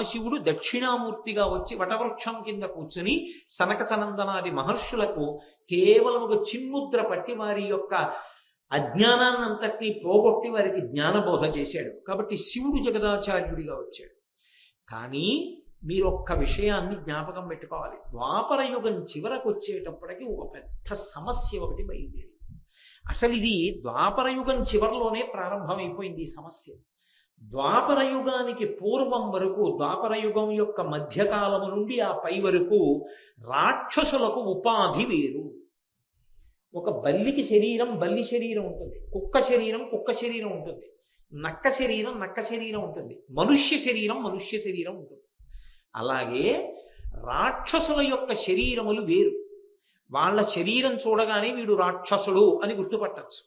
పరమశివుడు దక్షిణామూర్తిగా వచ్చి వటవృక్షం కింద కూర్చుని సనక సనందనాది మహర్షులకు కేవలం ఒక చిన్ముద్ర పట్టి వారి యొక్క అజ్ఞానాన్నంతటినీ పోగొట్టి వారికి జ్ఞానబోధ చేశాడు. కాబట్టి శివుడు జగదాచార్యుడిగా వచ్చాడు. కానీ మీరు ఒక్క విషయాన్ని జ్ఞాపకం పెట్టుకోవాలి. ద్వాపర యుగం చివరకు వచ్చేటప్పటికి ఒక పెద్ద సమస్య ఒకటి బయలుదేరి. అసలు ఇది ద్వాపర యుగం చివరిలోనే ప్రారంభమైపోయింది ఈ సమస్య. ద్వాపర యుగానికి పూర్వం వరకు, ద్వాపర యుగం యొక్క మధ్యకాలము నుండి ఆ పై వరకు రాక్షసులకు ఉపాధి వేరు. ఒక బల్లికి శరీరం బల్లి శరీరం ఉంటుంది, కుక్క శరీరం కుక్క శరీరం ఉంటుంది, నక్క శరీరం నక్క శరీరం ఉంటుంది, మనుష్య శరీరం మనుష్య శరీరం ఉంటుంది. అలాగే రాక్షసుల యొక్క శరీరములు వేరు. వాళ్ళ శరీరం చూడగానే వీడు రాక్షసుడు అని గుర్తుపట్టచ్చు.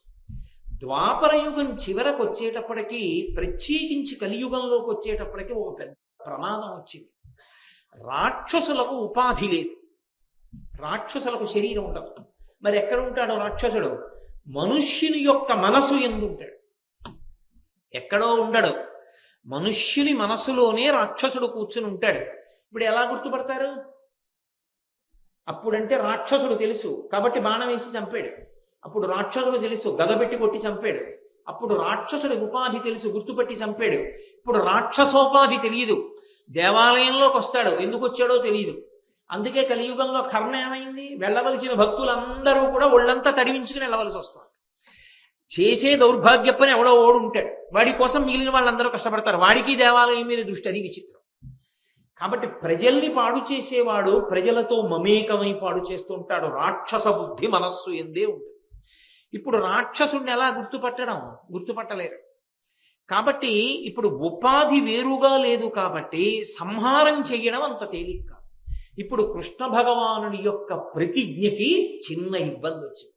ద్వాపర యుగం చివరకు వచ్చేటప్పటికీ, ప్రత్యేకించి కలియుగంలోకి వచ్చేటప్పటికీ ఒక పెద్ద ప్రమాదం వచ్చింది. రాక్షసులకు ఉపాధి లేదు, రాక్షసులకు శరీరం ఉండదు. మరి ఎక్కడ ఉంటాడో రాక్షసుడు? మనుష్యుని యొక్క మనసు యందు ఉంటాడు, ఎక్కడో ఉండడు. మనుష్యుని మనసులోనే రాక్షసుడు కూర్చుని ఉంటాడు. ఇప్పుడు ఎలా గుర్తుపడతారు? అప్పుడంటే రాక్షసుడు తెలుసు కాబట్టి బాణం వేసి చంపాడు. అప్పుడు రాక్షసుడు తెలుసు, గద పెట్టి కొట్టి చంపాడు. అప్పుడు రాక్షసుడి ఉపాధి తెలుసు, గుర్తుపట్టి చంపాడు. ఇప్పుడు రాక్షసోపాధి తెలియదు, దేవాలయంలోకి వస్తాడు, ఎందుకు వచ్చాడో తెలియదు. అందుకే కలియుగంలో కర్మ ఏమైంది? వెళ్ళవలసిన భక్తులందరూ కూడా ఒళ్ళంతా తడివించుకుని వెళ్ళవలసి వస్తుంది. చేసే దౌర్భాగ్య పని ఎవడో ఓడు ఉంటాడు, వాడి కోసం మిగిలిన వాళ్ళందరూ కష్టపడతారు. వాడికి దేవాలయం మీద దృష్టి, అది విచిత్రం. కాబట్టి ప్రజల్ని పాడు చేసేవాడు ప్రజలతో మమేకమై పాడు చేస్తూ ఉంటాడు. రాక్షస బుద్ధి మనస్సు ఎందే ఉంటుంది. ఇప్పుడు రాక్షసుడిని ఎలా గుర్తుపట్టడం? గుర్తుపట్టలేరు. కాబట్టి ఇప్పుడు ఉపాధి వేరుగా లేదు కాబట్టి సంహారం చెయ్యడం అంత తేలిక. ఇప్పుడు కృష్ణ భగవానుడి యొక్క ప్రతిజ్ఞకి చిన్న ఇబ్బంది వచ్చింది.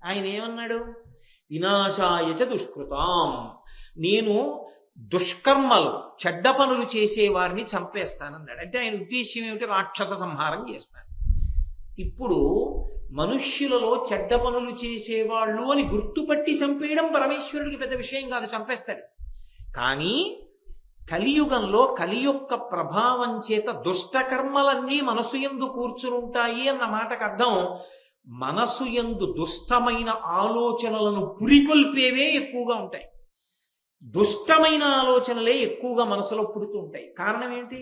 ఆయన ఏమన్నాడు? వినాశాయచ దుష్కృతాం, నేను దుష్కర్మలు చెడ్డ పనులు చేసేవారిని చంపేస్తానన్నాడు. అంటే ఆయన ఉద్దేశ్యం ఏమిటి? రాక్షస సంహారం చేస్తాను. ఇప్పుడు మనుష్యులలో చెడ్డ పనులు చేసేవాళ్ళు అని గుర్తుపట్టి చంపేయడం పరమేశ్వరుడికి పెద్ద విషయం కాదు, చంపేస్తాడు. కానీ కలియుగంలో కలి యొక్క ప్రభావం చేత దుష్టకర్మలన్నీ మనసు యందు కూర్చునుంటాయి అన్న మాటకు అర్థం, మనసు యందు దుష్టమైన ఆలోచనలను పురికొల్పేవే ఎక్కువగా ఉంటాయి. దుష్టమైన ఆలోచనలే ఎక్కువగా మనసులో పుడుతూ ఉంటాయి. కారణం ఏంటి?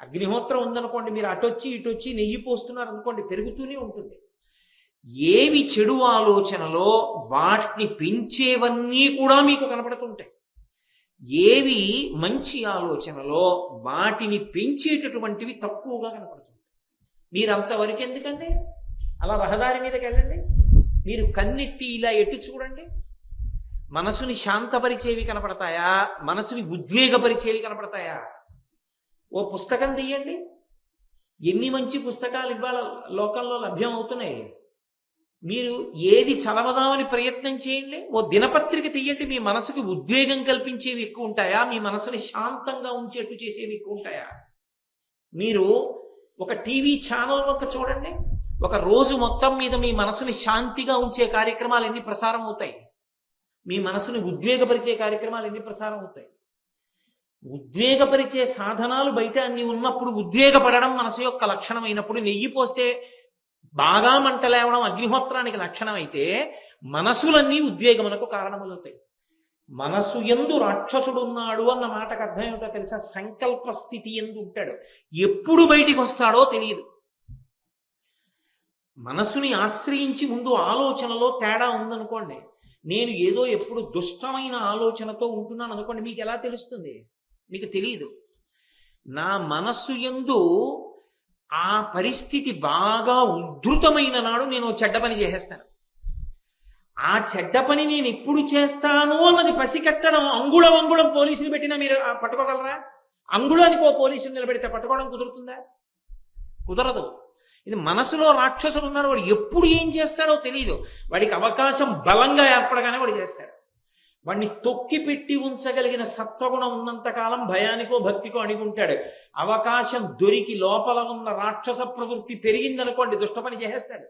అగ్నిహోత్రం ఉందనుకోండి, మీరు అటొచ్చి ఇటొచ్చి నెయ్యి పోస్తున్నారు అనుకోండి, పెరుగుతూనే ఉంటుంది. ఏవి చెడు ఆలోచనలో వాటిని పెంచేవన్నీ కూడా మీకు కనపడుతుంటాయి. ఏవి మంచి ఆలోచనలో వాటిని పెంచేటటువంటివి తక్కువగా కనపడుతుంటాయి. మీరు అంతవరకు ఎందుకండి? అలా రహదారి మీదకి వెళ్ళండి, మీరు కన్నెత్తి ఇలా ఎటు చూడండి, మనసుని శాంతపరిచేవి కనపడతాయా? మనసుని ఉద్వేగపరిచేవి కనపడతాయా? ఓ పుస్తకం తీయండి, ఎన్ని మంచి పుస్తకాలు ఇవాళ లోకంలో లభ్యం అవుతున్నాయి. మీరు ఏది చదవదామని ప్రయత్నం చేయండి. ఓ దినపత్రిక తీయండి, మీ మనసుకి ఉద్వేగం కల్పించేవి ఎక్కువ ఉంటాయా? మీ మనసుని శాంతంగా ఉంచేట్టు చేసేవి ఎక్కువ ఉంటాయా? మీరు ఒక టీవీ ఛానల్ ఒక చూడండి, ఒక రోజు మొత్తం మీద మీ మనసుని శాంతిగా ఉంచే కార్యక్రమాలు ఎన్ని ప్రసారం అవుతాయి? మీ మనసుని ఉద్వేగపరిచే కార్యక్రమాలు ఎన్ని ప్రసారం అవుతాయి? ఉద్వేగపరిచే సాధనాలు బయట అన్ని ఉన్నప్పుడు ఉద్వేగపడడం మనసు యొక్క లక్షణం అయినప్పుడు, నెయ్యి పోస్తే బాగా మంటలేవడం అగ్నిహోత్రానికి లక్షణం అయితే, మనసులన్నీ ఉద్వేగమునకు కారణములవుతాయి. మనసు యందు రాక్షసుడున్నాడు అన్న మాటకు అర్థం ఏమిటో తెలుసా? సంకల్ప స్థితి యందు ఉంటాడు. ఎప్పుడు బయటికి వస్తాడో తెలియదు. మనసుని ఆశ్రయించి ముందు ఆలోచనలో తేడా ఉందనుకోండి, నేను ఏదో ఎప్పుడు దుష్టమైన ఆలోచనతో ఉంటున్నాను అనుకోండి, మీకు ఎలా తెలుస్తుంది? మీకు తెలియదు. నా మనస్సు యందు ఆ పరిస్థితి బాగా ఉద్ధృతమైన నాడు నేను చెడ్డ పని చేసేస్తాను. ఆ చెడ్డ పని నేను ఎప్పుడు చేస్తాను అన్నది పసికట్టడం, అంగుళం అంగుళం పోలీసులు పెట్టినా మీరు పట్టుకోగలరా? అంగుళానికి ఓ పోలీసులు నిలబెడితే పట్టుకోవడం కుదురుతుందా? కుదరదు. ఇది మనసులో రాక్షసుడు ఉన్నాడు, వాడు ఎప్పుడు ఏం చేస్తాడో తెలియదు. వాడికి అవకాశం బలంగా ఏర్పడగానే వాడు చేస్తాడు. వాడిని తొక్కి పెట్టి ఉంచగలిగిన సత్వగుణం ఉన్నంతకాలం భయానికో భక్తికో అణిగుంటాడు. అవకాశం దొరికి లోపల ఉన్న రాక్షస ప్రవృత్తి పెరిగిందనుకోండి, దుష్టపని చేసేస్తాడు.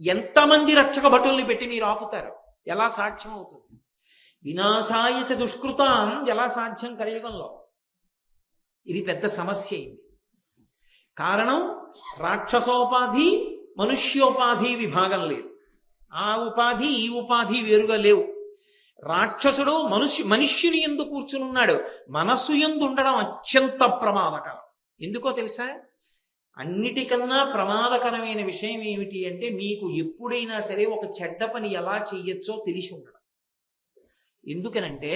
ఎంతమంది రక్షక భటుల్ని పెట్టి మీరు ఆపుతారు? ఎలా సాధ్యం అవుతుంది? వినాశాయచ దుష్కృతాం ఎలా సాధ్యం కలియుగంలో? ఇది పెద్ద సమస్య అయింది. కారణం రాక్షసోపాధి మనుష్యోపాధి విభాగం లేదు. ఆ ఉపాధి ఈ ఉపాధి వేరుగా లేవు. రాక్షసుడు మనుష్యుని యందు కూర్చునున్నాడు. మనస్సు యందు ఉండడం అత్యంత ప్రమాదకరం. ఎందుకో తెలుసా? అన్నిటికన్నా ప్రమాదకరమైన విషయం ఏమిటి అంటే, మీకు ఎప్పుడైనా సరే ఒక చెడ్డ పని ఎలా చెయ్యొచ్చో తెలిసి ఉండడం. ఎందుకనంటే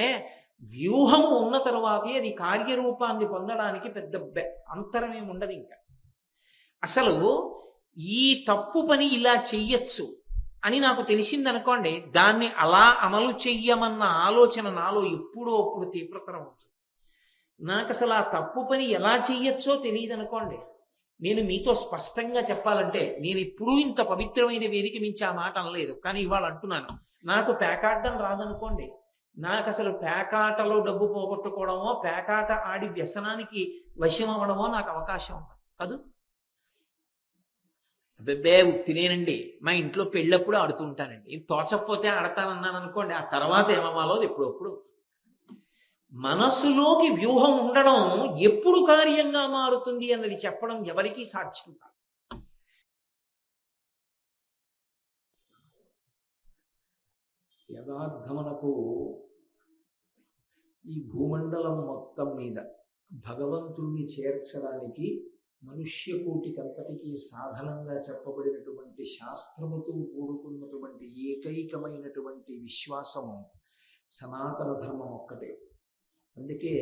వ్యూహము ఉన్న తరువాతే అది కార్యరూపాన్ని పొందడానికి పెద్ద అంతరం ఏమి ఉండదు. ఇంకా అసలు ఈ తప్పు పని ఇలా చెయ్యొచ్చు అని నాకు తెలిసిందనుకోండి, దాన్ని అలా అమలు చెయ్యమన్న ఆలోచన నాలో ఎప్పుడో అప్పుడు తీవ్రతరం ఉంటుంది. నాకు అసలు ఆ తప్పు పని ఎలా చెయ్యొచ్చో తెలియదు అనుకోండి, నేను మీతో స్పష్టంగా చెప్పాలంటే, నేను ఎప్పుడూ ఇంత పవిత్రమైన వేదిక మించి ఆ మాట అనలేదు, కానీ ఇవాళ అంటున్నాను. నాకు పేకాడడం రాదనుకోండి, నాకు అసలు పేకాటలో డబ్బు పోగొట్టుకోవడమో, పేకాట ఆడి వ్యసనానికి వశం అవ్వడమో నాకు అవకాశం ఉండదు కాదు. అబ్బే ఉత్తినేనండి, మా ఇంట్లో పెళ్ళప్పుడు ఆడుతూ ఉంటానండి, తోచకపోతే ఆడతానన్నాను అనుకోండి, ఆ తర్వాత ఏమవ్వాలో ఎప్పుడప్పుడు. మనసులోకి వ్యూహం ఉండడం ఎప్పుడు కార్యంగా మారుతుంది అన్నది చెప్పడం ఎవరికీ సాధ్యం కాదు. యథార్థమునకు ఈ భూమండలం మొత్తం మీద భగవంతుణ్ణి చేర్చడానికి మనుష్యకోటికంతటికీ సాధనంగా చెప్పబడినటువంటి శాస్త్రముతో కూడుకున్నటువంటి ఏకైకమైనటువంటి విశ్వాసము సనాతన ధర్మం ఒక్కటే. అందుకే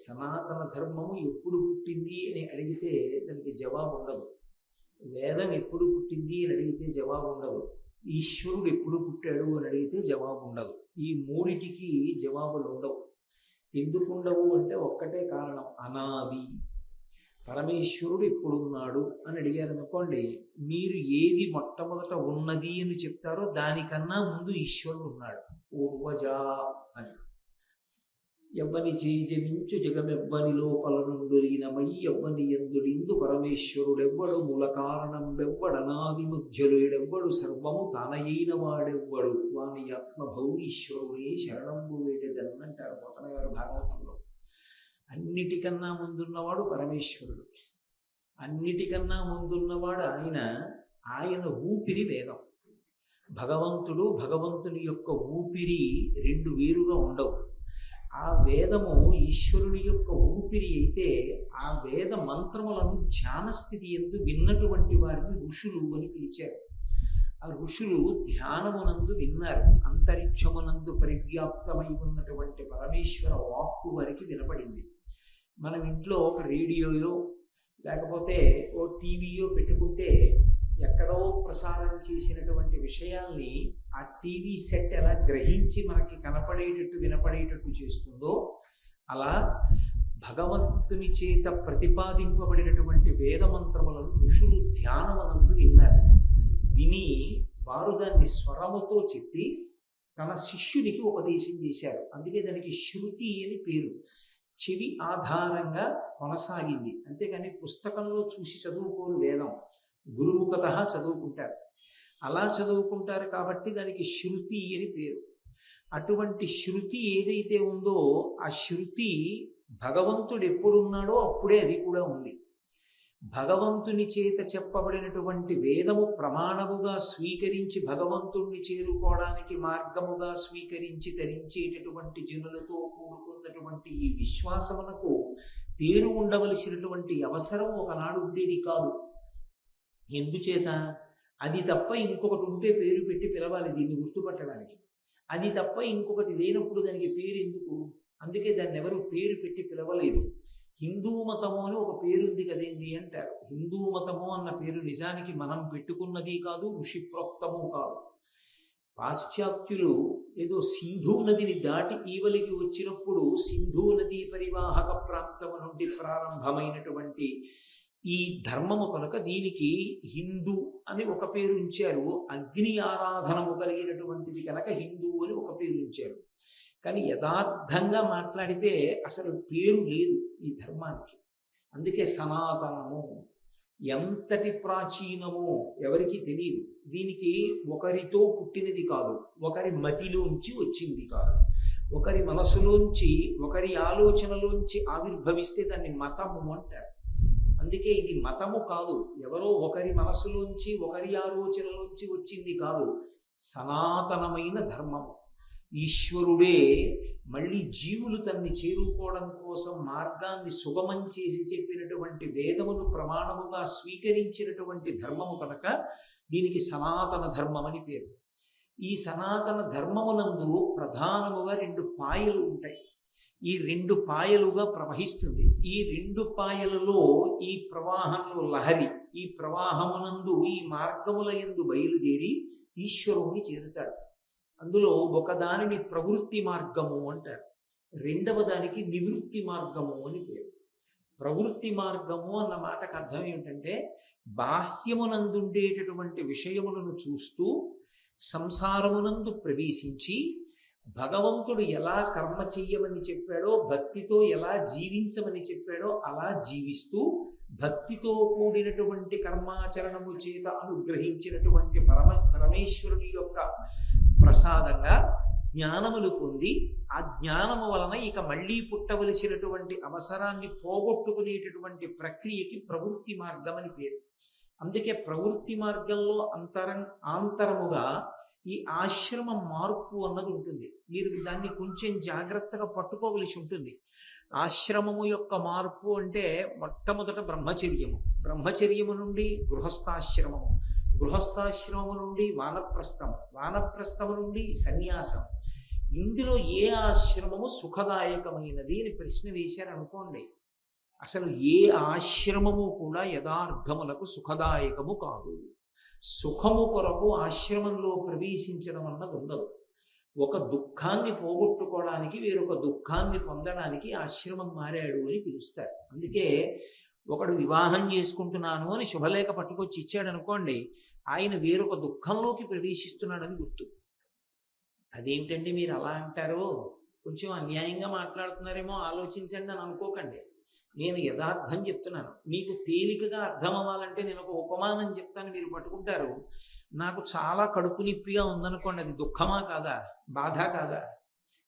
సనాతన ధర్మము ఎప్పుడు పుట్టింది అని అడిగితే దానికి జవాబు ఉండదు. వేదం ఎప్పుడు పుట్టింది అని అడిగితే జవాబు ఉండదు. ఈశ్వరుడు ఎప్పుడు పుట్టాడు అని అడిగితే జవాబు ఉండదు. ఈ మూడిటికి జవాబులు ఉండవు. ఎందుకు ఉండవు అంటే ఒక్కటే కారణం, అనాది. పరమేశ్వరుడు ఎప్పుడున్నాడు అని అడిగారు అనుకోండి, మీరు ఏది మొట్టమొదట ఉన్నది అని చెప్తారో దానికన్నా ముందు ఈశ్వరుడు ఉన్నాడు. పూర్వజ అని. ఎవ్వని చేజమించు జగమెవ్వని లోపల నుండులీనమై ఎవ్వని ఎందుడిందు పరమేశ్వరుడెవ్వడు, మూల కారణం వెవ్వడనాది మధ్యలుడెవ్వడు, సర్వము తానయైన వాడెవ్వడు, వాని ఆత్మభౌ ఈశ్వరుడే శరణంబు వేడెదన్నంటారు పోతన గారు భాగవతంలో. అన్నిటికన్నా ముందున్నవాడు పరమేశ్వరుడు. అన్నిటికన్నా ముందున్నవాడు ఆయన ఊపిరి వేదం. భగవంతుడు, భగవంతుని యొక్క ఊపిరి రెండు వేరుగా ఉండవు. ఆ వేదము ఈశ్వరుని యొక్క ఊపిరి అయితే, ఆ వేద మంత్రములను ధ్యాన స్థితి యందు విన్నటువంటి వారిని ఋషులు అని పిలిచారు. ఆ ఋషులు ధ్యానమునందు విన్నారు. అంతరిక్షమునందు పరివ్యాప్తమై ఉన్నటువంటి పరమేశ్వర వాక్కు వారికి వినపడింది. మనం ఇంట్లో ఒక రేడియోయో లేకపోతే ఓ టీవీయో పెట్టుకుంటే ఎక్కడో ప్రసారం చేసినటువంటి విషయాల్ని ఆ టీవీ సెట్ ఎలా గ్రహించి మనకి కనపడేటట్టు వినపడేటట్టు చేస్తుందో, అలా భగవంతుని చేత ప్రతిపాదింపబడినటువంటి వేదమంత్రములను ఋషులు ధ్యానమనందు విన్నారు. విని వారు దాన్ని స్వరముతో చెప్పి తన శిష్యునికి ఉపదేశం చేశారు. అందుకే దానికి శృతి అని పేరు. చెవి ఆధారంగా కొనసాగింది. అంతేకాని పుస్తకంలో చూసి చదువుకోరు. వేదం గురుముఖత చదువుకుంటారు. అలా చదువుకుంటారు కాబట్టి దానికి శృతి అని పేరు. అటువంటి శృతి ఏదైతే ఉందో, ఆ శృతి భగవంతుడు ఎప్పుడున్నాడో అప్పుడే అది కూడా ఉంది. భగవంతుని చేత చెప్పబడినటువంటి వేదము ప్రమాణముగా స్వీకరించి భగవంతుణ్ణి చేరుకోవడానికి మార్గముగా స్వీకరించి ధరించేటటువంటి జనులతో కూడుకున్నటువంటి ఈ విశ్వాసమునకు పేరు ఉండవలసినటువంటి అవసరం ఒకనాడు ఉండేది కాదు. ఎందుచేత? అది తప్ప ఇంకొకటి ఉంటే పేరు పెట్టి పిలవాలి దీన్ని గుర్తుపట్టడానికి. అది తప్ప ఇంకొకటి లేనప్పుడు దానికి పేరు ఎందుకు? అందుకే దాన్ని ఎవరు పేరు పెట్టి పిలవలేదు. హిందూ మతము అని ఒక పేరుంది కదేంది అంటారు. హిందూ మతము అన్న పేరు నిజానికి మనం పెట్టుకున్నది కాదు, ఋషి ప్రోక్తము కాదు. పాశ్చాత్యులు ఏదో సింధు నదిని దాటి ఈవలికి వచ్చినప్పుడు సింధు నదీ పరివాహక ప్రాంతము నుండి ప్రారంభమైనటువంటి ఈ ధర్మము కనుక దీనికి హిందూ అని ఒక పేరు ఉంచారు. అగ్ని ఆరాధనము కలిగినటువంటిది కనుక హిందూ అని ఒక పేరు ఉంచారు. కానీ యథార్థంగా మాట్లాడితే అసలు పేరు లేదు ఈ ధర్మానికి. అందుకే సనాతనము ఎంతటి ప్రాచీనమో ఎవరికి తెలియదు. దీనికి ఒకరితో పుట్టినది కాదు, ఒకరి మతిలోంచి వచ్చింది కాదు. ఒకరి మనసులోంచి, ఒకరి ఆలోచనలోంచి ఆవిర్భవిస్తే దాన్ని మతము అంటారు. అందుకే ఇది మతము కాదు, ఎవరో ఒకరి మనసులోంచి, ఒకరి ఆలోచనలోంచి వచ్చింది కాదు, సనాతనమైన ధర్మము. ఈశ్వరుడే మళ్ళీ జీవులు తన్ని చేరుకోవడం కోసం మార్గాన్ని సుగమం చేసి చెప్పినటువంటి వేదమును ప్రమాణముగా స్వీకరించినటువంటి ధర్మము కనుక దీనికి సనాతన ధర్మం అని పేరు. ఈ సనాతన ధర్మమునందు ప్రధానముగా 2 పాయలు ఉంటాయి. ఈ 2 పాయలుగా ప్రవహిస్తుంది. ఈ 2 పాయలలో ఈ ప్రవాహంలో లహరి, ఈ ప్రవాహమునందు ఈ మార్గముల యందు బయలుదేరి ఈశ్వరుణ్ణి చేరుతారు. అందులో ఒకదానిని ప్రవృత్తి మార్గము అంటారు, రెండవ దానికి నివృత్తి మార్గము అని పేరు. ప్రవృత్తి మార్గము అన్న మాటకు అర్థం ఏమిటంటే, బాహ్యమునందుండేటటువంటి విషయములను చూస్తూ సంసారమునందు ప్రవేశించి భగవంతుడు ఎలా కర్మ చెయ్యమని చెప్పాడో, భక్తితో ఎలా జీవించమని చెప్పాడో అలా జీవిస్తూ భక్తితో కూడినటువంటి కర్మాచరణము చేత అనుగ్రహించినటువంటి పరమేశ్వరుని యొక్క ప్రసాదంగా జ్ఞానములు పొంది, ఆ జ్ఞానము వలన ఇక మళ్ళీ పుట్టవలసినటువంటి అవసరాన్ని పోగొట్టుకునేటటువంటి ప్రక్రియకి ప్రవృత్తి మార్గం అని పేరు. అందుకే ప్రవృత్తి మార్గంలో ఆంతరముగా ఈ ఆశ్రమ మార్పు అన్నది ఉంటుంది. మీరు దాన్ని కొంచెం జాగ్రత్తగా పట్టుకోవలసి ఉంటుంది. ఆశ్రమము యొక్క మార్పు అంటే మొట్టమొదట బ్రహ్మచర్యము, బ్రహ్మచర్యము నుండి గృహస్థాశ్రమము, గృహస్థాశ్రమము నుండి వానప్రస్థము, వానప్రస్థము నుండి సన్యాసం. ఇందులో ఏ ఆశ్రమము సుఖదాయకమైనది అని ప్రశ్న వేశారనుకోండి, అసలు ఏ ఆశ్రమము కూడా యథార్థములకు సుఖదాయకము కాదు. సుఖము కొరకు ఆశ్రమంలో ప్రవేశించడం అన్నది ఉండదు. ఒక దుఃఖాన్ని పోగొట్టుకోవడానికి, వేరొక దుఃఖాన్ని పొందడానికి ఆశ్రమం మారాడు అని పిలుస్తారు. అందుకే ఒకడు వివాహం చేసుకుంటున్నాను అని శుభలేఖ పట్టుకొచ్చి ఇచ్చాడు అనుకోండి, ఆయన వేరొక దుఃఖంలోకి ప్రవేశిస్తున్నాడని గుర్తు. అదేమిటండి మీరు అలా అంటారు, కొంచెం అన్యాయంగా మాట్లాడుతున్నారేమో ఆలోచించండి అని అనుకోకండి. నేను యథార్థం చెప్తున్నాను. మీకు తేలికగా అర్థం అవ్వాలంటే నేను ఒక ఉపమానం చెప్తాను, మీరు పట్టుకుంటారు. నాకు చాలా కడుపు నొప్పిగా ఉందనుకోండి, అది దుఃఖమా కాదా, బాధ కాదా?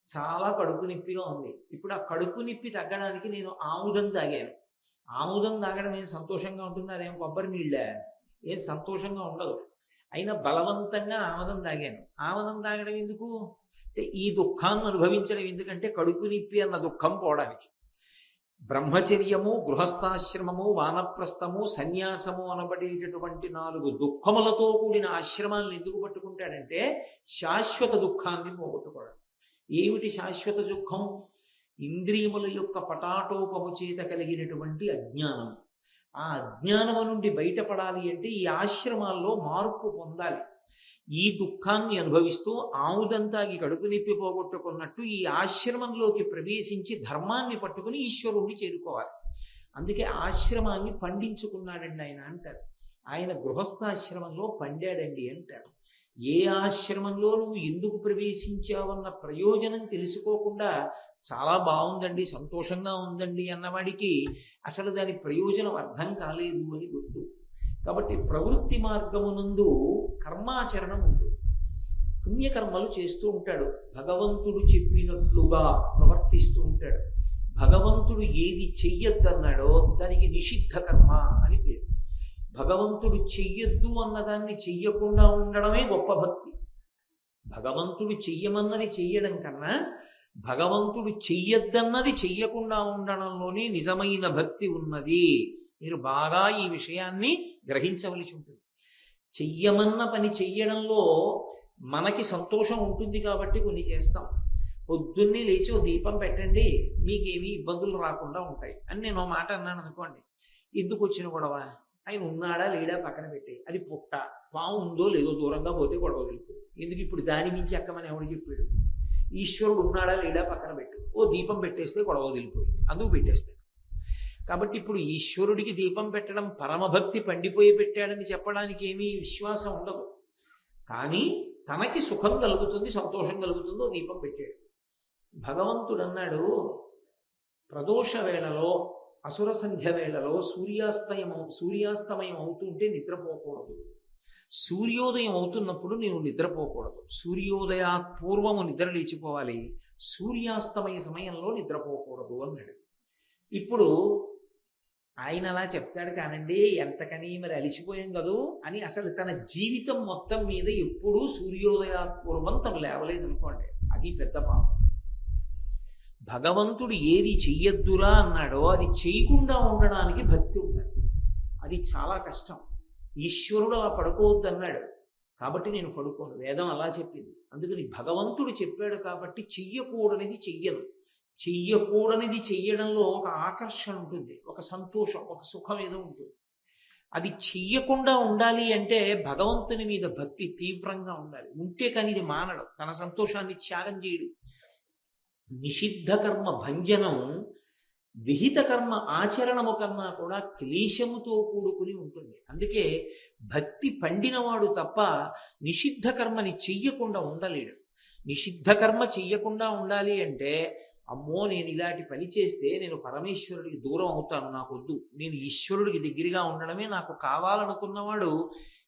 చాలా కడుపు నొప్పిగా ఉంది. ఇప్పుడు ఆ కడుపు నొప్పి తగ్గడానికి నేను ఆముదం తాగాను. ఆముదం తాగడం ఏం సంతోషంగా ఉంటుంది? అదేం కొబ్బరి నీళ్ళే, ఏం సంతోషంగా ఉండదు. అయినా బలవంతంగా ఆముదం తాగాను. ఆముదం తాగడం ఎందుకు అంటే ఈ దుఃఖాన్ని అనుభవించడం ఎందుకంటే కడుపు నొప్పి అన్న దుఃఖం పోవడానికి. బ్రహ్మచర్యము, గృహస్థాశ్రమము, వానప్రస్థము, సన్యాసము అనబడేటటువంటి 4 దుఃఖములతో కూడిన ఆశ్రమాలను ఎందుకు పట్టుకుంటాడంటే శాశ్వత దుఃఖాన్ని పోగొట్టుకోవడం. ఏమిటి శాశ్వత దుఃఖం? ఇంద్రియముల యొక్క పటాటోపము చేత కలిగినటువంటి అజ్ఞానం. ఆ అజ్ఞానము నుండి బయటపడాలి అంటే ఈ ఆశ్రమాల్లో మార్పు పొందాలి. ఈ దుఃఖాన్ని అనుభవిస్తూ ఆముదంతాగి కడుపు నొప్పి పోగొట్టుకున్నట్టు ఈ ఆశ్రమంలోకి ప్రవేశించి ధర్మాన్ని పట్టుకుని ఈశ్వరుణ్ణి చేరుకోవాలి. అందుకే ఆశ్రమాన్ని పండించుకున్నాడండి ఆయన అంటారు. ఆయన గృహస్థాశ్రమంలో పండాడండి అంటారు. ఏ ఆశ్రమంలో నువ్వు ఎందుకు ప్రవేశించావన్న ప్రయోజనం తెలుసుకోకుండా చాలా బాగుందండి, సంతోషంగా ఉందండి అన్నవాడికి అసలు దాని ప్రయోజనం అర్థం కాలేదు అని గుర్తు. కాబట్టి ప్రవృత్తి మార్గమునందు కర్మాచరణం ఉంటుంది. పుణ్యకర్మలు చేస్తూ ఉంటాడు, భగవంతుడు చెప్పినట్లుగా ప్రవర్తిస్తూ ఉంటాడు. భగవంతుడు ఏది చెయ్యొద్దన్నాడో దానికి నిషిద్ధ కర్మ అని పేరు. భగవంతుడు చెయ్యొద్దు అన్నదాన్ని చెయ్యకుండా ఉండడమే గొప్ప భక్తి. భగవంతుడు చెయ్యమన్నది చెయ్యడం కన్నా భగవంతుడు చెయ్యొద్దన్నది చెయ్యకుండా ఉండడంలోనే నిజమైన భక్తి ఉన్నది. మీరు బాగా ఈ విషయాన్ని గ్రహించవలసి ఉంటుంది. చెయ్యమన్న పని చెయ్యడంలో మనకి సంతోషం ఉంటుంది కాబట్టి కొన్ని చేస్తాం. పొద్దున్నే లేచి ఓ దీపం పెట్టండి, మీకేమీ ఇబ్బందులు రాకుండా ఉంటాయి అని నేను ఓ మాట అన్నాను అనుకోండి. ఎందుకు వచ్చిన గొడవ? ఆయన ఉన్నాడా లేడా పక్కన పెట్టి, అది పుట్ట పాము ఉందో లేదో దూరంగా పోతే గొడవ వెళ్ళిపోయి ఎందుకు ఇప్పుడు దాని మించి ఎక్కమని ఎవడు చెప్పాడు? ఈశ్వరుడు ఉన్నాడా లేడా పక్కన పెట్టు, ఓ దీపం పెట్టేస్తే గొడవ వదిలిపోయింది, అందుకు పెట్టేస్తాడు. కాబట్టి ఇప్పుడు ఈశ్వరుడికి దీపం పెట్టడం పరమభక్తి పండిపోయి పెట్టాడని చెప్పడానికి ఏమీ విశ్వాసం ఉండదు. కానీ తనకి సుఖం కలుగుతుంది, సంతోషం కలుగుతుందో దీపం పెట్టాడు. భగవంతుడు అన్నాడు, ప్రదోష వేళలో, అసుర సంధ్య వేళలో సూర్యాస్తమయం అవుతుంటే నిద్రపోకూడదు. సూర్యోదయం అవుతున్నప్పుడు నేను నిద్రపోకూడదు. సూర్యోదయాత్ పూర్వము నిద్ర లేచిపోవాలి, సూర్యాస్తమయ సమయంలో నిద్రపోకూడదు అన్నాడు. ఇప్పుడు ఆయన అలా చెప్తాడు కానండి, ఎంతకని మరి అలిసిపోయాం కదూ అని అసలు తన జీవితం మొత్తం మీద ఎప్పుడూ సూర్యోదయాపూర్వం తను లేవలేదనుకోండి, అది పెద్ద పాపం. భగవంతుడు ఏది చెయ్యొద్దురా అన్నాడో అది చేయకుండా ఉండడానికి భక్తి ఉండాలి. అది చాలా కష్టం. ఈశ్వరుడు అలా పడుకోవద్దు అన్నాడు కాబట్టి నేను పడుకోను, వేదం అలా చెప్పింది. అందుకని భగవంతుడు చెప్పాడు కాబట్టి చెయ్యకూడనిది చెయ్యను. చెయ్యకూడనిది చెయ్యడంలో ఒక ఆకర్షణ ఉంటుంది, ఒక సంతోషం, ఒక సుఖం ఏదో ఉంటుంది. అది చెయ్యకుండా ఉండాలి అంటే భగవంతుని మీద భక్తి తీవ్రంగా ఉండాలి. ఉంటే కానీ ఇది మానడు, తన సంతోషాన్ని త్యాగం చేయడు. నిషిద్ధ కర్మ భంజనం విహిత కర్మ ఆచరణము కన్నా కూడా క్లేశముతో కూడుకుని ఉంటుంది. అందుకే భక్తి పండినవాడు తప్ప నిషిద్ధ కర్మని చెయ్యకుండా ఉండలేడు. నిషిద్ధ కర్మ చెయ్యకుండా ఉండాలి అంటే, అమ్మో నేను ఇలాంటి పని చేస్తే నేను పరమేశ్వరుడికి దూరం అవుతాను, నాకొద్దు, నేను ఈశ్వరుడికి దగ్గరగా ఉండడమే నాకు కావాలనుకున్నవాడు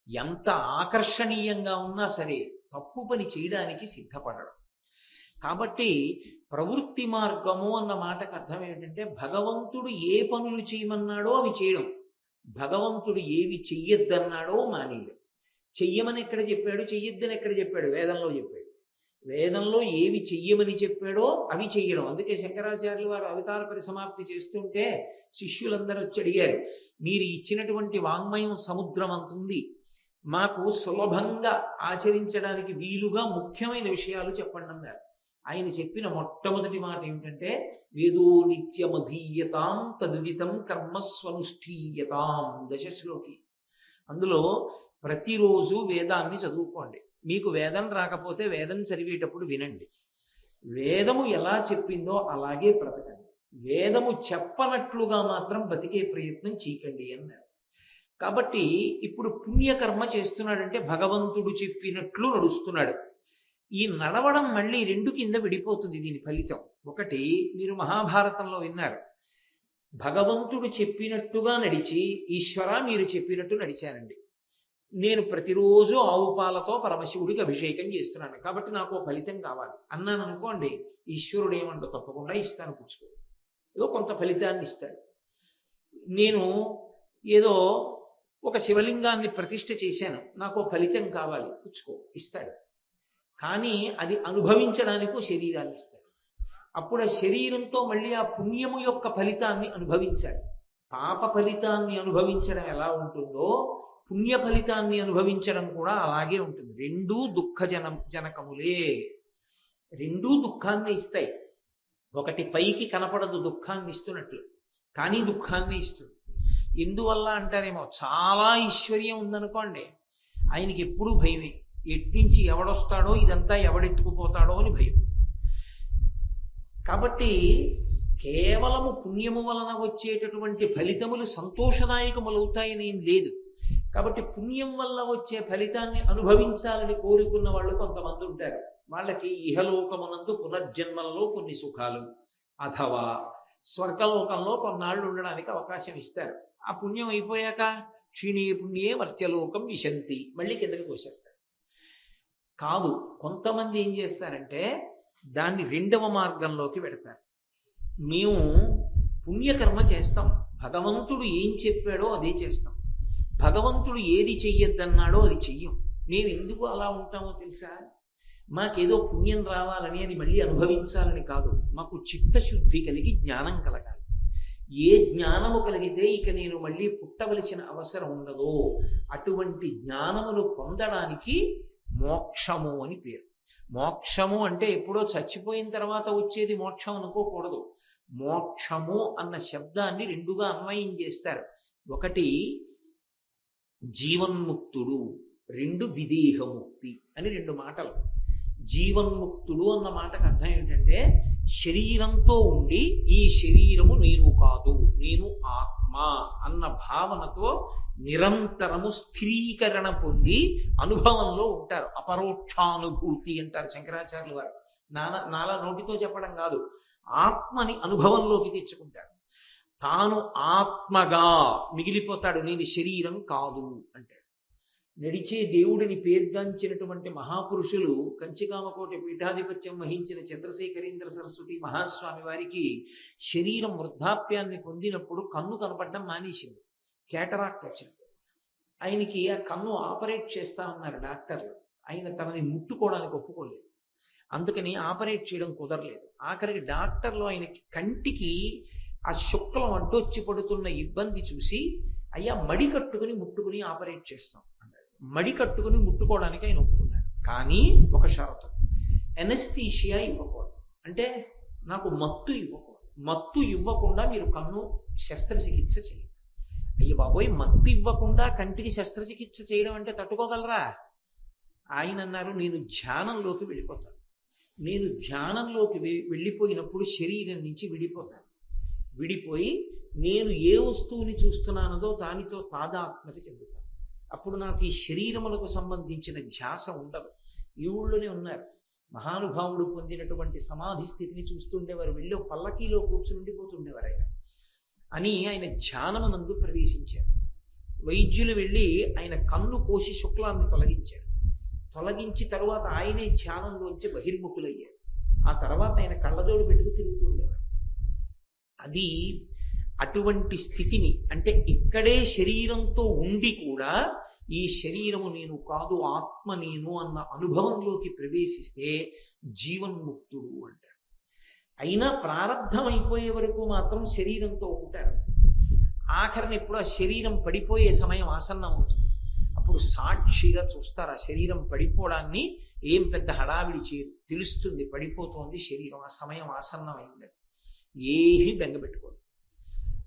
ఎంత ఆకర్షణీయంగా ఉన్నా సరే తప్పు పని చేయడానికి సిద్ధపడడం. కాబట్టి ప్రవృత్తి మార్గము అన్న మాటకు అర్థం ఏంటంటే భగవంతుడు ఏ పనులు చేయమన్నాడో అవి చేయడం, భగవంతుడు ఏవి చెయ్యొద్దన్నాడో మానేయడం. చెయ్యమని ఎక్కడ చెప్పాడు, చెయ్యొద్దని ఎక్కడ చెప్పాడు? వేదంలో చెప్పాడు. వేదంలో ఏవి చెయ్యమని చెప్పాడో అవి చెయ్యడం. అందుకే శంకరాచార్యులు వారు అవతార పరిసమాప్తి చేస్తుంటే శిష్యులందరూ వచ్చి అడిగారు, మీరు ఇచ్చినటువంటి వాంగ్మయం సముద్రం అంతుంది, మాకు సులభంగా ఆచరించడానికి వీలుగా ముఖ్యమైన విషయాలు చెప్పండి అన్నారు. ఆయన చెప్పిన మొట్టమొదటి మాట ఏమిటంటే, వేదో నిత్యమధీయతాం తదుదితం కర్మస్వనుష్ఠీయతాం, దశశ్లోకి. అందులో ప్రతిరోజు వేదాన్ని చదువుకోండి. మీకు వేదం రాకపోతే వేదం చదివేటప్పుడు వినండి. వేదము ఎలా చెప్పిందో అలాగే బ్రతకండి. వేదము చెప్పనట్లుగా మాత్రం బతికే ప్రయత్నం చేయకండి అన్నారు. కాబట్టి ఇప్పుడు పుణ్యకర్మ చేస్తున్నాడంటే భగవంతుడు చెప్పినట్లు నడుస్తున్నాడు. ఈ నడవడం మళ్ళీ రెండు కింద విడిపోతుంది దీని ఫలితం. ఒకటి, మీరు మహాభారతంలో విన్నారు, భగవంతుడు చెప్పినట్టుగా నడిచి ఈశ్వర మీరు చెప్పినట్టు నడిచానండి, నేను ప్రతిరోజు ఆవు పాలతో పరమశివుడికి అభిషేకం చేస్తున్నాను కాబట్టి నాకు ఫలితం కావాలి అన్నాను అనుకోండి, ఈశ్వరుడు ఏమంటో తప్పకుండా ఇస్తాను, పుచ్చుకో, ఏదో కొంత ఫలితాన్ని ఇస్తాడు. నేను ఏదో ఒక శివలింగాన్ని ప్రతిష్ఠ చేశాను, నాకు ఫలితం కావాలి, పుచ్చుకో, ఇస్తాడు. కానీ అది అనుభవించడానికి శరీరాన్ని ఇస్తాడు. అప్పుడు ఆ శరీరంతో మళ్ళీ ఆ పుణ్యము యొక్క ఫలితాన్ని అనుభవించాలి. పాప ఫలితాన్ని అనుభవించడం ఎలా ఉంటుందో పుణ్య ఫలితాన్ని అనుభవించడం కూడా అలాగే ఉంటుంది. రెండూ జనకములే, రెండూ దుఃఖాన్ని ఇస్తాయి. ఒకటి పైకి కనపడదు దుఃఖాన్ని ఇస్తున్నట్లు, కానీ దుఃఖాన్ని ఇస్తుంది. ఎందువల్ల అంటారేమో, చాలా ఐశ్వర్యం ఉందనుకోండి, ఆయనకి ఎప్పుడూ భయమే, ఎట్నుంచి ఎవడొస్తాడో, ఇదంతా ఎవడెత్తుకుపోతాడో అని భయం. కాబట్టి కేవలము పుణ్యము వలన వచ్చేటటువంటి ఫలితములు సంతోషదాయకములవుతాయని ఏం లేదు. కాబట్టి పుణ్యం వల్ల వచ్చే ఫలితాన్ని అనుభవించాలని కోరుకున్న వాళ్ళు కొంతమంది ఉంటారు. వాళ్ళకి ఇహలోకమునందు పునర్జన్మలలో కొన్ని సుఖాలు, అథవా స్వర్గలోకంలో కొన్నాళ్ళు ఉండడానికి అవకాశం ఇస్తారు. ఆ పుణ్యం అయిపోయాక క్షీణే పుణ్యే మర్త్యలోకం విశంతి, మళ్ళీ కిందకి తోసేస్తారు. కాదు, కొంతమంది ఏం చేస్తారంటే దాన్ని రెండవ మార్గంలోకి పెడతారు. మేము పుణ్యకర్మ చేస్తాం, భగవంతుడు ఏం చెప్పాడో అదే చేస్తాం, భగవంతుడు ఏది చెయ్యొద్దన్నాడో అది చెయ్యం. మేము ఎందుకు అలా ఉంటామో తెలుసా? మాకేదో పుణ్యం రావాలని, అది మళ్ళీ అనుభవించాలని కాదు, మాకు చిత్తశుద్ధి కలిగి జ్ఞానం కలగాలి. ఏ జ్ఞానము కలిగితే ఇక నేను మళ్ళీ పుట్టవలసిన అవసరం ఉండదో అటువంటి జ్ఞానమును పొందడానికి మోక్షము అని పేరు. మోక్షము అంటే ఎప్పుడో చచ్చిపోయిన తర్వాత వచ్చేది మోక్షం అనుకోకూడదు. మోక్షము అన్న శబ్దాన్ని రెండుగా అన్వయం చేస్తారు. ఒకటి జీవన్ముక్తుడు, రెండు విదేహముక్తి అని రెండు మాటలు. జీవన్ముక్తుడు అన్న మాటకు అర్థం ఏంటంటే శరీరంతో ఉండి ఈ శరీరము నేను కాదు, నేను ఆత్మ అన్న భావనతో నిరంతరము స్థిరీకరణ పొంది అనుభవంలో ఉంటారు. అపరోక్షానుభూతి అంటారు శంకరాచార్యులు వారు. నాలా నోటితో చెప్పడం కాదు, ఆత్మని అనుభవంలోకి తెచ్చుకుంటాడు. తాను ఆత్మగా మిగిలిపోతాడు, నేను శరీరం కాదు అంటాడు. నడిచే దేవుడిని పేర్గాంచినటువంటి మహాపురుషులు కంచికామకోటి పీఠాధిపత్యం వహించిన చంద్రశేఖరేంద్ర సరస్వతి మహాస్వామి వారికి శరీరం వృద్ధాప్యాన్ని పొందినప్పుడు కన్ను కనపడడం మానేసింది, కేటరాక్ట్ వచ్చింది. ఆయనకి ఆ కన్ను ఆపరేట్ చేస్తా ఉన్నారు డాక్టర్లు. ఆయన తనని ముట్టుకోవడానికి ఒప్పుకోలేదు, అందుకని ఆపరేట్ చేయడం కుదరలేదు. ఆఖరికి డాక్టర్లు ఆయనకి కంటికి ఆ శుక్లం అడ్డొచ్చి పడుతున్న ఇబ్బంది చూసి, అయ్యా మడి కట్టుకుని ముట్టుకుని ఆపరేట్ చేస్తాం అన్నాడు. మడి కట్టుకుని ముట్టుకోవడానికి ఆయన ఒప్పుకున్నారు. కానీ ఒక షరతు, ఎనస్థీషియా ఇవ్వకూడదు, అంటే నాకు మత్తు ఇవ్వకూడదు. మత్తు ఇవ్వకుండా మీరు కన్ను శస్త్రచికిత్స చేయండి. అయ్య బాబోయ్, మత్తు ఇవ్వకుండా కంటికి శస్త్రచికిత్స చేయడం అంటే తట్టుకోగలరా? ఆయన అన్నారు, నేను ధ్యానంలోకి వెళ్ళిపోతాను. నేను ధ్యానంలోకి వెళ్ళిపోయినప్పుడు శరీరం నుంచి విడిపోతాను. విడిపోయి నేను ఏ వస్తువుని చూస్తున్నానదో దానితో తాదాత్మ్యత చెందుతాను. అప్పుడు నాకు ఈ శరీరములకు సంబంధించిన ధ్యాస ఉండదు. ఈ ఊళ్ళోనే ఉన్నారు మహానుభావుడు పొందినటువంటి సమాధి స్థితిని చూస్తుండేవారు. వెళ్ళి పల్లకీలో కూర్చుని ఉండిపోతుండేవారు ఆయన. అని ఆయన ధ్యానమునందు ప్రవేశించారు. వైద్యులు వెళ్ళి ఆయన కన్ను కోసి శుక్లాన్ని తొలగించారు. తొలగించి తరువాత ఆయనే ధ్యానంలోంచి బహిర్ముఖులయ్యారు. ఆ తర్వాత ఆయన కళ్ళజోడు పెట్టుకు తిరుగుతూ ఉండేవారు. అది అటువంటి స్థితిని, అంటే ఇక్కడే శరీరంతో ఉండి కూడా ఈ శరీరము నేను కాదు, ఆత్మ నేను అన్న అనుభవంలోకి ప్రవేశిస్తే జీవన్ముక్తుడు అంటాడు. అయినా ప్రారంధం అయిపోయే వరకు మాత్రం శరీరంతో ఉంటారు. ఆఖరిని ఎప్పుడు ఆ శరీరం పడిపోయే సమయం ఆసన్నం అవుతుంది. అప్పుడు సాక్షిగా చూస్తారు ఆ శరీరం పడిపోవడాన్ని. ఏం పెద్ద హడావిడి చేయరు, తెలుస్తుంది పడిపోతోంది శరీరం, ఆ సమయం ఆసన్నం అయింది. ఏమీ బెంగపెట్టుకోరు.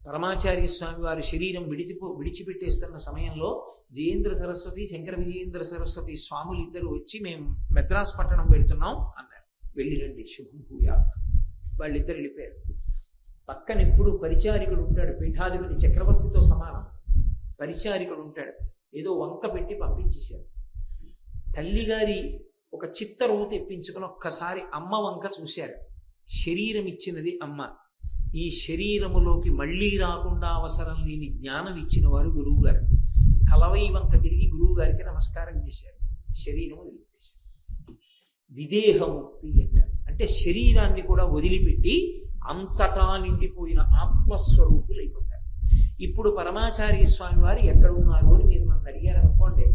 పరమాచార్య స్వామి వారి శరీరం విడిచిపెట్టేస్తున్న సమయంలో జయేంద్ర సరస్వతి, శంకర విజయేంద్ర సరస్వతి స్వాములు ఇద్దరు వచ్చి, మేము మెద్రాస్ పట్టణం వెళుతున్నాం అన్నారు. వెళ్ళి రండి, శుభం భూయాత్. వాళ్ళిద్దరు వెళ్ళిపోయారు. పక్కన ఎప్పుడు పరిచారికుడు ఉంటాడు, పీఠాధిపతి చక్రవర్తితో సమానం పరిచారికుడు ఉంటాడు. ఏదో వంక పెట్టి పంపించేశారు. తల్లిగారి ఒక చిత్తరువు తెప్పించుకుని ఒక్కసారి అమ్మ వంక చూశారు. శరీరం ఇచ్చినది అమ్మ. ఈ శరీరములోకి మళ్ళీ రాకుండా అవసరం లేని జ్ఞానం ఇచ్చిన వారు గురువు గారు. కలవై వంక తిరిగి గురువు గారికి నమస్కారం చేశారు. శరీరం వదిలిపెట్టేశారు. విదేహముక్తి అంటారు. అంటే శరీరాన్ని కూడా వదిలిపెట్టి అంతటా నిండిపోయిన ఆత్మస్వరూపులు అయిపోతారు. ఇప్పుడు పరమాచార్య స్వామి వారు ఎక్కడ ఉన్నారు అని మీరు నన్ను అడిగారు అనుకోండి,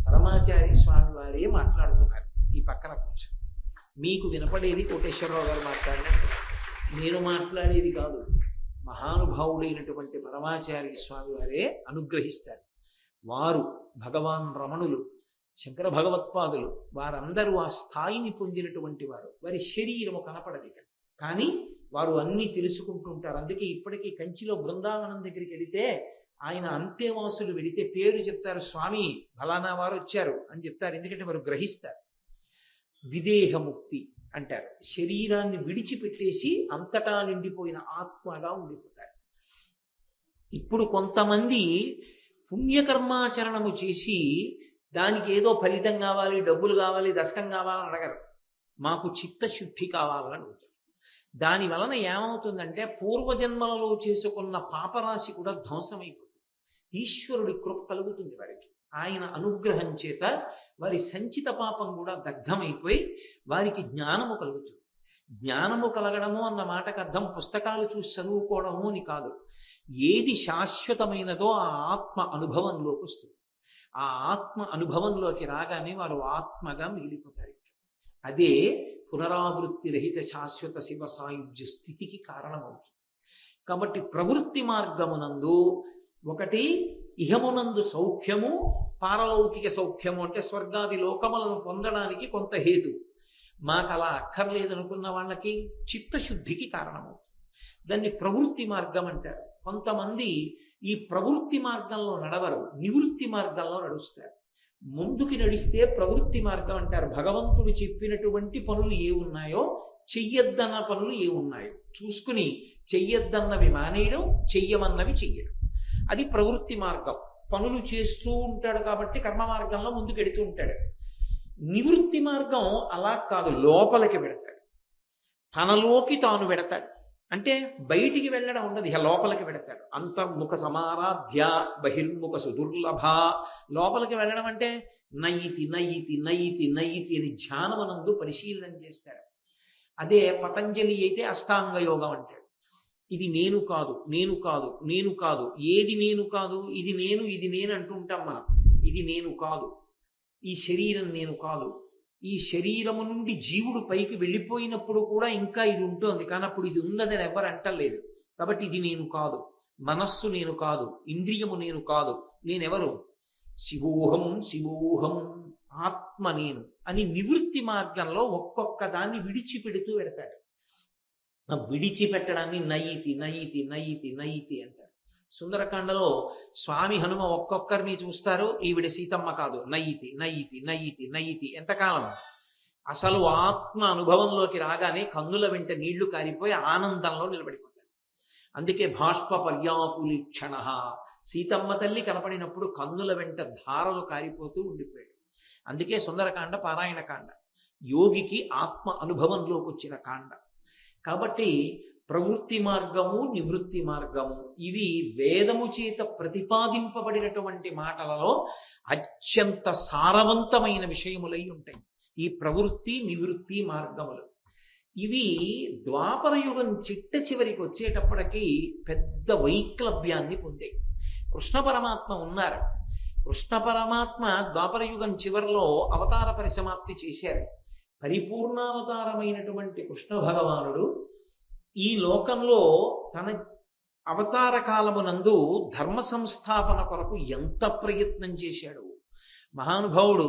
పరమాచార్య స్వామి వారే మాట్లాడుతున్నారు ఈ పక్కన కొంచెం. మీకు వినపడేది కోటేశ్వరరావు గారు మాట్లాడినట్టు, నేను మాట్లాడేది కాదు. మహానుభావుడైనటువంటి పరమాచార్య స్వామి వారే అనుగ్రహిస్తారు. వారు భగవాన్ రమణులు, శంకర భగవత్పాదులు, వారందరూ ఆ స్థాయిని పొందినటువంటి వారు. వారి శరీరము కనపడదు, కానీ వారు అన్నీ తెలుసుకుంటూ ఉంటారు. అందుకే ఇప్పటికీ కంచిలో బృందావనం దగ్గరికి వెళితే ఆయన అంత్యవాసులు వెళితే పేరు చెప్తారు, స్వామి ఫలానా వారు వచ్చారు అని చెప్తారు. ఎందుకంటే వారు గ్రహిస్తారు. విదేహముక్తి అంటారు. శరీరాన్ని విడిచిపెట్టేసి అంతటా నిండిపోయిన ఆత్మగా ఉండిపోతారు. ఇప్పుడు కొంతమంది పుణ్యకర్మాచరణము చేసి దానికి ఏదో ఫలితం కావాలి, డబ్బులు కావాలి, దశకం కావాలని అడగరు. మాకు చిత్తశుద్ధి కావాలని అడుగుతారు. దాని వలన ఏమవుతుందంటే పూర్వజన్మలలో చేసుకున్న పాపరాశి కూడా ధ్వంసమైపోతుంది. ఈశ్వరుడి కృప కలుగుతుంది వారికి. ఆయన అనుగ్రహం చేత వారి సంచిత పాపం కూడా దగ్ధమైపోయి వారికి జ్ఞానము కలుగుతుంది. జ్ఞానము కలగడము అన్న మాటకు అర్థం పుస్తకాలు చూసి చదువుకోవడము అని కాదు. ఏది శాశ్వతమైనదో ఆ ఆత్మ అనుభవంలోకి వస్తుంది. ఆ ఆత్మ అనుభవంలోకి రాగానే వారు ఆత్మగా మిగిలిపోతారు. అదే పునరావృత్తి రహిత శాశ్వత శివ సాయుధ్య స్థితికి కారణమవుతుంది. కాబట్టి ప్రవృత్తి మార్గమునందు ఒకటి ఇహమునందు సౌఖ్యము, పారలౌకిక సౌఖ్యము, అంటే స్వర్గాది లోకములను పొందడానికి కొంత హేతు. మాకు అలా అక్కర్లేదనుకున్న వాళ్ళకి చిత్తశుద్ధికి కారణమవుతుంది. దాన్ని ప్రవృత్తి మార్గం అంటారు. కొంతమంది ఈ ప్రవృత్తి మార్గంలో నడవరు, నివృత్తి మార్గంలో నడుస్తారు. ముందుకి నడిస్తే ప్రవృత్తి మార్గం అంటారు. భగవంతుడు చెప్పినటువంటి పనులు ఏ ఉన్నాయో, చెయ్యొద్దన్న పనులు ఏ ఉన్నాయో చూసుకుని చెయ్యొద్దన్నవి మానేయడం, చెయ్యమన్నవి చెయ్యడం, అది ప్రవృత్తి మార్గం. పనులు చేస్తూ ఉంటాడు కాబట్టి కర్మ మార్గంలో ముందుకు వెడుతూ ఉంటాడు. నివృత్తి మార్గం అలా కాదు, లోపలికి పెడతాడు, తనలోకి తాను పెడతాడు. అంటే బయటికి వెళ్ళడం ఉండదు, ఇక లోపలికి వెడతాడు. అంతర్ముఖ సమారాధ్య బహిర్ముఖ సుదుర్లభ. లోపలికి వెళ్ళడం అంటే నయితి నయితి నయితి నయితి అని ధ్యానమనందు పరిశీలన చేస్తాడు. అదే పతంజలి అయితే అష్టాంగ యోగం అంటాడు. ఇది నేను కాదు, నేను కాదు, నేను కాదు. ఏది నేను కాదు? ఇది నేను, ఇది నేను అంటుంటాం మనం. ఇది నేను కాదు, ఈ శరీరం నేను కాదు. ఈ శరీరము నుండి జీవుడు పైకి వెళ్ళిపోయినప్పుడు కూడా ఇంకా ఇది ఉంటుంది, కానీ అప్పుడు ఇది ఉన్నదని ఎవరు అంటలేదు. కాబట్టి ఇది నేను కాదు, మనస్సు నేను కాదు, ఇంద్రియము నేను కాదు. నేనెవరు? శివోహం శివోహం, ఆత్మ నేను అని నివృత్తి మార్గంలో ఒక్కొక్క దాన్ని విడిచిపెడుతూ పెడతాడు. ఆ విడిచిపెట్టడాన్ని నయితి నయితి నయితి నయితి అంటాడు. సుందరకాండలో స్వామి హనుమ ఒక్కొక్కరిని చూస్తారు, ఈవిడ సీతమ్మ కాదు, నయితి నయితి నయితి నయితి. ఎంతకాలం? అసలు ఆత్మ అనుభవంలోకి రాగానే కన్నుల వెంట నీళ్లు కారిపోయి ఆనందంలో నిలబడిపోతాడు. అందుకే బాష్ప పర్యాకులీక్షణ, సీతమ్మ తల్లి కనపడినప్పుడు కన్నుల వెంట ధారలు కారిపోతూ ఉండిపోయాడు. అందుకే సుందరకాండ పారాయణ కాండ, యోగికి ఆత్మ అనుభవంలోకి వచ్చిన కాండ. కాబట్టి ప్రవృత్తి మార్గము, నివృత్తి మార్గము, ఇవి వేదము చేత ప్రతిపాదింపబడినటువంటి మాటలలో అత్యంత సారవంతమైన విషయములై ఉంటాయి ఈ ప్రవృత్తి నివృత్తి మార్గములు. ఇవి ద్వాపర యుగం చిట్ట చివరికి వచ్చేటప్పటికి పెద్ద వైక్లభ్యాన్ని పొందాయి. కృష్ణ పరమాత్మ ఉన్నారు. కృష్ణ పరమాత్మ ద్వాపర యుగం చివరిలో అవతార పరిసమాప్తి చేశారు. పరిపూర్ణావతారమైనటువంటి కృష్ణ భగవానుడు ఈ లోకంలో తన అవతార కాలమునందు ధర్మ సంస్థాపన కొరకు ఎంత ప్రయత్నం చేశాడు మహానుభావుడు.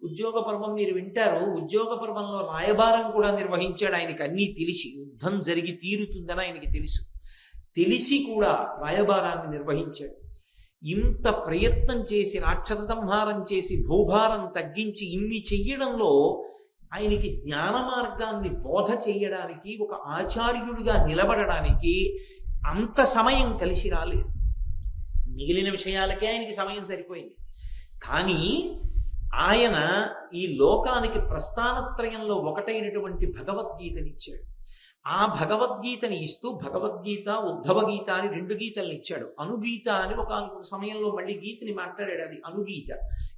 ఉద్యోగ పర్వం మీరు వింటారు. ఉద్యోగ పర్వంలో రాయబారం కూడా నిర్వహించాడు. ఆయనకి అన్నీ తెలిసి, యుద్ధం జరిగి తీరుతుందని ఆయనకి తెలుసు, తెలిసి కూడా రాయబారాన్ని నిర్వహించాడు. ఇంత ప్రయత్నం చేసి రాక్షస సంహారం చేసి భూభారం తగ్గించి ఇన్ని చెయ్యడంలో ఆయనకి జ్ఞాన మార్గాన్ని బోధ చేయడానికి, ఒక ఆచార్యుడిగా నిలబడడానికి అంత సమయం కలిసి రాలేదు. మిగిలిన విషయాలకే ఆయనకి సమయం సరిపోయింది. కానీ ఆయన ఈ లోకానికి ప్రస్థానత్రయంలో ఒకటైనటువంటి భగవద్గీతనిచ్చాడు. ఆ భగవద్గీతని ఇస్తూ భగవద్గీత, ఉద్ధవ గీత అని 2 గీతల్ని ఇచ్చాడు. అనుగీత అని ఒక సమయంలో మళ్ళీ గీతని మాట్లాడాడు, అది అనుగీత.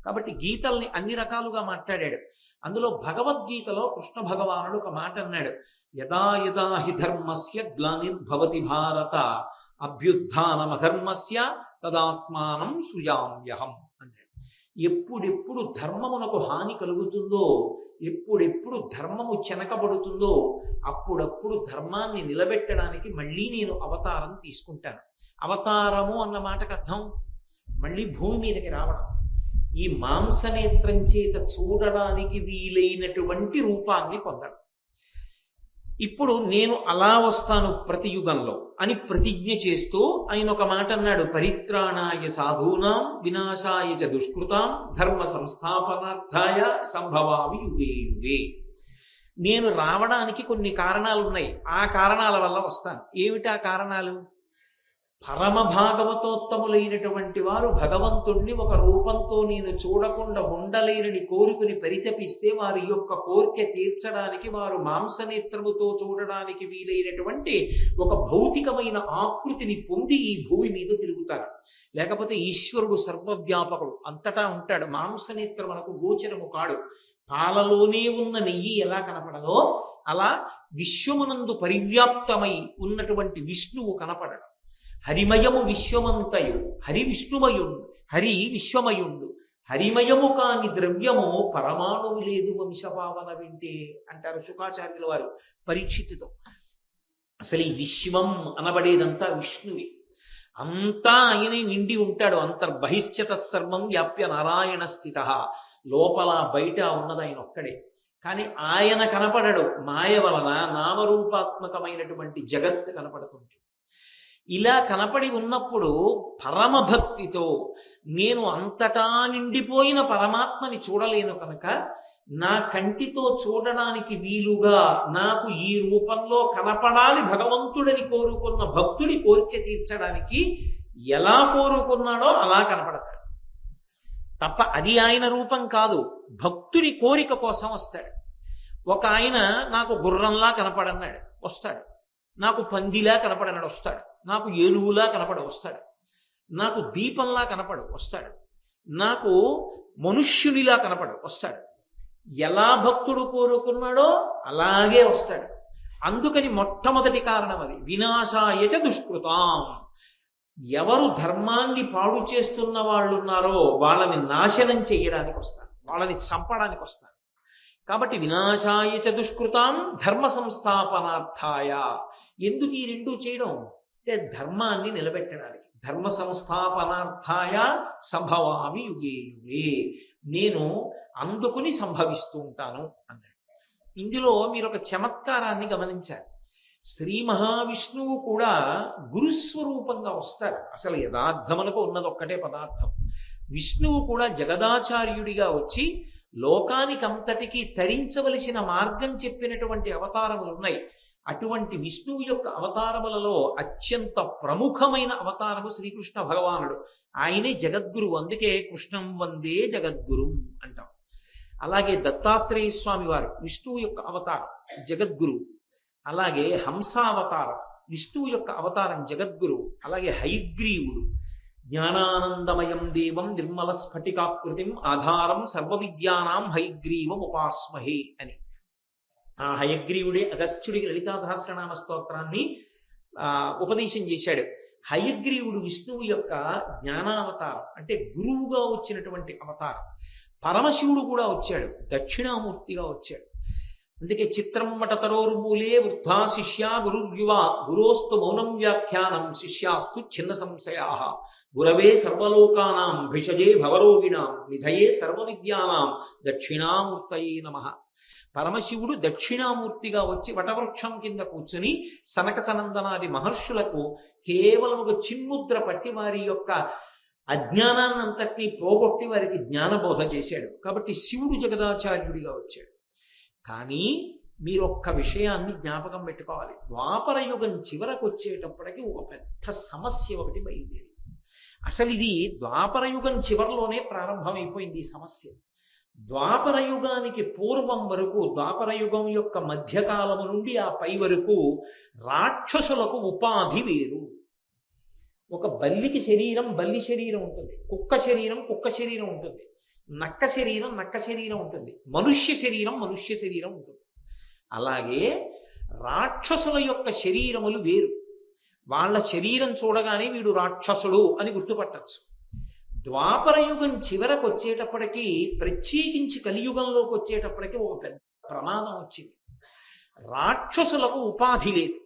కాబట్టి గీతల్ని అన్ని రకాలుగా మాట్లాడాడు. అందులో భగవద్గీతలో కృష్ణ భగవానుడు ఒక మాట అన్నాడు, యదా యదా హి ధర్మస్య గ్లానిర్భవతి భారత అభ్యుత్థానమధర్మస్య తదాత్మానం సృజామ్యహం అన్నాడు. ఎప్పుడెప్పుడు ధర్మమునకు హాని కలుగుతుందో, ఎప్పుడెప్పుడు ధర్మము చెనకబడుతుందో అప్పుడప్పుడు ధర్మాన్ని నిలబెట్టడానికి మళ్ళీ నేను అవతారం తీసుకుంటాను. అవతారము అన్న మాటకు అర్థం మళ్ళీ భూమి మీదకి రావడం, ఈ మాంసనేత్రం చేత చూడడానికి వీలైనటువంటి రూపాన్ని పొందడం. ఇప్పుడు నేను అలా వస్తాను ప్రతి యుగంలో అని ప్రతిజ్ఞ చేస్తూ ఆయన ఒక మాట అన్నాడు, పరిత్రాణాయ సాధూనాం వినాశాయ చ దుష్కృతాం ధర్మ సంస్థాపనార్థాయ సంభవామి యుగే యుగే. నేను రావడానికి కొన్ని కారణాలు ఉన్నాయి, ఆ కారణాల వల్ల వస్తాను. ఏమిటా కారణాలు? పరమ భాగవతోత్తములైనటువంటి వారు భగవంతుణ్ణి ఒక రూపంతో నేను చూడకుండా ఉండలేనని కోరుకుని పరితపిస్తే వారి యొక్క కోరిక తీర్చడానికి వారు మాంసనేత్రముతో చూడడానికి వీలైనటువంటి ఒక భౌతికమైన ఆకృతిని పొంది ఈ భూమి మీద తిరుగుతారు. లేకపోతే ఈశ్వరుడు సర్వవ్యాపకుడు, అంతటా ఉంటాడు. మాంసనేత్రం మనకు గోచరము కాడు. పాలలోనే ఉన్న నెయ్యి ఎలా కనపడదో అలా విశ్వమునందు పరివ్యాప్తమై ఉన్నటువంటి విష్ణువు కనపడడం. హరిమయము విశ్వమంతయు, హరి విష్ణుమయుండు, హరి విశ్వమయుండు, హరిమయము కాని ద్రవ్యము పరమాణువు లేదు వంశపావన వింటే అంటారు శుకాచార్యుల వారు పరీక్షితుతో. అసలు ఈ విశ్వం అనబడేదంతా విష్ణువే, అంతా ఆయనే నిండి ఉంటాడు. అంతర్బహిశ్చ తత్సర్వం వ్యాప్య నారాయణ స్థిత, లోపల బయట ఉన్నది ఆయన ఒక్కడే. కానీ ఆయన కనపడడు, మాయ వలన నామరూపాత్మకమైనటువంటి జగత్తు కనపడుతుంది. ఇలా కనపడి ఉన్నప్పుడు పరమభక్తితో నేను అంతటా నిండిపోయిన పరమాత్మని చూడలేను కనుక నా కంటితో చూడడానికి వీలుగా నాకు ఈ రూపంలో కనపడాలి భగవంతుడని కోరుకున్న భక్తుడి కోరిక తీర్చడానికి ఎలా కోరుకున్నాడో అలా కనపడతాడు తప్ప అది ఆయన రూపం కాదు. భక్తుడి కోరిక కోసం వస్తాడు. ఒక ఆయన నాకు గుర్రంలా కనపడన్నాడు, వస్తాడు. నాకు పందిలా కనపడనడు వస్తాడు, నాకు ఏనుగులా కనపడ వస్తాడు, నాకు దీపంలా కనపడు వస్తాడు, నాకు మనుష్యునిలా కనపడు వస్తాడు. ఎలా భక్తుడు కోరుకున్నాడో అలాగే వస్తాడు. అందుకని మొట్టమొదటి కారణం అది. వినాశాయచ దుష్కృతాం. ఎవరు ధర్మాన్ని పాడు చేస్తున్న వాళ్ళు ఉన్నారో వాళ్ళని నాశనం చేయడానికి వస్తారు, వాళ్ళని చంపడానికి వస్తారు. కాబట్టి వినాశాయచ దుష్కృతాం ధర్మ సంస్థాపనార్థాయ. ఎందుకు ఈ రెండు చేయడం అంటే ధర్మాన్ని నిలబెట్టడానికి. ధర్మ సంస్థాపనార్థాయ సంభవామి యుగే యుగే. నేను అందుకుని సంభవిస్తూ ఉంటాను అన్నాడు. ఇందులో మీరు ఒక చమత్కారాన్ని గమనించారు. శ్రీ మహావిష్ణువు కూడా గురుస్వరూపంగా వస్తారు. అసలు యథార్థమునకు ఉన్నది ఒక్కటే పదార్థం. విష్ణువు కూడా జగదాచార్యుడిగా వచ్చి లోకానికంతటికీ తరించవలసిన మార్గం చెప్పినటువంటి అవతారములు ఉన్నాయి. అటువంటి విష్ణువు యొక్క అవతారములలో అత్యంత ప్రముఖమైన అవతారము శ్రీకృష్ణ భగవానుడు. ఆయనే జగద్గురువు. అందుకే కృష్ణం వందే జగద్గురు అంటాం. అలాగే దత్తాత్రేయ స్వామి వారు విష్ణువు యొక్క అవతారం, జగద్గురువు. అలాగే హంసావతారం విష్ణువు యొక్క అవతారం, జగద్గురువు. అలాగే హయగ్రీవుడు జ్ఞానానందమయం దేవం నిర్మల స్ఫటికాకృతిం ఆధారం సర్వవిద్యానాం హయగ్రీవం ఉపాస్మహే అని. ఆ హయగ్రీవుడే అగస్త్యుడికి లలితా సహస్రనామ స్తోత్రాన్ని ఉపదేశం చేశాడు. హయగ్రీవుడు విష్ణువు యొక్క జ్ఞానావతారం, అంటే గురువుగా వచ్చినటువంటి అవతారం. పరమశివుడు కూడా వచ్చాడు, దక్షిణామూర్తిగా వచ్చాడు. అందుకే చిత్రం వటతరోర్మూలే వృద్ధా శిష్య గురుర్యువా గురోస్తు మౌనం వ్యాఖ్యానం శిష్యాస్తు చిన్న సంశయా గురవే సర్వలోకానాం భిషజే భవరోగిణాం నిధయే సర్వ విద్యానాం దక్షిణామూర్తయే నమః. పరమశివుడు దక్షిణామూర్తిగా వచ్చి వటవృక్షం కింద కూర్చుని సనక సనందనాది మహర్షులకు కేవలం ఒక చిన్ముద్ర పట్టి వారి యొక్క అజ్ఞానాన్నంతటినీ పోగొట్టి వారికి జ్ఞానబోధ చేశాడు. కాబట్టి శివుడు జగదాచార్యుడిగా వచ్చాడు. కానీ మీరు ఒక్క విషయాన్ని జ్ఞాపకం పెట్టుకోవాలి. ద్వాపర యుగం చివరకు వచ్చేటప్పటికి ఒక పెద్ద సమస్య ఒకటి బయలుదేరి. అసలు ఇది ద్వాపర యుగం చివరిలోనే ప్రారంభమైపోయింది ఈ సమస్య. ద్వాపర యుగానికి పూర్వం వరకు, ద్వాపర యుగం యొక్క మధ్యకాలము నుండి ఆ పై వరకు రాక్షసులకు ఉపాధి వేరు. ఒక బల్లికి శరీరం బల్లి శరీరం ఉంటుంది, కుక్క శరీరం కుక్క శరీరం ఉంటుంది, నక్క శరీరం నక్క శరీరం ఉంటుంది, మనుష్య శరీరం మనుష్య శరీరం ఉంటుంది. అలాగే రాక్షసుల యొక్క శరీరములు వేరు. వాళ్ళ శరీరం చూడగానే వీడు రాక్షసుడు అని గుర్తుపట్టచ్చు. ద్వాపర యుగం చివరకు వచ్చేటప్పటికీ, ప్రత్యేకించి కలియుగంలోకి వచ్చేటప్పటికీ ఒక పెద్ద ప్రమాదం వచ్చింది. రాక్షసులకు ఉపాధి లేదు,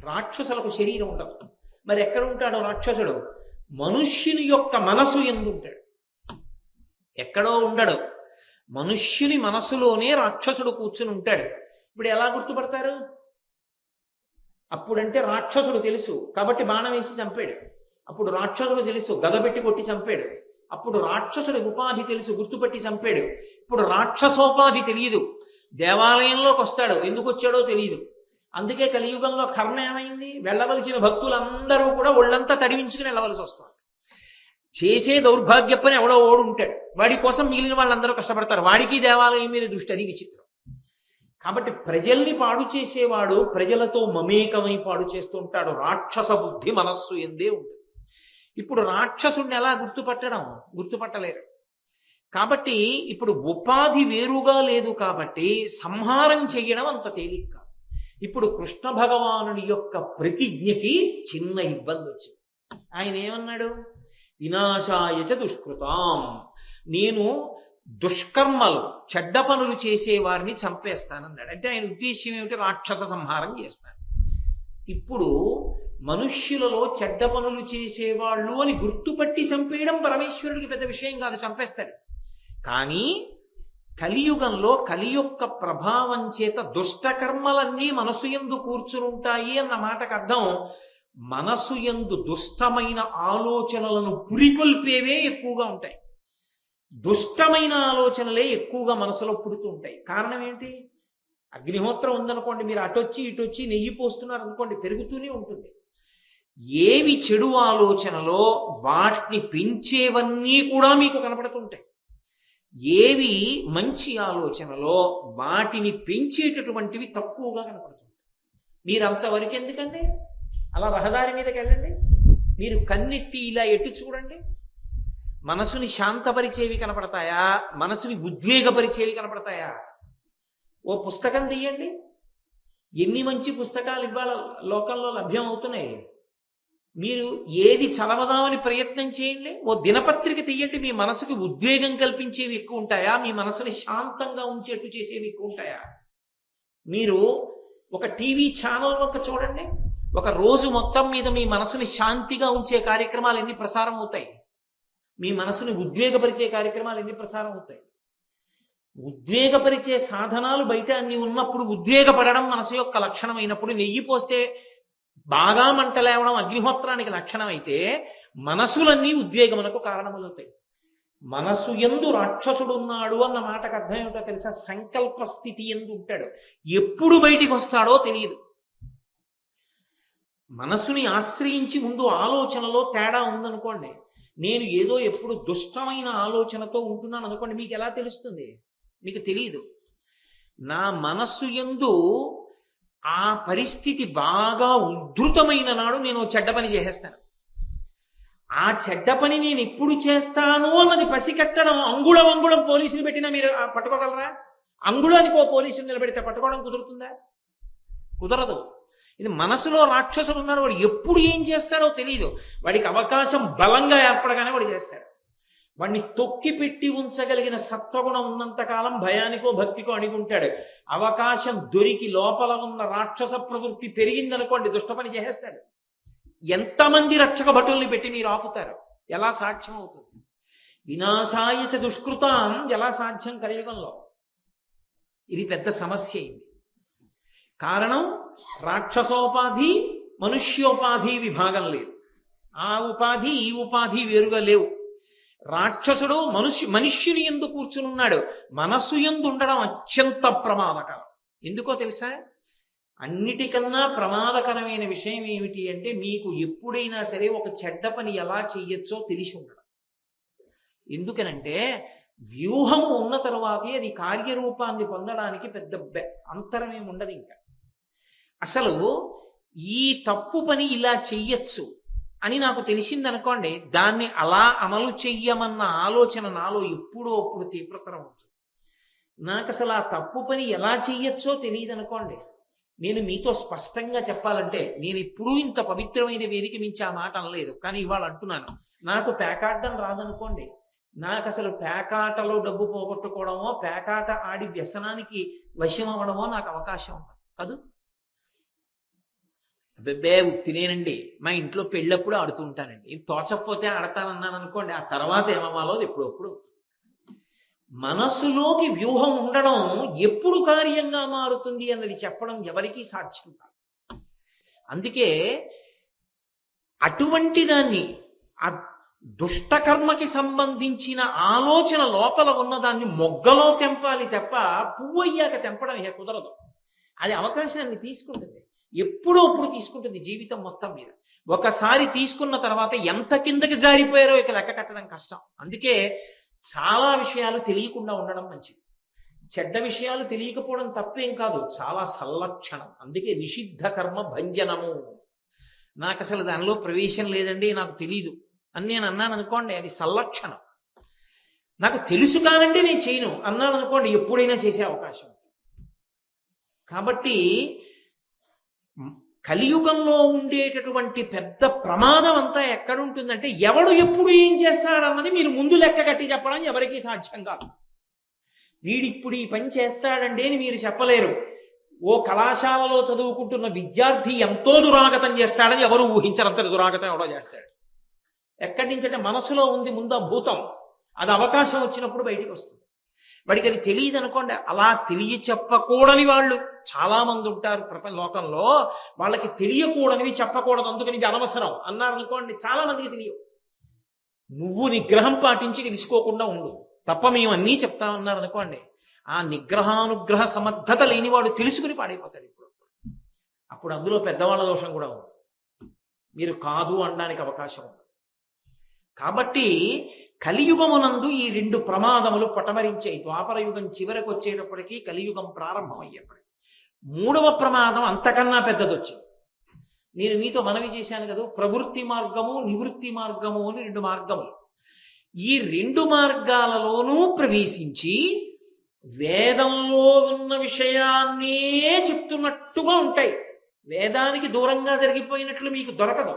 రాక్షసులకు శరీరం ఉండదు. మరి ఎక్కడ ఉంటాడో రాక్షసుడు? మనుష్యుని యొక్క మనసు యందు ఉంటాడు, ఎక్కడో ఉండడు. మనుష్యుని మనసులోనే రాక్షసుడు కూర్చుని ఉంటాడు. ఇప్పుడు ఎలా గుర్తుపడతారు? అప్పుడంటే రాక్షసుడు తెలుసు కాబట్టి బాణం వేసి చంపాడు. అప్పుడు రాక్షసుడు తెలుసు, గద పెట్టి కొట్టి చంపాడు. అప్పుడు రాక్షసుడి ఉపాధి తెలుసు, గుర్తుపట్టి చంపాడు. ఇప్పుడు రాక్షసోపాధి తెలియదు, దేవాలయంలోకి వస్తాడు, ఎందుకు వచ్చాడో తెలియదు. అందుకే కలియుగంలో కర్మ ఏమైంది? వెళ్ళవలసిన భక్తులందరూ కూడా ఒళ్ళంతా తడివించుకుని వెళ్ళవలసి వస్తుంది. చేసే దౌర్భాగ్య పని ఎవడో ఓడు ఉంటాడు, వాడి కోసం మిగిలిన వాళ్ళందరూ కష్టపడతారు. వాడికి దేవాలయం మీద దృష్టి, అది విచిత్రం. కాబట్టి ప్రజల్ని పాడు చేసేవాడు ప్రజలతో మమేకమై పాడు చేస్తూ ఉంటాడు. రాక్షస బుద్ధి మనస్సు ఎందే ఉంటుంది. ఇప్పుడు రాక్షసుడిని ఎలా గుర్తుపట్టడం? గుర్తుపట్టలేరు. కాబట్టి ఇప్పుడు ఉపాధి వేరుగా లేదు కాబట్టి సంహారం చెయ్యడం అంత తేలిక కాదు. ఇప్పుడు కృష్ణ భగవానుడి యొక్క ప్రతిజ్ఞకి చిన్న ఇబ్బంది వచ్చింది. ఆయన ఏమన్నాడు? వినాశాయచ దుష్కృతాం, నేను దుష్కర్మలు చెడ్డ పనులు చేసేవారిని చంపేస్తానన్నాడు. అంటే ఆయన ఉద్దేశ్యం ఏమిటి? రాక్షస సంహారం చేస్తాను. ఇప్పుడు మనుష్యులలో చెడ్డ పనులు చేసేవాళ్ళు అని గుర్తుపట్టి చంపేయడం పరమేశ్వరుడికి పెద్ద విషయం కాదు, చంపేస్తాడు. కానీ కలియుగంలో కలి యొక్క ప్రభావం చేత దుష్టకర్మలన్నీ మనసు యందు కూర్చునుంటాయి అన్న మాటకు అర్థం, మనసు యందు దుష్టమైన ఆలోచనలను పురికొల్పేవే ఎక్కువగా ఉంటాయి. దుష్టమైన ఆలోచనలే ఎక్కువగా మనసులో పుడుతూ ఉంటాయి. కారణం ఏంటి? అగ్నిహోత్రం ఉందనుకోండి, మీరు అటొచ్చి ఇటొచ్చి నెయ్యి పోస్తున్నారు అనుకోండి, పెరుగుతూనే ఉంటుంది. ఏవి చెడు ఆలోచనలో వాటిని పెంచేవన్నీ కూడా మీకు కనపడుతుంటాయి. ఏవి మంచి ఆలోచనలో వాటిని పెంచేటటువంటివి తక్కువగా కనపడుతుంటాయి. మీరు అంతవరకు ఎందుకండి? అలా రహదారి మీదకి వెళ్ళండి, మీరు కన్నెత్తి ఇలా ఎటు చూడండి, మనసుని శాంతపరిచేవి కనపడతాయా, మనసుని ఉద్వేగపరిచేవి కనపడతాయా? ఓ పుస్తకం తీయండి, ఎన్ని మంచి పుస్తకాలు ఇవాళ లోకంలో లభ్యం అవుతున్నాయి. మీరు ఏది చదవదామని ప్రయత్నం చేయండి. ఓ దినపత్రిక తీయండి, మీ మనసుకి ఉద్వేగం కల్పించేవి ఎక్కువ ఉంటాయా, మీ మనసుని శాంతంగా ఉంచేట్టు చేసేవి ఎక్కువ ఉంటాయా? మీరు ఒక టీవీ ఛానల్ ఒక చూడండి, ఒక రోజు మొత్తం మీద మీ మనసుని శాంతిగా ఉంచే కార్యక్రమాలు ఎన్ని ప్రసారం అవుతాయి, మీ మనసుని ఉద్వేగపరిచే కార్యక్రమాలు ఎన్ని ప్రసారం అవుతాయి. ఉద్వేగపరిచే సాధనాలు బయట అన్ని ఉన్నప్పుడు ఉద్వేగపడడం మనసు యొక్క లక్షణం అయినప్పుడు, నెయ్యి పోస్తే బాగా మంటలేవడం అగ్నిహోత్రానికి లక్షణం అయితే, మనసులన్నీ ఉద్వేగమునకు కారణములవుతాయి. మనసు యందు రాక్షసుడున్నాడు అన్న మాటకు అర్థం ఏమిటో తెలుసా? సంకల్ప స్థితి యందు ఉంటాడు, ఎప్పుడు బయటికి వస్తాడో తెలియదు. మనసుని ఆశ్రయించి ముందు ఆలోచనలో తేడా ఉందనుకోండి, నేను ఏదో ఎప్పుడు దుష్టమైన ఆలోచనతో ఉంటున్నాను అనుకోండి, మీకు ఎలా తెలుస్తుంది? మీకు తెలియదు. నా మనస్సు యందు ఆ పరిస్థితి బాగా ఉద్ధృతమైన నాడు నేను చెడ్డ పని చేసేస్తాను. ఆ చెడ్డ పని నేను ఎప్పుడు చేస్తాను అన్నది పసికట్టడం, అంగుళం పోలీసులు పెట్టినా మీరు పట్టుకోగలరా? అంగుళానికి ఓ పోలీసులు నిలబెడితే పట్టుకోవడం కుదురుతుందా? కుదరదు. ఇది మనసులో రాక్షసుడు ఉన్నాడు, వాడు ఎప్పుడు ఏం చేస్తాడో తెలియదు. వాడికి అవకాశం బలంగా ఏర్పడగానే వాడు చేస్తాడు. వాడిని తొక్కి పెట్టి ఉంచగలిగిన సత్వగుణం ఉన్నంతకాలం భయానికో భక్తికో అణిగుంటాడు. అవకాశం దొరికి లోపల ఉన్న రాక్షస ప్రవృత్తి పెరిగిందనుకోండి, దుష్ట పని చేసేస్తాడు. ఎంతమంది రక్షక భటుల్ని పెట్టి మీరు ఆపుతారు? ఎలా సాధ్యం అవుతుంది? వినాశాయచ దుష్కృతాం ఎలా సాధ్యం కలియుగంలో? ఇది పెద్ద సమస్య అయింది. కారణం రాక్షసోపాధి మనుష్యోపాధి విభాగం లేదు. ఆ ఉపాధి ఈ ఉపాధి వేరుగా లేవు. రాక్షసుడు మనుష్యుని యందు కూర్చునున్నాడు, మనస్సు యందు ఉండడం అత్యంత ప్రమాదకరం. ఎందుకో తెలుసా? అన్నిటికన్నా ప్రమాదకరమైన విషయం ఏమిటి అంటే, మీకు ఎప్పుడైనా సరే ఒక చెడ్డ పని ఎలా చెయ్యొచ్చో తెలిసి ఉండడం. ఎందుకనంటే వ్యూహము ఉన్న తర్వాతే అది కార్యరూపాన్ని పొందడానికి పెద్ద అంతరమేమి ఉండదు. ఇంకా అసలు ఈ తప్పు పని ఇలా చెయ్యొచ్చు అని నాకు తెలిసిందనుకోండి, దాన్ని అలా అమలు చెయ్యమన్న ఆలోచన నాలో ఎప్పుడో అప్పుడు తీవ్రతరం అవుతుంది. నాకు అసలు ఆ తప్పు పని ఎలా చెయ్యొచ్చో తెలియదు అనుకోండి, నేను మీతో స్పష్టంగా చెప్పాలంటే, నేను ఎప్పుడూ ఇంత పవిత్రమైన వేదిక మించి ఆ మాట అనలేదు, కానీ ఇవాళ అంటున్నాను. నాకు పేకాడడం రాదనుకోండి, నాకు అసలు పేకాటలో డబ్బు పోగొట్టుకోవడమో, పేకాట ఆడి వ్యసనానికి వశం అవ్వడమో నాకు అవకాశం కాదు. అబ్బే ఉత్తినేనండి, మా ఇంట్లో పెళ్ళప్పుడు ఆడుతూ ఉంటానండి, తోచకపోతే ఆడతానన్నాను అనుకోండి, ఆ తర్వాత ఏమవ్వాలో ఎప్పుడప్పుడు. మనసులోకి వ్యూహం ఉండడం ఎప్పుడు కార్యంగా మారుతుంది అన్నది చెప్పడం ఎవరికీ సాధ్యం కాదు. అందుకే అటువంటి దాన్ని, ఆ దుష్టకర్మకి సంబంధించిన ఆలోచన లోపల ఉన్నదాన్ని మొగ్గలో తెంపాలి తప్ప పువ్వు అయ్యాక తెంపడం ఇక కుదరదు. అది అవకాశాన్ని తీసుకుంటుంది, ఎప్పుడో అప్పుడు తీసుకుంటుంది జీవితం మొత్తం మీద. ఒకసారి తీసుకున్న తర్వాత ఎంత కిందకి జారిపోయారో ఇక లెక్క కట్టడం కష్టం. అందుకే చాలా విషయాలు తెలియకుండా ఉండడం మంచిది. చెడ్డ విషయాలు తెలియకపోవడం తప్పేం కాదు, చాలా సల్లక్షణం. అందుకే నిషిద్ధ కర్మ భంజనము. నాకు అసలు దానిలో ప్రవేశం లేదండి, నాకు తెలీదు అని నేను అన్నాను అనుకోండి, అది సల్లక్షణం. నాకు తెలుసు కానండి నేను చేయను అన్నాను అనుకోండి, ఎప్పుడైనా చేసే అవకాశం. కాబట్టి కలియుగంలో ఉండేటటువంటి పెద్ద ప్రమాదం అంతా ఎక్కడుంటుందంటే, ఎవడు ఎప్పుడు ఏం చేస్తాడన్నది మీరు ముందు లెక్క కట్టి చెప్పడం ఎవరికీ సాధ్యం కాదు. వీడిప్పుడు ఈ పని చేస్తాడండి అని మీరు చెప్పలేరు. ఓ కళాశాలలో చదువుకుంటున్న విద్యార్థి ఎంతో దురాగతం చేస్తాడని ఎవరు ఊహించరంత దురాగతం ఎవడో చేస్తాడు. ఎక్కడి నుంచి అంటే మనసులో ఉంది ముందు ఆ భూతం, అది అవకాశం వచ్చినప్పుడు బయటికి వస్తుంది. వాడికి అది తెలియదు అనుకోండి. అలా తెలియ చెప్పకూడని వాళ్ళు చాలా మంది ఉంటారు లోకంలో. వాళ్ళకి తెలియకూడనివి చెప్పకూడదు, అందుకని ఇది అనవసరం అన్నారనుకోండి, చాలా మందికి తెలియవు. నువ్వు నిగ్రహం పాటించి తెలుసుకోకుండా ఉండు తప్ప మేము అన్నీ చెప్తామన్నారు అనుకోండి, ఆ నిగ్రహానుగ్రహ సమర్థత లేనివాడు తెలుసుకుని పాడైపోతాడు. అప్పుడు అందులో పెద్దవాళ్ళ దోషం కూడా ఉంది, మీరు కాదు అనడానికి అవకాశం ఉంది. కాబట్టి కలియుగమునందు ఈ రెండు ప్రమాదములు పటమరించాయి. ద్వాపర యుగం చివరకు వచ్చేటప్పటికీ కలియుగం ప్రారంభమయ్యేప్పటికీ మూడవ ప్రమాదం అంతకన్నా పెద్దదొచ్చింది. నేను మీతో మనవి చేశాను కదా, ప్రవృత్తి మార్గము నివృత్తి మార్గము అని రెండు మార్గములు. ఈ రెండు మార్గాలలోనూ ప్రవేశించి వేదంలో ఉన్న విషయాన్నే చెప్తున్నట్టుగా ఉంటాయి. వేదానికి దూరంగా జరిగిపోయినట్లు మీకు దొరకదు.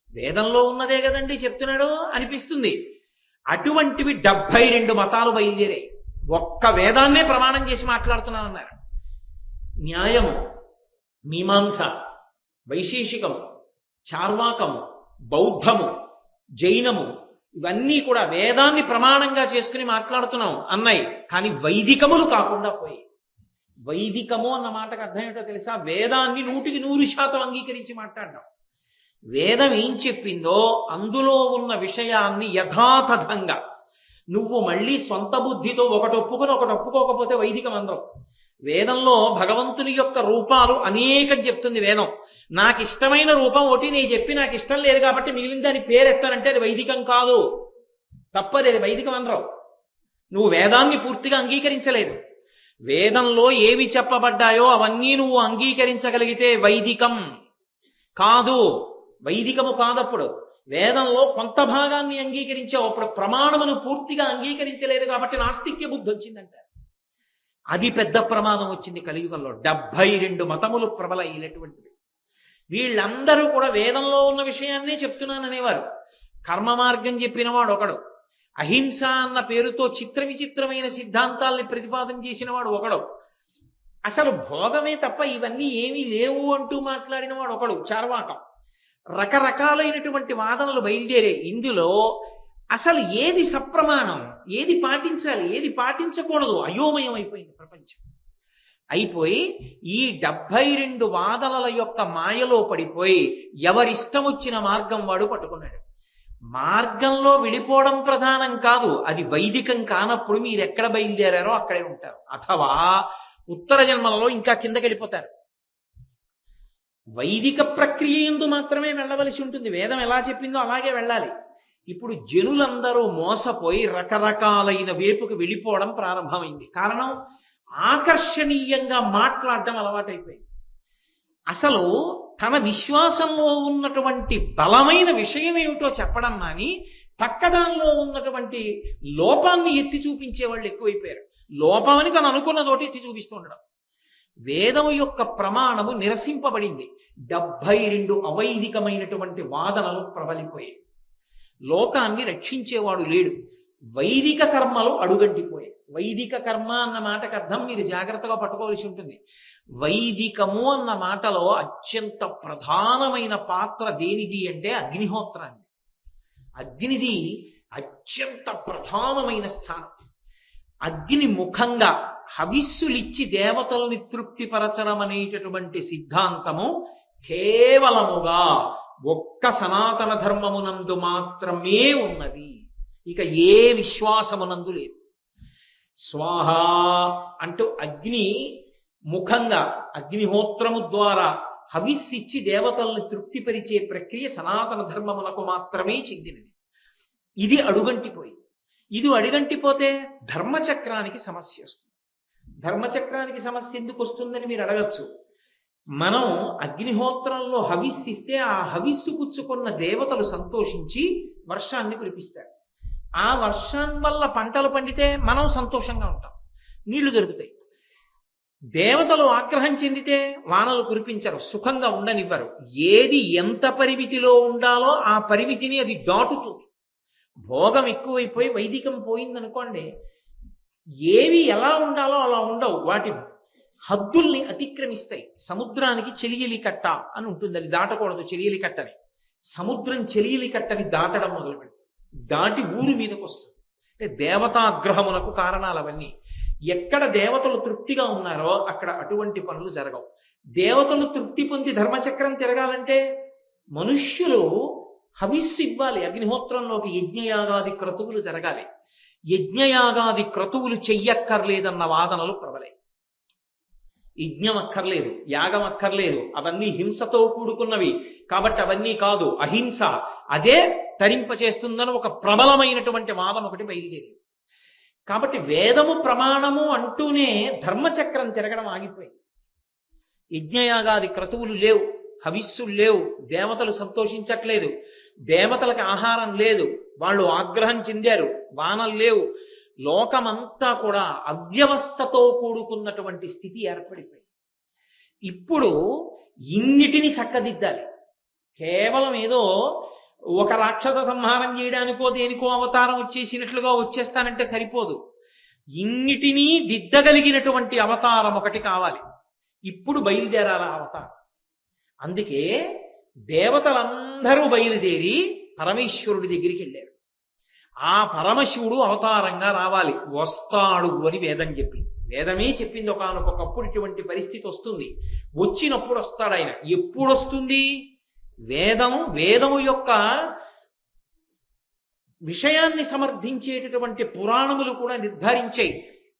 వేదంలో ఉన్నదే కదండి చెప్తున్నాడు అనిపిస్తుంది. అటువంటివి 72 మతాలు బయలుదేరాయి. ఒక్క వేదాన్నే ప్రమాణం చేసి మాట్లాడుతున్నామన్నారు. న్యాయము, మీమాంస, వైశేషికము, చార్వాకము, బౌద్ధము, జైనము, ఇవన్నీ కూడా వేదాన్ని ప్రమాణంగా చేసుకుని మాట్లాడుతున్నాం అన్నాయి. కానీ వైదికములు కాకుండా పోయి. వైదికము అన్న మాటకు అర్థం ఏంటో తెలుసా? వేదాన్ని 100% అంగీకరించి మాట్లాడడం. వేదం ఏం చెప్పిందో అందులో ఉన్న విషయాన్ని యథాతథంగా నువ్వు మళ్ళీ సొంత బుద్ధితో ఒకటి ఒప్పుకొని ఒకటి ఒప్పుకోకపోతే వైదికం అందరం. వేదంలో భగవంతుని యొక్క రూపాలు అనేకం చెప్తుంది వేదం. నాకు ఇష్టమైన రూపం ఒకటి నేను చెప్పి నాకు ఇష్టం లేదు కాబట్టి మిగిలిన దాని పేరెత్తానంటే అది వైదికం కాదు, తప్పది, అది వైదికం అనరావు. నువ్వు వేదాన్ని పూర్తిగా అంగీకరించలేదు. వేదంలో ఏవి చెప్పబడ్డాయో అవన్నీ నువ్వు అంగీకరించగలిగితే వైదికం కాదు, వైదికము కాదప్పుడు. వేదంలో కొంత భాగాన్ని అంగీకరించావు, అప్పుడు ప్రమాణమును పూర్తిగా అంగీకరించలేదు కాబట్టి నాస్తిక్య బుద్ధి వచ్చిందంట. అది పెద్ద ప్రమాదం వచ్చింది కలియుగంలో. 72 మతములు ప్రబలైనటువంటివి. వీళ్ళందరూ కూడా వేదంలో ఉన్న విషయాన్నే చెప్తున్నాననేవారు. కర్మ మార్గం చెప్పినవాడు ఒకడు, అహింస అన్న పేరుతో చిత్ర విచిత్రమైన సిద్ధాంతాల్ని ప్రతిపాదన చేసిన వాడు ఒకడు, అసలు భోగమే తప్ప ఇవన్నీ ఏమీ లేవు అంటూ మాట్లాడిన వాడు ఒకడు, చార్వాకం. రకరకాలైనటువంటి వాదనలు బయలుదేరే. ఇందులో అసలు ఏది సప్రమాణం, ఏది పాటించాలి, ఏది పాటించకూడదు, అయోమయం అయిపోయింది ప్రపంచం. అయిపోయి ఈ 72 వాదనల యొక్క మాయలో పడిపోయి ఎవరిష్టం వచ్చిన మార్గం వాడు పట్టుకున్నాడు. మార్గంలో విడిపోవడం ప్రధానం కాదు, అది వైదికం కానప్పుడు మీరు ఎక్కడ బయలుదేరారో అక్కడే ఉంటారు. అథవా ఉత్తర జన్మలలో ఇంకా కిందకి వెళ్ళిపోతారు. వైదిక ప్రక్రియ యందు మాత్రమే వెళ్ళవలసి ఉంటుంది. వేదం ఎలా చెప్పిందో అలాగే వెళ్ళాలి. ఇప్పుడు జనులందరూ మోసపోయి రకరకాలైన వేపుకు వెళ్ళిపోవడం ప్రారంభమైంది. కారణం, ఆకర్షణీయంగా మాట్లాడడం అలవాటైపోయింది. అసలు తన విశ్వాసంలో ఉన్నటువంటి బలమైన విషయం ఏమిటో చెప్పడం మాని పక్కదానిలో ఉన్నటువంటి లోపాన్ని ఎత్తి చూపించే వాళ్ళు ఎక్కువైపోయారు. లోపమని తను అనుకున్న తోటి ఎత్తి చూపిస్తూ ఉండడం. వేదం యొక్క ప్రమాణము నిరసింపబడింది. 72 అవైదికమైనటువంటి వాదనలు ప్రబలిపోయాయి. లోకాన్ని రక్షించేవాడు లేడు. వైదిక కర్మలు అడుగంటిపోయాయి. వైదిక కర్మ అన్న మాటకు అర్థం మీరు జాగ్రత్తగా పట్టుకోవాల్సి ఉంటుంది. వైదికము అన్న మాటలో అత్యంత ప్రధానమైన పాత్ర దేనిది అంటే అగ్నిహోత్రాన్ని. అగ్నిది అత్యంత ప్రధానమైన స్థానం. అగ్ని ముఖంగా హవిస్సులిచ్చి దేవతల్ని తృప్తిపరచడం అనేటటువంటి సిద్ధాంతము కేవలముగా ఒక్క సనాతన ధర్మమునందు మాత్రమే ఉన్నది. ఇక ఏ విశ్వాసమునందు లేదు. స్వాహ అంటూ అగ్ని ముఖంగా అగ్నిహోత్రము ద్వారా హవిస్సిచ్చి దేవతల్ని తృప్తిపరిచే ప్రక్రియ సనాతన ధర్మమునకు మాత్రమే చెందినది. ఇది అడుగంటిపోయి. ఇది అడుగంటిపోతే ధర్మచక్రానికి సమస్య వస్తుంది. ధర్మచక్రానికి సమస్య ఎందుకు వస్తుందని మీరు అడగచ్చు. మనం అగ్నిహోత్రంలో హవిస్సిస్తే ఆ హవిస్సు పుచ్చుకున్న దేవతలు సంతోషించి వర్షాన్ని కురిపిస్తారు. ఆ వర్షం వల్ల పంటలు పండితే మనం సంతోషంగా ఉంటాం, నీళ్లు దొరుకుతాయి. దేవతలు ఆగ్రహం చెందితే వానలు కురిపించరు, సుఖంగా ఉండనివ్వరు. ఏది ఎంత పరిమితిలో ఉండాలో ఆ పరిమితిని అది దాటుతుంది. భోగం ఎక్కువైపోయి వైదికం పోయిందనుకోండి, ఏవి ఎలా ఉండాలో అలా ఉండవు, వాటి హద్దుల్ని అతిక్రమిస్తాయి. సముద్రానికి చెలియలి కట్ట అని ఉంటుంది, అది దాటకూడదు చెలియలి కట్టని. సముద్రం చెలియలి కట్టని దాటడం మొదలు పెడుతుంది, దాటి ఊరు మీదకి వస్తుంది. అంటే దేవతాగ్రహమునకు కారణాలు అవన్నీ. ఎక్కడ దేవతలు తృప్తిగా ఉన్నారో అక్కడ అటువంటి పనులు జరగవు. దేవతలు తృప్తి పొంది ధర్మచక్రం తిరగాలంటే మనుష్యులు హవిస్సు ఇవ్వాలి. అగ్నిహోత్రంలోకి యజ్ఞయాగాది క్రతువులు జరగాలి. యజ్ఞయాగాది క్రతువులు చెయ్యక్కర్లేదన్న వాదనలు ప్రబలాయి. యజ్ఞం అక్కర్లేదు, యాగం అక్కర్లేదు, అవన్నీ హింసతో కూడుకున్నవి కాబట్టి అవన్నీ కాదు, అహింస అదే తరింపచేస్తుందని ఒక ప్రబలమైనటువంటి వాదం ఒకటి బయలుదేరింది. కాబట్టి వేదము ప్రమాణము అంటూనే ధర్మచక్రం తిరగడం ఆగిపోయింది. యజ్ఞయాగాది క్రతువులు లేవు, హవిస్సులు లేవు, దేవతలు సంతోషించట్లేదు, దేవతలకు ఆహారం లేదు, వాళ్ళు ఆగ్రహం చెందారు, వానలు లేవు, లోకమంతా కూడా అవ్యవస్థతో కూడుకున్నటువంటి స్థితి ఏర్పడిపోయింది. ఇప్పుడు ఇన్నిటిని చక్కదిద్దాలి. కేవలం ఏదో ఒక రాక్షస సంహారం చేయడానికో దేనికో అవతారం వచ్చేసినట్లుగా వచ్చేస్తానంటే సరిపోదు. ఇన్నిటినీ దిద్దగలిగినటువంటి అవతారం ఒకటి కావాలి. ఇప్పుడు బయలుదేరాల అవతారం. అందుకే దేవతలందరూ బయలుదేరి పరమేశ్వరుడి దగ్గరికి వెళ్ళారు. ఆ పరమశివుడు అవతారంగా రావాలి, వస్తాడు అని వేదం చెప్పింది. వేదమే చెప్పింది ఒకానొకప్పుడు ఇటువంటి పరిస్థితి వస్తుంది, వచ్చినప్పుడు వస్తాడు ఆయన. ఎప్పుడు వస్తుంది? వేదము యొక్క విషయాన్ని సమర్థించేటటువంటి పురాణములు కూడా నిర్ధారించాయి.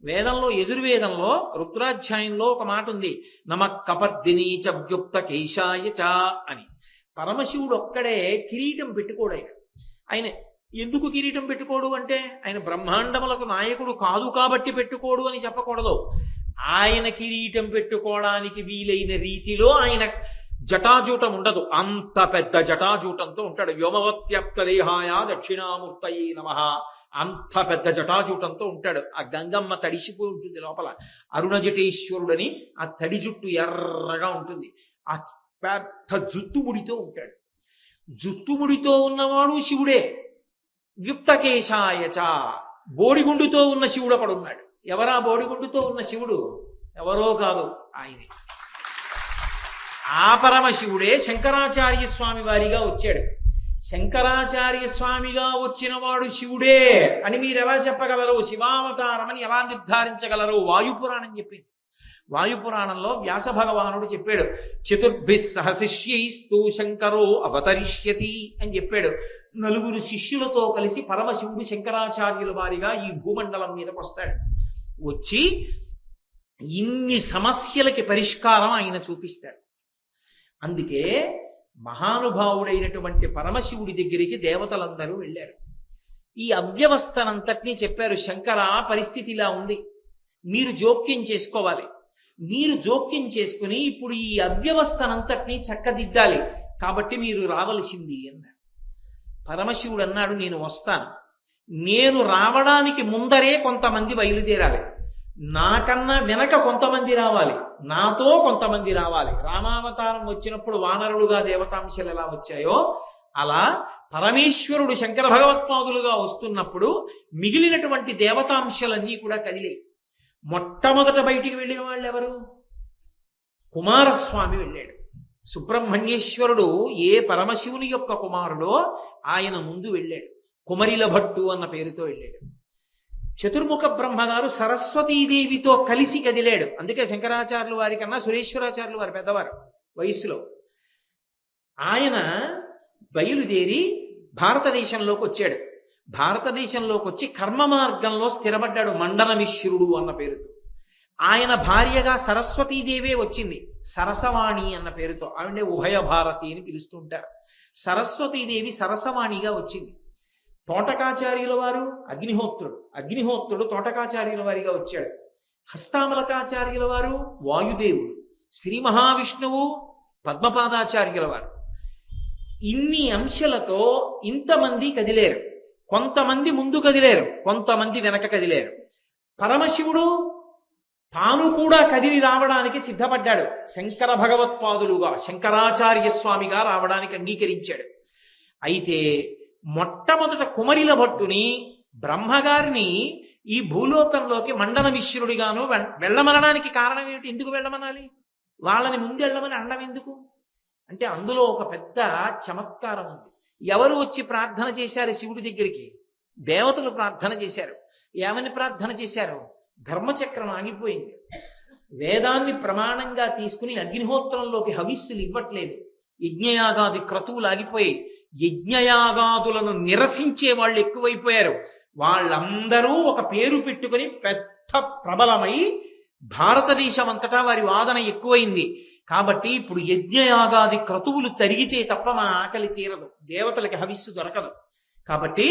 వేదంలో, యజుర్వేదంలో రుద్రాధ్యాయంలో ఒక మాట ఉంది, నమ కపర్దిని చవ్యుక్త కేశాయ చ అని. పరమశివుడు ఒక్కడే కిరీటం పెట్టుకోడు. ఆయన ఎందుకు కిరీటం పెట్టుకోడు అంటే, ఆయన బ్రహ్మాండములకు నాయకుడు కాదు కాబట్టి పెట్టుకోడు అని చెప్పకూడదు. ఆయన కిరీటం పెట్టుకోవడానికి వీలైన రీతిలో ఆయన జటాజూటం ఉండదు. అంత పెద్ద జటాజూటంతో ఉంటాడు. వ్యోమవత్వ్యాప్త దేహాయ దక్షిణామూర్తయే నమః. అంత పెద్ద జటాజూటంతో ఉంటాడు. ఆ గంగమ్మ తడిసిపోయి ఉంటుంది లోపల. అరుణజటేశ్వరుడని ఆ తడి జుట్టు ఎర్రగా ఉంటుంది. ఆ పెద్ద జుట్టుముడితో ఉంటాడు. జుట్టుముడితో ఉన్నవాడు శివుడే. యుక్తకేశాయచ, బోడిగుండుతో ఉన్న శివుడు అక్కడ ఉన్నాడు. ఎవరా బోడిగుండుతో ఉన్న శివుడు? ఎవరో కాదు, ఆయనే. ఆ పరమశివుడే శంకరాచార్య స్వామి వారిగా వచ్చాడు. శంకరాచార్య స్వామిగా వచ్చిన వాడు శివుడే అని మీరు ఎలా చెప్పగలరు? శివావతారం అని ఎలా నిర్ధారించగలరు? వాయుపురాణం చెప్పింది. వాయుపురాణంలో వ్యాస భగవానుడు చెప్పాడు, చతుర్భిః సహ శిష్యైస్తు శంకరో అవతరిష్యతి అని చెప్పాడు. 4 శిష్యులతో కలిసి పరమశివుడు శంకరాచార్యుల వారిగా ఈ భూమండలం మీదకి వస్తాడు. వచ్చి ఇన్ని సమస్యలకి పరిష్కారం ఆయన చూపిస్తాడు. అందుకే మహానుభావుడైనటువంటి పరమశివుడి దగ్గరికి దేవతలందరూ వెళ్ళారు. ఈ అవ్యవస్థనంతటినీ చెప్పారు, శంకర పరిస్థితి ఇలా ఉంది, మీరు జోక్యం చేసుకోవాలి. మీరు జోక్యం చేసుకుని ఇప్పుడు ఈ అవ్యవస్థనంతటినీ చక్కదిద్దాలి, కాబట్టి మీరు రావలసింది అన్నారు. పరమశివుడు అన్నాడు, నేను వస్తాను. నేను రావడానికి ముందరే కొంతమంది బయలుదేరాలి, నాకన్నా వెనక కొంతమంది రావాలి, నాతో కొంతమంది రావాలి. రామావతారం వచ్చినప్పుడు వానరులుగా దేవతాంశలు ఎలా వచ్చాయో అలా పరమేశ్వరుడు శంకర భగవత్పాదులుగా వస్తున్నప్పుడు మిగిలినటువంటి దేవతాంశలన్నీ కూడా కదిలే. మొట్టమొదట బయటికి వెళ్ళిన వాళ్ళు ఎవరు? కుమారస్వామి వెళ్ళాడు. సుబ్రహ్మణ్యేశ్వరుడు ఏ పరమశివుని యొక్క కుమారుడో ఆయన ముందు వెళ్ళాడు. కుమరిల భట్టు అన్న పేరుతో వెళ్ళాడు. చతుర్ముఖ బ్రహ్మగారు సరస్వతీదేవితో కలిసి కదిలాడు. అందుకే శంకరాచార్యుల వారి కన్నా సురేశ్వరాచార్యుల వారు పెద్దవారు వయస్సులో. ఆయన బయలుదేరి భారతదేశంలోకి వచ్చాడు. భారతదేశంలోకి వచ్చి కర్మ మార్గంలో స్థిరపడ్డాడు, మండనమిశ్రుడు అన్న పేరుతో. ఆయన భార్యగా సరస్వతీదేవే వచ్చింది, సరసవాణి అన్న పేరుతో. ఆవిడే ఉభయ భారతి అని పిలుస్తుంటారు. సరస్వతీదేవి సరసవాణిగా వచ్చింది. తోటకాచార్యుల వారు అగ్నిహోత్రుడు తోటకాచార్యుల వారిగా వచ్చాడు. హస్తామలకాచార్యుల వారు వాయుదేవుడు, శ్రీ మహావిష్ణువు పద్మపాదాచార్యుల వారు. ఇన్ని అంశాలతో ఇంతమంది కదిలేరు. కొంతమంది ముందు కదిలేరు, కొంతమంది వెనక కదిలేరు. పరమశివుడు తాను కూడా కదిలి రావడానికి సిద్ధపడ్డాడు. శంకర భగవత్పాదులుగా శంకరాచార్య స్వామిగా రావడానికి అంగీకరించాడు. అయితే మొట్టమొదట కుమరిల భట్టుని, బ్రహ్మగారిని ఈ భూలోకంలోకి మండనమిశ్రుడిగాను వెళ్ళమనడానికి కారణం ఏమిటి? ఎందుకు వెళ్ళమనాలి? వాళ్ళని ముందు వెళ్ళమని అనడం ఎందుకు అంటే, అందులో ఒక పెద్ద చమత్కారం ఉంది. ఎవరు వచ్చి ప్రార్థన చేశారు శివుడి దగ్గరికి? దేవతలు ప్రార్థన చేశారు. ఏమని ప్రార్థన చేశారు? ధర్మచక్రం ఆగిపోయింది, వేదాన్ని ప్రమాణంగా తీసుకుని అగ్నిహోత్రంలోకి హవిస్సులు ఇవ్వట్లేదు, యజ్ఞయాగాది క్రతువులు ఆగిపోయి, యజ్ఞయాగాదులను నిరసించే వాళ్ళు ఎక్కువైపోయారు. వాళ్ళందరూ ఒక పేరు పెట్టుకుని పెద్ద ప్రబలమై భారతదేశం అంతటా వారి వాదన ఎక్కువైంది. కాబట్టి ఇప్పుడు యజ్ఞయాగాది క్రతువులు తరిగితే తప్ప మా ఆకలి తీరదు, దేవతలకి హవిస్సు దొరకదు. కాబట్టి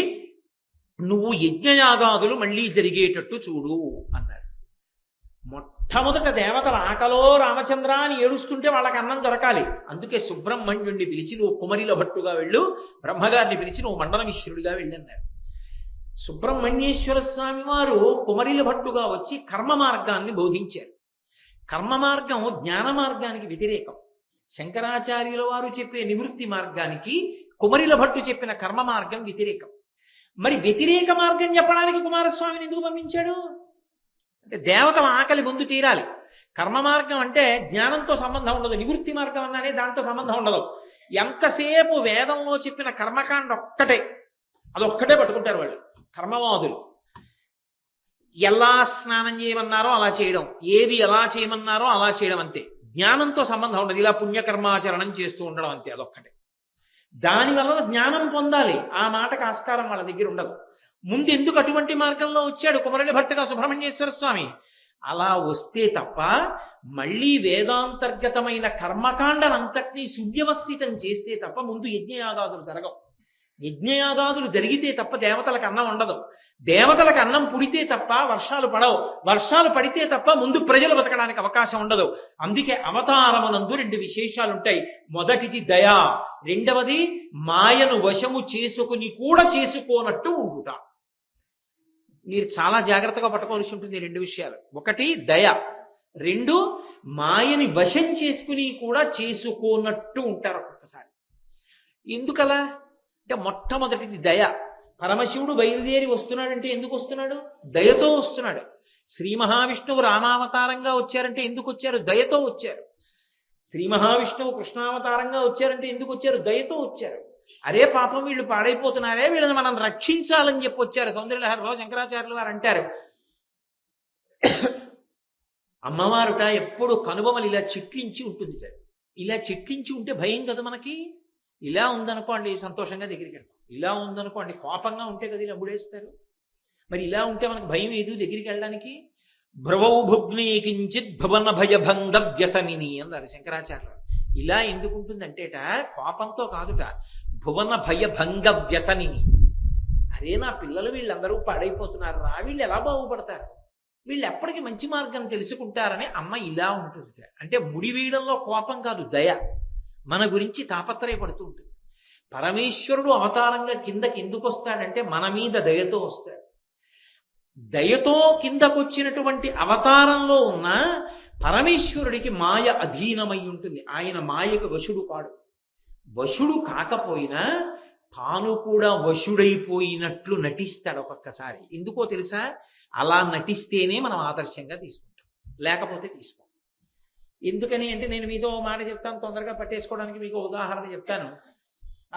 నువ్వు యజ్ఞయాగాదులు మళ్ళీ జరిగేటట్టు చూడు అన్నారు. మొట్టమొదట దేవతల ఆకలో రామచంద్ర అని ఏడుస్తుంటే వాళ్ళకి అన్నం దొరకాలి. అందుకే సుబ్రహ్మణ్యుణ్ణి పిలిచి నువ్వు కుమరిల భట్టుగా వెళ్ళు, బ్రహ్మగారిని పిలిచి నువ్వు మండలమిశ్రుడిగా వెళ్ళన్నారు. సుబ్రహ్మణ్యేశ్వర స్వామి వారు కుమరిల భట్టుగా వచ్చి కర్మ మార్గాన్ని బోధించారు. కర్మ మార్గం జ్ఞాన మార్గానికి వ్యతిరేకం. శంకరాచార్యుల వారు చెప్పే నివృత్తి మార్గానికి కుమరిల భట్టు చెప్పిన కర్మ మార్గం వ్యతిరేకం. మరి వ్యతిరేక మార్గం చెప్పడానికి కుమారస్వామిని ఎందుకు పంపించాడు అంటే దేవతల ఆకలి ముందు తీరాలి. కర్మ మార్గం అంటే జ్ఞానంతో సంబంధం ఉండదు, నివృత్తి మార్గం అన్నానే దాంతో సంబంధం ఉండదు. ఎంతసేపు వేదంలో చెప్పిన కర్మకాండ ఒక్కటే, అదొక్కటే పట్టుకుంటారు వాళ్ళు కర్మవాదులు. ఎలా స్నానం చేయమన్నారో అలా చేయడం, ఏది ఎలా చేయమన్నారో అలా చేయడం, అంతే. జ్ఞానంతో సంబంధం ఉండదు, ఇలా పుణ్యకర్మాచరణం చేస్తూ ఉండడం అంతే, అదొక్కటే. దానివల్ల జ్ఞానం పొందాలి, ఆ మాటకు ఆస్కారం వాళ్ళ దగ్గర ఉండదు. ముందు ఎందుకు అటువంటి మార్గంలో వచ్చాడు కుమరిని భట్టుగా సుబ్రహ్మణ్యేశ్వర స్వామి? అలా వస్తే తప్ప మళ్ళీ వేదాంతర్గతమైన కర్మకాండనంతటినీ సువ్యవస్థితం చేస్తే తప్ప ముందు యజ్ఞయాగాదులు జరగవు. యజ్ఞయాగాదులు జరిగితే తప్ప దేవతలకు అన్నం ఉండదు. దేవతలకు అన్నం పుడితే తప్ప వర్షాలు పడవు. వర్షాలు పడితే తప్ప ముందు ప్రజలు బతకడానికి అవకాశం ఉండదు. అందుకే అవతారమునందు 2 విశేషాలు ఉంటాయి. మొదటిది దయ, రెండవది మాయను వశము చేసుకుని కూడా చేసుకోనట్టు ఉండుట. మీరు చాలా జాగ్రత్తగా పట్టుకోవాల్సి ఉంటుంది 2 విషయాలు. ఒకటి దయ, 2 మాయని వశం చేసుకుని కూడా చేసుకోనట్టు ఉంటారు ఒక్కొక్కసారి. ఎందుకలా అంటే మొట్టమొదటిది దయ. పరమశివుడు బయలుదేరి వస్తున్నాడంటే ఎందుకు వస్తున్నాడు? దయతో వస్తున్నాడు. శ్రీ మహావిష్ణువు రామావతారంగా వచ్చారంటే ఎందుకు వచ్చారు? దయతో వచ్చారు. శ్రీ మహావిష్ణువు కృష్ణావతారంగా వచ్చారంటే ఎందుకు వచ్చారు? దయతో వచ్చారు. అరే పాపం వీళ్ళు పాడైపోతున్నారే, వీళ్ళని మనం రక్షించాలని చెప్పి వచ్చారు. సౌందర్యలహరిలో శంకరాచార్యులు వారు అంటారు, అమ్మవారుట ఎప్పుడు కనుబొమలు ఇలా చిట్లించి ఉంటుంది. ఇలా చిట్లించి ఉంటే భయం కదా మనకి. ఇలా ఉందనుకోండి సంతోషంగా దగ్గరికి వెళ్తాం, ఇలా ఉందనుకోండి కోపంగా ఉంటే కదా ఇలా ముడేస్తారు. మరి ఇలా ఉంటే మనకు భయం ఏదు దగ్గరికి వెళ్ళడానికి. భ్రువౌ భుగ్నే కించిత్ భువన భయభంగ వ్యసనిని అన్నారు శంకరాచార్యులు. ఇలా ఎందుకు ఉంటుందంటేట కోపంతో కాదుట, భువన భయభంగ వ్యసనిని. అరే నా పిల్లలు వీళ్ళందరూ పాడైపోతున్నారు రా, వీళ్ళు ఎలా బాగుపడతారు, వీళ్ళు ఎప్పటికీ మంచి మార్గం తెలుసుకుంటారని అమ్మ ఇలా ఉంటుంది. అంటే ముడివీయడంలో కోపం కాదు, దయ. మన గురించి తాపత్రయపడుతూ ఉంటుంది. పరమేశ్వరుడు అవతారంగా కిందకి ఎందుకు వస్తాడంటే మన మీద దయతో వస్తాడు. దయతో కిందకొచ్చినటువంటి అవతారంలో ఉన్న పరమేశ్వరుడికి మాయ అధీనమై ఉంటుంది. ఆయన మాయకు వశుడు కాడు. వశుడు కాకపోయినా తాను కూడా వశుడైపోయినట్లు నటిస్తాడు ఒక్కొక్కసారి. ఎందుకో తెలుసా? అలా నటిస్తేనే మనం ఆదర్శంగా తీసుకుంటాం, లేకపోతే తీసుకోం. ఎందుకని అంటే నేను మీతో మాట చెప్తాను, తొందరగా పట్టేసుకోవడానికి మీకు ఉదాహరణ చెప్తాను.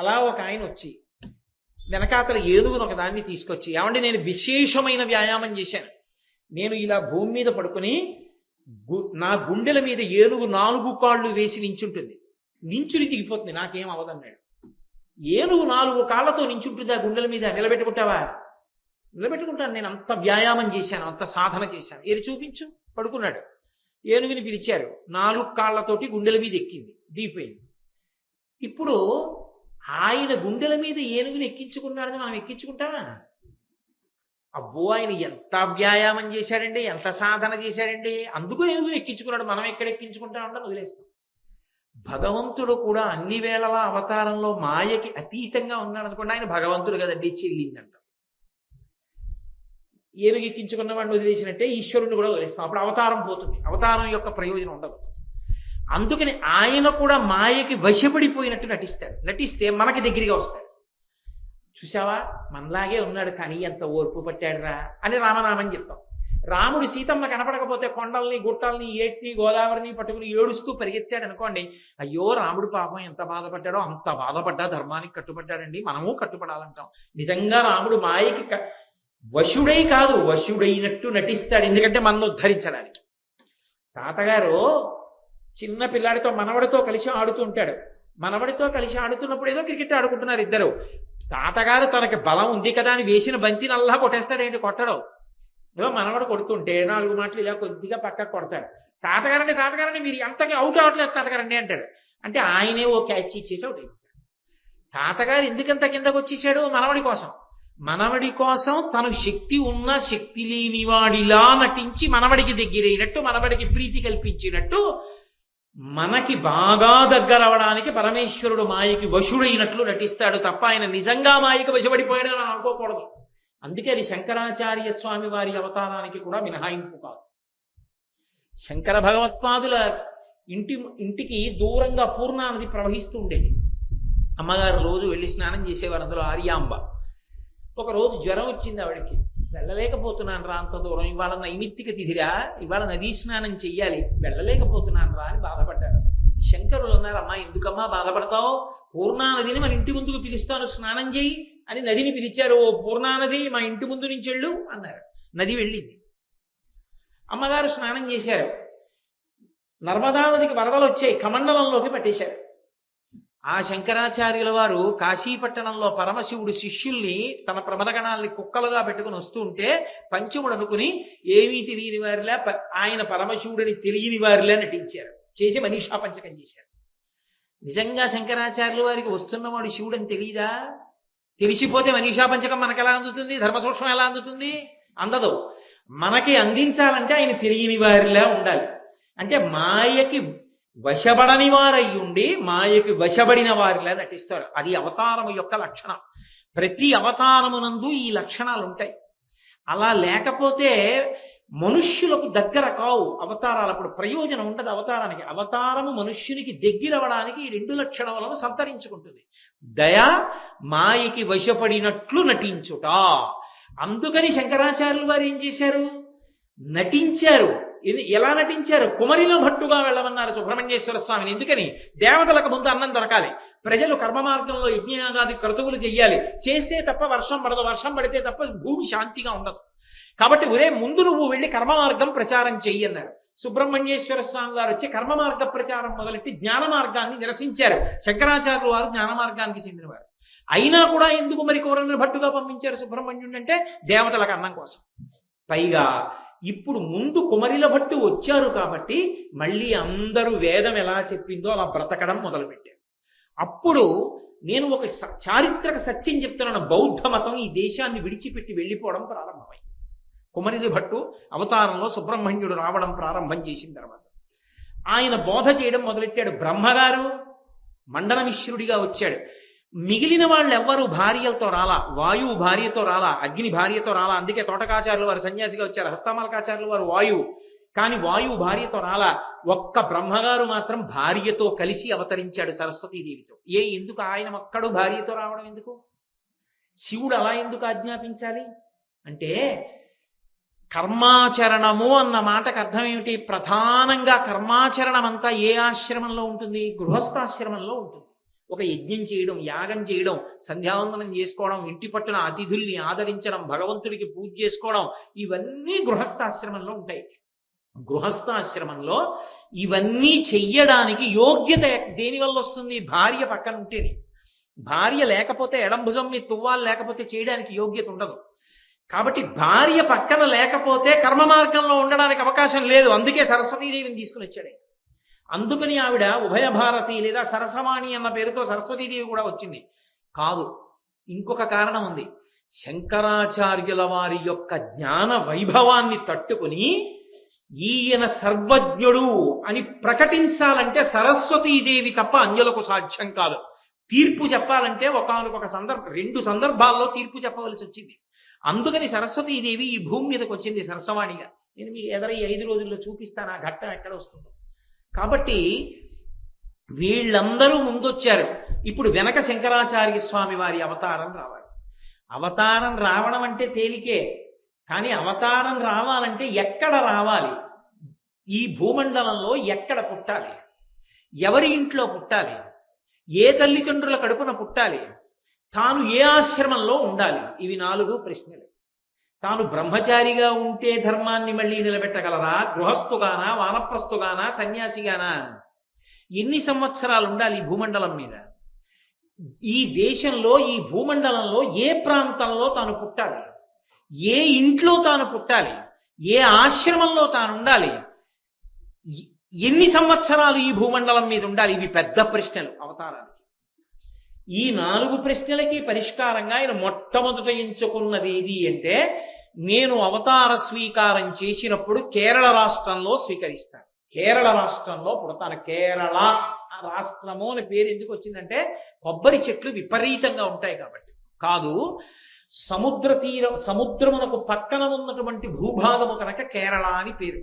అలా ఒక ఆయన వచ్చి వెనకాతల ఏనుగును ఒక దాన్ని తీసుకొచ్చి, ఏమంటే నేను విశేషమైన వ్యాయామం చేశాను, నేను ఇలా భూమి మీద పడుకుని నా గుండెల మీద ఏనుగు 4 కాళ్ళు వేసి నించుంటుంది, నించుని దిగిపోతుంది, నాకేం అవదన్నాడు. ఏనుగు 4 కాళ్ళతో నించుంటుంది ఆ గుండెల మీద, నిలబెట్టుకుంటావా? నిలబెట్టుకుంటాను, నేను అంత వ్యాయామం చేశాను, అంత సాధన చేశాను. ఏది చూపించు. పడుకున్నాడు. ఏనుగుని పిలిచారు, 4 కాళ్ళతోటి గుండెల మీద ఎక్కింది, దిగిపోయింది. ఇప్పుడు ఆయన గుండెల మీద ఏనుగుని ఎక్కించుకున్నాడని మనం ఎక్కించుకుంటామా? అబ్బో ఆయన ఎంత వ్యాయామం చేశాడండి, ఎంత సాధన చేశాడండి, అందుకు ఏనుగుని ఎక్కించుకున్నాడు, మనం ఎక్కడ ఎక్కించుకుంటామని వదిలేస్తాం. భగవంతుడు కూడా అన్ని వేళలా అవతారంలో మాయకి అతీతంగా ఉన్నాడు అనుకోండి, ఆయన భగవంతుడు కదండి, చెల్లిందంట. ఏనుగు ఎక్కించుకున్న వాడిని వదిలేసినట్టే ఈశ్వరుని కూడా వదిలేస్తాం. అప్పుడు అవతారం పోతుంది, అవతారం యొక్క ప్రయోజనం ఉండదు. అందుకని ఆయన కూడా మాయకి వశపడిపోయినట్టు నటిస్తాడు. నటిస్తే మనకి దగ్గరగా వస్తాడు. చూసావా మనలాగే ఉన్నాడు కానీ ఎంత ఓర్పు పట్టాడురా అని రామనామని చెప్తాం. రాముడు సీతమ్మ కనపడకపోతే కొండల్ని గుట్టల్ని ఏటిని గోదావరిని పట్టుకుని ఏడుస్తూ పరిగెత్తాడు అనుకోండి, అయ్యో రాముడు పాపం ఎంత బాధపడ్డాడో, అంత బాధపడ్డా ధర్మానికి కట్టుబడ్డాడండి, మనము కట్టుబడాలంటాం. నిజంగా రాముడు మాయకి వశుడై కాదు, వశుడైనట్టు నటిస్తాడు, ఎందుకంటే మనల్ని ఉద్ధరించడానికి. తాతగారు చిన్న పిల్లాడితో మనవడితో కలిసి ఆడుతూ ఉంటాడు. మనవడితో కలిసి ఆడుతున్నప్పుడు ఏదో క్రికెట్ ఆడుకుంటున్నారు ఇద్దరు. తాతగారు తనకి బలం ఉంది కదా అని వేసిన బంతిని అల్లా కొట్టేస్తాడు, ఏంటి కొట్టడం. ఏదో మనవడు కొడుతుంటే 4 మాటలు ఇలా కొద్దిగా పక్కకు కొడతాడు. తాతగారండి మీరు ఎంతగా అవుట్ అవ్వట్లేదు తాతగారండి అంటాడు. అంటే ఆయనే ఓ క్యాచ్ ఇచ్చేసి అవుట్ అయిపోతాడు. తాతగారు ఎందుకంత కిందకు వచ్చేసాడు? మనవడి కోసం. మనవడి కోసం తను శక్తి ఉన్న శక్తి లేనివాడిలా నటించి మనవడికి దగ్గరైనట్టు, మనవడికి ప్రీతి కల్పించినట్టు, మనకి బాగా దగ్గరవడానికి పరమేశ్వరుడు మాయకి వశుడైనట్లు నటిస్తాడు తప్ప ఆయన నిజంగా మాయకి వశపడిపోయాడని మనం అనుకోకూడదు. అందుకే అది శంకరాచార్య స్వామి వారి అవతారానికి కూడా మినహాయింపు కాదు. శంకర భగవత్పాదుల ఇంటికి దూరంగా పూర్ణా నది ప్రవహిస్తూ ఉండేది. అమ్మగారు రోజు వెళ్ళి స్నానం చేసేవారు. అందులో ఆర్యాంబ. ఒక రోజు జ్వరం వచ్చింది ఆవిడకి. వెళ్ళలేకపోతున్నాను రా అంత దూరం, ఇవాళ నైమిత్తిక తిథిరా, ఇవాళ నదీ స్నానం చెయ్యాలి, వెళ్ళలేకపోతున్నాను రా అని బాధపడ్డాడు. శంకరులు అన్నారు, అమ్మా ఎందుకమ్మా బాధపడతావు, పూర్ణా నదిని మన ఇంటి ముందుకు పిలుస్తాను, స్నానం చేయి అని నదిని పిలిచారు. ఓ పూర్ణా నది మా ఇంటి ముందు నుంచి వెళ్ళు అన్నారు. నది వెళ్ళింది. అమ్మగారు స్నానం చేశారు. నర్మదా నదికి వరదలు వచ్చాయి, కమండలంలోకి పట్టేశారు. ఆ శంకరాచార్యుల వారు కాశీపట్టణంలో పరమశివుడు శిష్యుల్ని తన ప్రమరగణాల్ని కుక్కలుగా పెట్టుకుని వస్తూ ఉంటే పంచముడు అనుకుని ఏమీ తెలియని వారిలా ఆయన పరమశివుడిని తెలియని వారిలా నటించారు, చేసి మనీషా పంచకం చేశారు. నిజంగా శంకరాచార్యుల వారికి వస్తున్నవాడు శివుడని తెలియదా? తెలిసిపోతే మనీషా పంచకం మనకు ఎలా అందుతుంది? ధర్మసూక్ష్మం ఎలా అందుతుంది? అందదు. మనకి అందించాలంటే ఆయన తెలియని వారిలా ఉండాలి. అంటే మాయకి వశపడని వారయ్యుండి మాయకి వశపడిన వారిలా నటిస్తారు. అది అవతారము యొక్క లక్షణం. ప్రతి అవతారమునందు ఈ లక్షణాలు ఉంటాయి. అలా లేకపోతే మనుష్యులకు దగ్గర కావు అవతారాలు. అప్పుడు ప్రయోజనం ఉండదు అవతారానికి. అవతారము మనుష్యునికి దగ్గరవడానికి ఈ రెండు లక్షణములను సంతరించుకుంటుంది. దయ, మాయకి వశపడినట్లు నటించుట. అందుకని శంకరాచార్యులు వారు ఏం చేశారు? నటించారు. ఎలా నటించారు? కుమరిలో భట్టుగా వెళ్ళమన్నారు సుబ్రహ్మణ్యేశ్వర స్వామిని. ఎందుకని? దేవతలకు ముందు అన్నం దొరకాలి, ప్రజలు కర్మ మార్గంలో యజ్ఞయాగాది క్రతువులు చెయ్యాలి. చేస్తే తప్ప వర్షం పడదు, వర్షం పడితే తప్ప భూమి శాంతిగా ఉండదు. కాబట్టి ఒరే ముందు నువ్వు వెళ్ళి కర్మ మార్గం ప్రచారం చెయ్యి అన్నారు. సుబ్రహ్మణ్యేశ్వర స్వామి వారు వచ్చి కర్మ మార్గ ప్రచారం మొదలెట్టి జ్ఞాన మార్గాన్ని నిరసించారు. శంకరాచార్యులు వారు జ్ఞాన మార్గానికి చెందినవారు. అయినా కూడా ఎందుకు మరి కుమరిని భట్టుగా పంపించారు సుబ్రహ్మణ్యుడు అంటే? దేవతలకు అన్నం కోసం. పైగా ఇప్పుడు ముందు కుమరిల భట్టు వచ్చారు కాబట్టి మళ్ళీ అందరూ వేదం ఎలా చెప్పిందో అలా బ్రతకడం మొదలుపెట్టారు. అప్పుడు నేను ఒక చారిత్రక సత్యం చెప్తున్నాను. బౌద్ధ మతం ఈ దేశాన్ని విడిచిపెట్టి వెళ్ళిపోవడం ప్రారంభమైంది. కుమరిల భట్టు అవతారంలో సుబ్రహ్మణ్యుడు రావడం ప్రారంభం చేసిన తర్వాత ఆయన బోధ చేయడం మొదలెట్టాడు. బ్రహ్మగారు మండల మిశ్రుడిగా వచ్చాడు. మిగిలిన వాళ్ళు ఎవ్వరూ భార్యలతో రాలా. వాయువు భార్యతో రాలా, అగ్ని భార్యతో రాలా. అందుకే తోటకాచార్యులు వారు సన్యాసిగా వచ్చారు. హస్తమాలకాచార్యులు వారు వాయువు. కానీ వాయువు భార్యతో రాలా. ఒక్క బ్రహ్మగారు మాత్రం భార్యతో కలిసి అవతరించాడు సరస్వతీదేవితో. ఎందుకు ఆయన ఒక్కడు భార్యతో రావడం ఎందుకు? శివుడు అలా ఎందుకు ఆజ్ఞాపించాలి అంటే, కర్మాచరణము అన్న మాటకు అర్థం ఏమిటి? ప్రధానంగా కర్మాచరణం అంతా ఏ ఆశ్రమంలో ఉంటుంది? గృహస్థాశ్రమంలో ఉంటుంది. ఒక యజ్ఞం చేయడం, యాగం చేయడం, సంధ్యావందనం చేసుకోవడం, ఇంటి పట్టున అతిథుల్ని ఆదరించడం, భగవంతుడికి పూజ చేసుకోవడం, ఇవన్నీ గృహస్థాశ్రమంలో ఉంటాయి. గృహస్థాశ్రమంలో ఇవన్నీ చెయ్యడానికి యోగ్యత దేనివల్ల వస్తుంది? భార్య పక్కన ఉంటేనే. భార్య లేకపోతే, ఎడంభుజం మీద తువ్వాలు లేకపోతే చేయడానికి యోగ్యత ఉండదు. కాబట్టి భార్య పక్కన లేకపోతే కర్మ మార్గంలో ఉండడానికి అవకాశం లేదు. అందుకే సరస్వతీదేవిని తీసుకుని వచ్చాడు. అందుకని ఆవిడ ఉభయ భారతి లేదా సరసవాణి అన్న పేరుతో సరస్వతీదేవి కూడా వచ్చింది. కాదు, ఇంకొక కారణం ఉంది. శంకరాచార్యుల వారి యొక్క జ్ఞాన వైభవాన్ని తట్టుకుని ఈయన సర్వజ్ఞుడు అని ప్రకటించాలంటే సరస్వతీదేవి తప్ప అన్యులకు సాధ్యం కాదు. తీర్పు చెప్పాలంటే ఒకానొక రెండు సందర్భాల్లో తీర్పు చెప్పవలసి వచ్చింది. అందుకని సరస్వతీదేవి ఈ భూమి మీదకి వచ్చింది సరసవాణిగా. నేను మీకు ఎదర 5 రోజుల్లో చూపిస్తాను ఆ ఘట్టం ఎక్కడ వస్తుందో. కాబట్టి వీళ్ళందరూ ముందొచ్చారు. ఇప్పుడు వెనక శంకరాచార్య స్వామి వారి అవతారం రావాలి. అవతారం రావడం అంటే తేలికే, కానీ అవతారం రావాలంటే ఎక్కడ రావాలి? ఈ భూమండలంలో ఎక్కడ పుట్టాలి? ఎవరి ఇంట్లో పుట్టాలి? ఏ తల్లిదండ్రుల కడుపున పుట్టాలి? తాను ఏ ఆశ్రమంలో ఉండాలి? ఇవి 4 ప్రశ్నలు. తాను బ్రహ్మచారిగా ఉంటే ధర్మాన్ని మళ్ళీ నిలబెట్టగలరా? గృహస్థుగానా, వానప్రస్థుగానా, సన్యాసిగానా? ఎన్ని సంవత్సరాలు ఉండాలి ఈ భూమండలం మీద? ఈ దేశంలో, ఈ భూమండలంలో ఏ ప్రాంతంలో తాను పుట్టాలి? ఏ ఇంట్లో తాను పుట్టాలి? ఏ ఆశ్రమంలో తాను ఉండాలి? ఎన్ని సంవత్సరాలు ఈ భూమండలం మీద ఉండాలి? ఇవి పెద్ద ప్రశ్నలు అవతారానికి. ఈ 4 ప్రశ్నలకి పరిష్కారంగా ఆయన మొట్టమొదట ఎంచుకున్నది ఏది అంటే, నేను అవతార స్వీకారం చేసినప్పుడు కేరళ రాష్ట్రంలో స్వీకరిస్తాను, కేరళ రాష్ట్రంలో పుడతాను. కేరళ రాష్ట్రము అని పేరు ఎందుకు వచ్చిందంటే కొబ్బరి చెట్లు విపరీతంగా ఉంటాయి కాబట్టి కాదు, సముద్రమునకు పక్కన ఉన్నటువంటి భూభాగము కనుక కేరళ అని పేరు.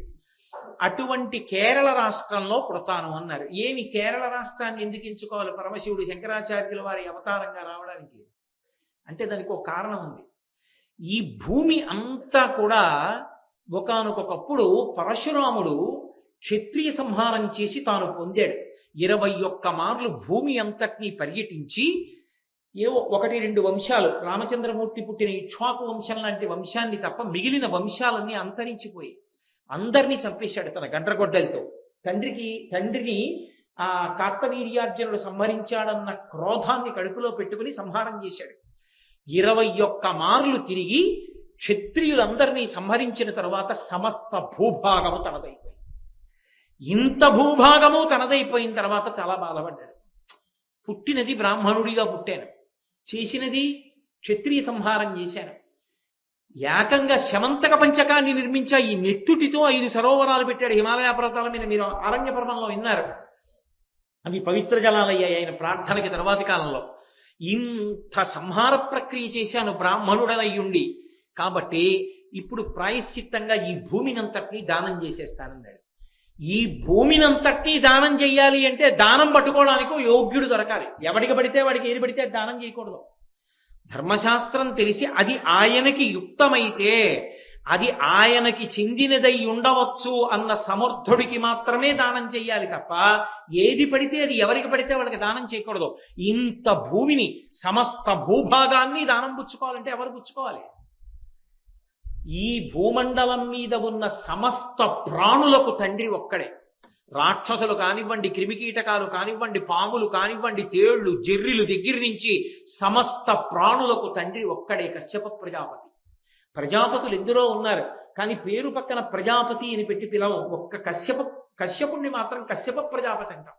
అటువంటి కేరళ రాష్ట్రంలో పుడతాను అన్నారు. ఏమి కేరళ రాష్ట్రాన్ని ఎందుకు ఎంచుకోవాలి పరమశివుడు శంకరాచార్యుల వారి అవతారంగా రావడానికి అంటే దానికి ఒక కారణం ఉంది. ఈ భూమి అంతా కూడా ఒకానొకప్పుడు పరశురాముడు క్షత్రియ సంహారం చేసి తాను పొందాడు. 21 మార్లు భూమి అంతటినీ పర్యటించి ఏవో 1-2 వంశాలు, రామచంద్రమూర్తి పుట్టిన ఇక్ష్వాకు వంశం లాంటి వంశాన్ని తప్ప మిగిలిన వంశాలన్నీ అంతరించిపోయి అందరినీ చంపేశాడు తన గండ్రగొడ్డలతో. తండ్రిని ఆ కార్తవీర్యార్జునుడు సంహరించాడన్న క్రోధాన్ని కడుపులో పెట్టుకుని సంహారం చేశాడు. 21 మార్లు తిరిగి క్షత్రియులందరినీ సంహరించిన తరువాత సమస్త భూభాగము తనదైపోయింది. ఇంత భూభాగము తనదైపోయిన తర్వాత చాలా బాధపడ్డాడు. పుట్టినది బ్రాహ్మణుడిగా పుట్టాను, చేసినది క్షత్రియ సంహారం చేశాను, ఏకంగా శమంతక పంచకాన్ని నిర్మించా, ఈ నెత్తుటితో 5 సరోవరాలు పెట్టాడు హిమాలయ పర్వతాల మీద. మీరు ఆరణ్య పర్వంలో విన్నారు, అవి పవిత్ర జలాలయ్యాయి ఆయన ప్రార్థనకి తర్వాతి కాలంలో. ఇంత సంహార ప్రక్రియ చేశాను బ్రాహ్మణుడనయ్యుండి, కాబట్టి ఇప్పుడు ప్రాయశ్చిత్తంగా ఈ భూమినంతటినీ దానం చేసేస్తానన్నాడు. ఈ భూమినంతటినీ దానం చెయ్యాలి అంటే దానం పట్టుకోవడానికి యోగ్యుడు దొరకాలి. ఎవడికి పడితే వాడికి ఏది పడితే దానం చేయకూడదు. ధర్మశాస్త్రం తెలిసి అది ఆయనకి యుక్తమైతే, అది ఆయనకి చెందినదై ఉండవచ్చు అన్న సమర్థుడికి మాత్రమే దానం చెయ్యాలి తప్ప ఏది పడితే అది ఎవరికి పడితే వాళ్ళకి దానం చేయకూడదు. ఇంత భూమిని, సమస్త భూభాగాన్ని దానం పుచ్చుకోవాలంటే ఎవరు పుచ్చుకోవాలి? ఈ భూమండలం మీద ఉన్న సమస్త ప్రాణులకు తండ్రి ఒక్కడే. రాక్షసులు కానివ్వండి, క్రిమికీటకాలు కానివ్వండి, పాములు కానివ్వండి, తేళ్లు, జెర్రిలు దగ్గర నుంచి సమస్త ప్రాణులకు తండ్రి ఒక్కడే, కశ్యప ప్రజాపతి. ప్రజాపతులు ఎందరో ఉన్నారు, కానీ పేరు పక్కన ప్రజాపతి అని పెట్టి పిలవం. ఒక్క కశ్యపుణ్ణి మాత్రం కశ్యప ప్రజాపతి అంటాం.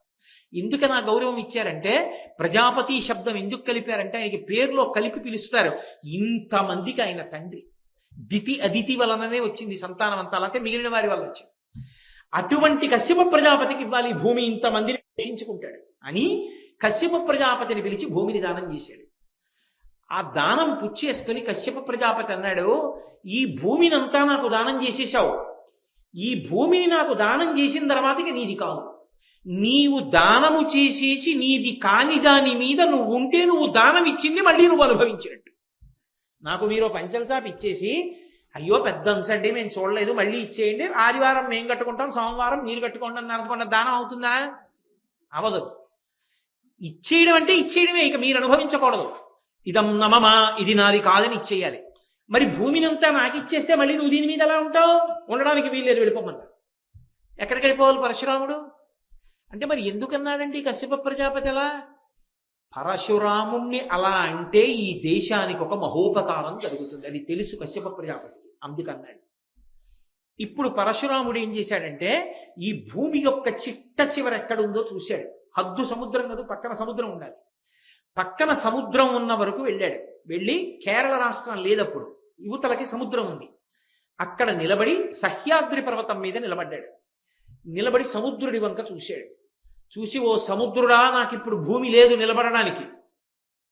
ఎందుకని ఆ గౌరవం ఇచ్చారంటే, ప్రజాపతి శబ్దం ఎందుకు కలిపారంటే ఆయనకి పేరులో కలిపి పిలుస్తారు. ఇంతమందికి ఆయన తండ్రి. దితి అదితి వలననే వచ్చింది సంతానం అంతా, అలాగే మిగిలిన వారి వల్ల వచ్చింది. అటువంటి కశ్యప ప్రజాపతికి ఇవ్వాలి భూమి, ఇంతమందిని పోషించుకుంటాడు అని కశ్యప ప్రజాపతిని పిలిచి భూమిని దానం చేశాడు. ఆ దానం పుచ్చేసుకుని కశ్యప ప్రజాపతి అన్నాడు, ఈ భూమినంతా నాకు దానం చేసేశావు, ఈ భూమిని నాకు దానం చేసిన తర్వాతకి నీది కాదు. నీవు దానము చేసేసి నీది కాని దాని మీద నువ్వు ఉంటే నువ్వు దానం ఇచ్చింది మళ్ళీ నువ్వు అనుభవించినట్టు. నాకు మీరు పంచల్చాపు ఇచ్చేసి, అయ్యో పెద్ద అంచండి మేము చూడలేదు మళ్ళీ ఇచ్చేయండి, ఆదివారం మేము కట్టుకుంటాం, సోమవారం మీరు కట్టుకోండి అని అనుకున్న దానం అవుతుందా? అవదు. ఇచ్చేయడం అంటే ఇచ్చేయడమే, ఇక మీరు అనుభవించకూడదు. ఇదం నమమా, ఇది నాది కాదని ఇచ్చేయాలి. మరి భూమినంతా నాకు ఇచ్చేస్తే మళ్ళీ నువ్వు దీని మీద ఎలా ఉంటావు? ఉండడానికి వీల్లేదు, వెళ్ళిపోమన్నా. ఎక్కడికి వెళ్ళిపోవాలి పరశురాముడు అంటే? మరి ఎందుకన్నాడండి కశ్యప ప్రజాపతి అలా? పరశురాముణ్ణి అలా అంటే ఈ దేశానికి ఒక మహోపకారం జరుగుతుంది, అది తెలుసు కశ్యప ప్రజాపతి, అందుకన్నాడు. ఇప్పుడు పరశురాముడు ఏం చేశాడంటే, ఈ భూమి యొక్క చిట్ట చివర ఎక్కడుందో చూశాడు. హద్దు సముద్రం కాదు, పక్కన సముద్రం ఉండాలి. పక్కన సముద్రం ఉన్న వరకు వెళ్ళాడు. వెళ్ళి కేరళ రాష్ట్రం లేదప్పుడు, యువతలకి సముద్రం ఉంది, అక్కడ నిలబడి సహ్యాద్రి పర్వతం మీద నిలబడ్డాడు. నిలబడి సముద్రుడి వంక చూశాడు. చూసి, ఓ సముద్రుడా, నాకు ఇప్పుడు భూమి లేదు నిలబడడానికి,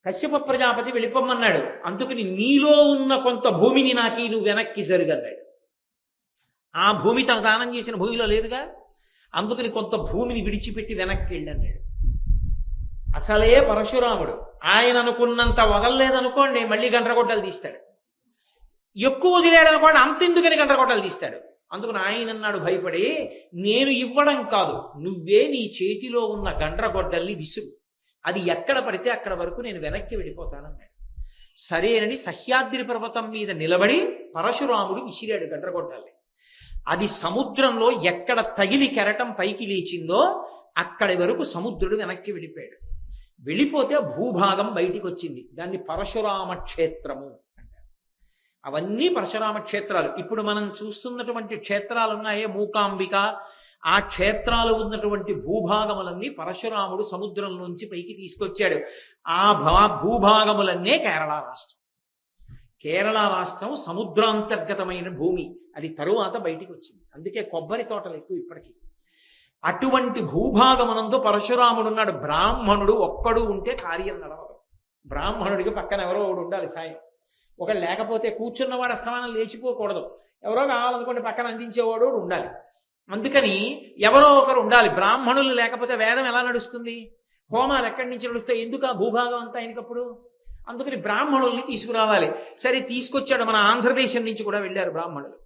కశ్యప ప్రజాపతి వెళ్ళిపోమన్నాడు, అందుకని నీలో ఉన్న కొంత భూమిని నాకి నువ్వు వెనక్కి జరగన్నాడు. ఆ భూమి తన దానం చేసిన భూమిలో లేదుగా, అందుకని కొంత భూమిని విడిచిపెట్టి వెనక్కి వెళ్ళన్నాడు. అసలే పరశురాముడు ఆయన అనుకున్నంత వదలలేదనుకోండి మళ్ళీ గండ్రగొడ్డలు తీస్తాడు, ఎక్కువ వదిలేడనుకోండి అంతెందుకని గండ్రగొడ్డలు తీస్తాడు. అందుకని ఆయన అన్నాడు భయపడి, నేను ఇవ్వడం కాదు, నువ్వే నీ చేతిలో ఉన్న గండ్రగొడ్డల్ని విసురు, అది ఎక్కడ పడితే అక్కడ వరకు నేను వెనక్కి వెళ్ళిపోతానన్నాడు. సరేనని సహ్యాద్రి పర్వతం మీద నిలబడి పరశురాముడు విసిరాడు గండ్రగొడ్డల్ని. అది సముద్రంలో ఎక్కడ తగిలి కెరటం పైకి లేచిందో అక్కడి వరకు సముద్రుడు వెనక్కి వెళ్ళిపోయాడు. వెళ్ళిపోతే భూభాగం బయటికి వచ్చింది, దాన్ని పరశురామ క్షేత్రము అంటారు. అవన్నీ పరశురామ క్షేత్రాలు. ఇప్పుడు మనం చూస్తున్నటువంటి క్షేత్రాలు ఉన్నాయే, మూకాంబిక, ఆ క్షేత్రాలు ఉన్నటువంటి భూభాగములన్నీ పరశురాముడు సముద్రం నుంచి పైకి తీసుకొచ్చాడు. ఆ భూభాగములన్నే కేరళ రాష్ట్రం. కేరళ రాష్ట్రం సముద్రాంతర్గతమైన భూమి. అది తరువాత బయటికి వచ్చింది. అందుకే కొబ్బరి తోటలు ఎక్కువ ఇప్పటికీ. అటువంటి భూభాగమునందు పరశురాముడు ఉన్నాడు. బ్రాహ్మణుడు ఒక్కడు ఉంటే కార్యం నడవదు. బ్రాహ్మణుడికి పక్కన ఎవరో ఒకడు ఉండాలి సాయం. ఒకడు లేకపోతే కూర్చున్నవాడు అస్తమానం లేచిపోకూడదు. ఎవరో కావాలనుకుంటే పక్కన అందించేవాడు ఉండాలి. అందుకని ఎవరో ఒకరు ఉండాలి. బ్రాహ్మణులు లేకపోతే వేదం ఎలా నడుస్తుంది? హోమాలు ఎక్కడి నుంచి నడుస్తాయి? ఎందుకు ఆ భూభాగం అంతా ఆయనకప్పుడు? అందుకని బ్రాహ్మణుల్ని తీసుకురావాలి. సరే, తీసుకొచ్చాడు. మన ఆంధ్రదేశం నుంచి కూడా వెళ్ళారు బ్రాహ్మణులు.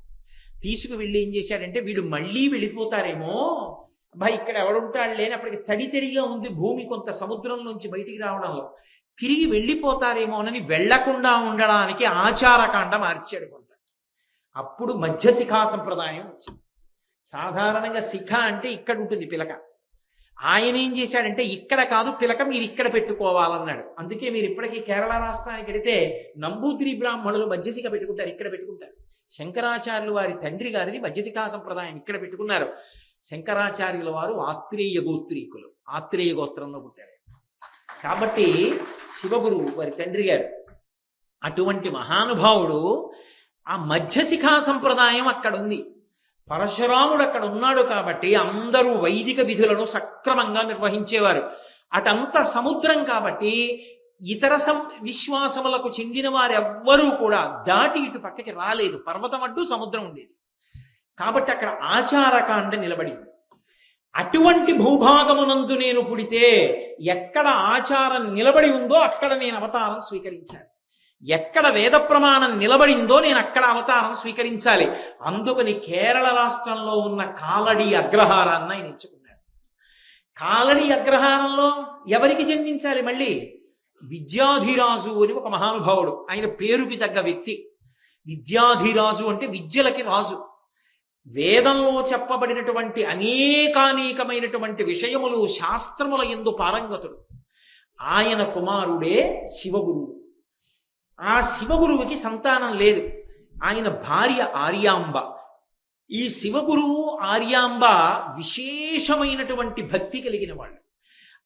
తీసుకువెళ్ళి ఏం చేశాడంటే, వీడు మళ్ళీ వెళ్ళిపోతారేమో, అబ్బాయి ఇక్కడ ఎవడుంటాడు లేని, అప్పటికి తడిగా ఉంది భూమి కొంత సముద్రం నుంచి బయటికి రావడంలో, తిరిగి వెళ్ళిపోతారేమోనని వెళ్లకుండా ఉండడానికి ఆచారకాండ మార్చాడు కొంత. అప్పుడు మధ్యశిఖా సంప్రదాయం వచ్చింది. సాధారణంగా శిఖ అంటే ఇక్కడ ఉంటుంది పిలక. ఆయన ఏం చేశాడంటే, ఇక్కడ కాదు పిలక మీరు ఇక్కడ పెట్టుకోవాలన్నాడు. అందుకే మీరు ఇప్పటికీ కేరళ రాష్ట్రానికి వెళితే నంబూద్రి బ్రాహ్మణులు మధ్యశిఖ పెట్టుకుంటారు, ఇక్కడ పెట్టుకుంటారు. శంకరాచార్యులు వారి తండ్రి గారిని మధ్యశిఖా సంప్రదాయం ఇక్కడ పెట్టుకున్నారు. శంకరాచార్యుల వారు ఆత్రేయ గోత్రీకులు, ఆత్రేయ గోత్రంలో పుట్టారు. కాబట్టి శివగురువు వారి తండ్రి గారు. అటువంటి మహానుభావుడు. ఆ మధ్యశిఖా సంప్రదాయం అక్కడ ఉంది. పరశురాముడు అక్కడ ఉన్నాడు కాబట్టి అందరూ వైదిక విధులను సక్రమంగా నిర్వహించేవారు. అటంతా సముద్రం కాబట్టి ఇతర విశ్వాసములకు చెందిన వారెవ్వరూ కూడా దాటి ఇటు పక్కకి రాలేదు. పర్వతం అడ్డు సముద్రం ఉండేది కాబట్టి అక్కడ ఆచారకాండ నిలబడింది. అటువంటి భూభాగమునందు నేను పుడితే ఎక్కడ ఆచారం నిలబడి ఉందో అక్కడ నేను అవతారం స్వీకరించాలి. ఎక్కడ వేద ప్రమాణం నిలబడిందో నేను అక్కడ అవతారం స్వీకరించాలి. అందుకని కేరళ రాష్ట్రంలో ఉన్న కాలడి అగ్రహారాన్ని ఆయన ఎంచుకున్నాడు. కాలడి అగ్రహారంలో ఎవరికి జన్మించాలి? మళ్ళీ విద్యాధిరాజు అని ఒక మహానుభావుడు. ఆయన పేరుకి తగ్గ వ్యక్తి. విద్యాధిరాజు అంటే విద్యలకి రాజు. వేదంలో చెప్పబడినటువంటి అనేకానేకమైనటువంటి విషయములు శాస్త్రముల యందు పారంగతుడు. ఆయన కుమారుడే శివగురువు. ఆ శివగురువుకి సంతానం లేదు. ఆయన భార్య ఆర్యాంబ. ఈ శివగురువు ఆర్యాంబ విశేషమైనటువంటి భక్తి కలిగిన వాళ్ళు.